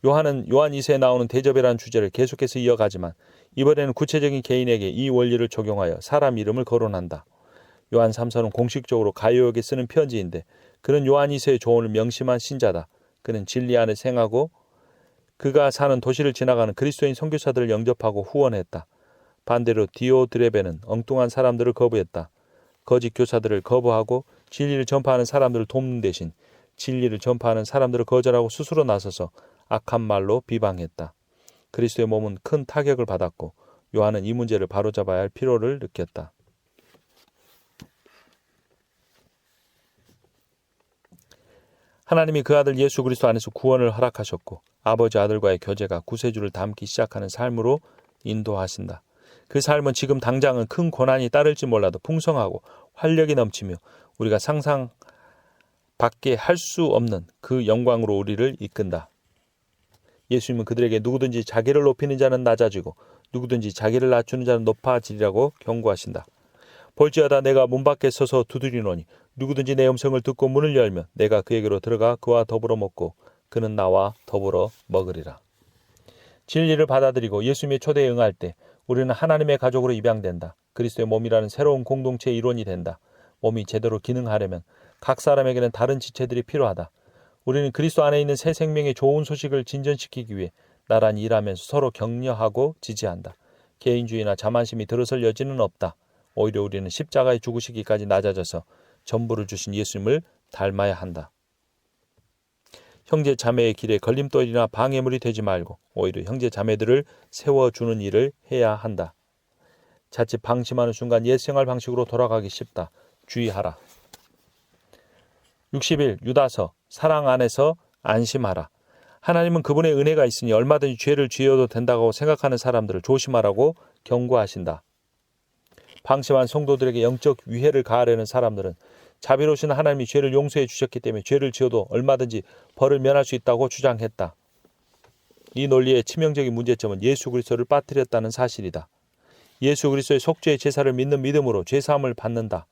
요한은 요한 2서에 나오는 대접이라는 주제를 계속해서 이어가지만 이번에는 구체적인 개인에게 이 원리를 적용하여 사람 이름을 거론한다. 요한 3서는 공식적으로 가요에게 쓰는 편지인데 그는 요한 2서의 조언을 명심한 신자다. 그는 진리 안에 생하고 그가 사는 도시를 지나가는 그리스도인 선교사들을 영접하고 후원했다. 반대로 디오드레베는 엉뚱한 사람들을 거부했다. 거짓 교사들을 거부하고 진리를 전파하는 사람들을 돕는 대신 진리를 전파하는 사람들을 거절하고 스스로 나서서 악한 말로 비방했다. 그리스도의 몸은 큰 타격을 받았고 요한은 이 문제를 바로잡아야 할 필요를 느꼈다. 하나님이 그 아들 예수 그리스도 안에서 구원을 허락하셨고 아버지 아들과의 교제가 구세주를 닮기 시작하는 삶으로 인도하신다. 그 삶은 지금 당장은 큰 고난이 따를지 몰라도 풍성하고 활력이 넘치며 우리가 상상 밖에 할 수 없는 그 영광으로 우리를 이끈다. 예수님은 그들에게 누구든지 자기를 높이는 자는 낮아지고 누구든지 자기를 낮추는 자는 높아지리라고 경고하신다. 볼지어다 내가 문 밖에 서서 두드리노니 누구든지 내 음성을 듣고 문을 열면 내가 그에게로 들어가 그와 더불어 먹고 그는 나와 더불어 먹으리라. 진리를 받아들이고 예수님의 초대에 응할 때 우리는 하나님의 가족으로 입양된다. 그리스도의 몸이라는 새로운 공동체의 일원이 된다. 몸이 제대로 기능하려면 각 사람에게는 다른 지체들이 필요하다. 우리는 그리스도 안에 있는 새 생명의 좋은 소식을 진전시키기 위해 나란히 일하면서 서로 격려하고 지지한다. 개인주의나 자만심이 들어설 여지는 없다. 오히려 우리는 십자가에 죽으시기까지 낮아져서 전부를 주신 예수님을 닮아야 한다. 형제 자매의 길에 걸림돌이나 방해물이 되지 말고 오히려 형제 자매들을 세워주는 일을 해야 한다. 자칫 방심하는 순간 옛 생활 방식으로 돌아가기 쉽다. 주의하라. 60일 유다서 사랑 안에서 안심하라. 하나님은 그분의 은혜가 있으니 얼마든지 죄를 지어도 된다고 생각하는 사람들을 조심하라고 경고하신다. 방심한 성도들에게 영적 위해를 가하려는 사람들은 자비로우신 하나님이 죄를 용서해 주셨기 때문에 죄를 지어도 얼마든지 벌을 면할 수 있다고 주장했다. 이 논리의 치명적인 문제점은 예수 그리스도를 빠뜨렸다는 사실이다. 예수 그리스도의 속죄의 제사를 믿는 믿음으로 죄사함을 받는다.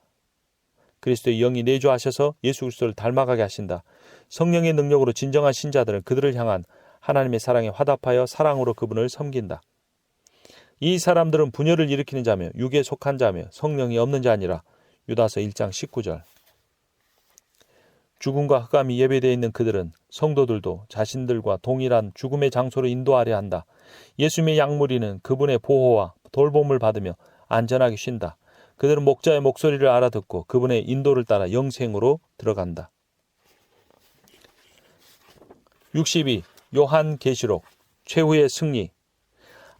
그리스도의 영이 내주하셔서 예수 그리스도를 닮아가게 하신다. 성령의 능력으로 진정한 신자들은 그들을 향한 하나님의 사랑에 화답하여 사랑으로 그분을 섬긴다. 이 사람들은 분열을 일으키는 자며 육에 속한 자며 성령이 없는 자 아니라. 유다서 1장 19절. 죽음과 흑암이 예배되어 있는 그들은 성도들도 자신들과 동일한 죽음의 장소로 인도하려 한다. 예수님의 양무리는 그분의 보호와 돌봄을 받으며 안전하게 쉰다. 그들은 목자의 목소리를 알아듣고 그분의 인도를 따라 영생으로 들어간다. 62. 요한계시록 최후의 승리.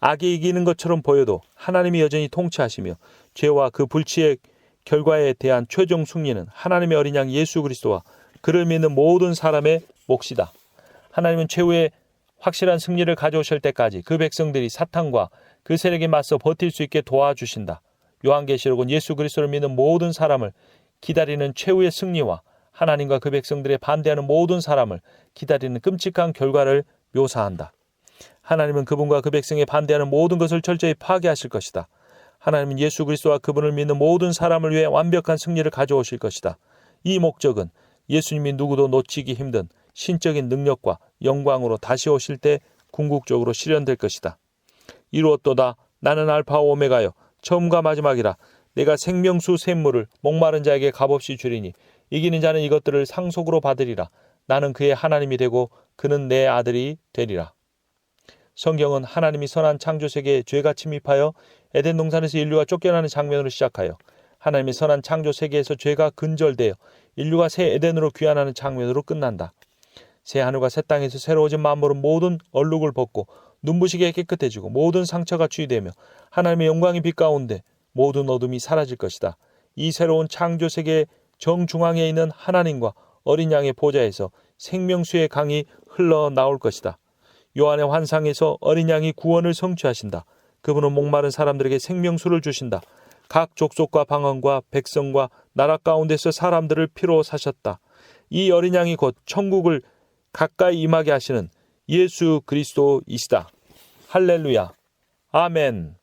악이 이기는 것처럼 보여도 하나님이 여전히 통치하시며 죄와 그 불치의 결과에 대한 최종 승리는 하나님의 어린 양 예수 그리스도와 그를 믿는 모든 사람의 몫이다. 하나님은 최후의 확실한 승리를 가져오실 때까지 그 백성들이 사탄과 그 세력에 맞서 버틸 수 있게 도와주신다. 요한계시록은 예수 그리스도를 믿는 모든 사람을 기다리는 최후의 승리와 하나님과 그 백성들에 반대하는 모든 사람을 기다리는 끔찍한 결과를 묘사한다. 하나님은 그분과 그 백성에 반대하는 모든 것을 철저히 파괴하실 것이다. 하나님은 예수 그리스도와 그분을 믿는 모든 사람을 위해 완벽한 승리를 가져오실 것이다. 이 목적은 예수님이 누구도 놓치기 힘든 신적인 능력과 영광으로 다시 오실 때 궁극적으로 실현될 것이다. 이루었도다. 나는 알파와 오메가요 처음과 마지막이라. 내가 생명수 샘물을 목마른 자에게 값없이 주리니 이기는 자는 이것들을 상속으로 받으리라. 나는 그의 하나님이 되고 그는 내 아들이 되리라. 성경은 하나님이 선한 창조 세계에 죄가 침입하여 에덴 동산에서 인류가 쫓겨나는 장면으로 시작하여 하나님의 선한 창조 세계에서 죄가 근절되어 인류가 새 에덴으로 귀환하는 장면으로 끝난다. 새 하늘과 새 땅에서 새로워진 만물은 모든 얼룩을 벗고 눈부시게 깨끗해지고 모든 상처가 치유되며 하나님의 영광의 빛 가운데 모든 어둠이 사라질 것이다. 이 새로운 창조 세계의 정중앙에 있는 하나님과 어린 양의 보좌에서 생명수의 강이 흘러나올 것이다. 요한의 환상에서 어린 양이 구원을 성취하신다. 그분은 목마른 사람들에게 생명수를 주신다. 각 족속과 방언과 백성과 나라 가운데서 사람들을 피로 사셨다. 이 어린 양이 곧 천국을 가까이 임하게 하시는 예수 그리스도이시다. 할렐루야. 아멘.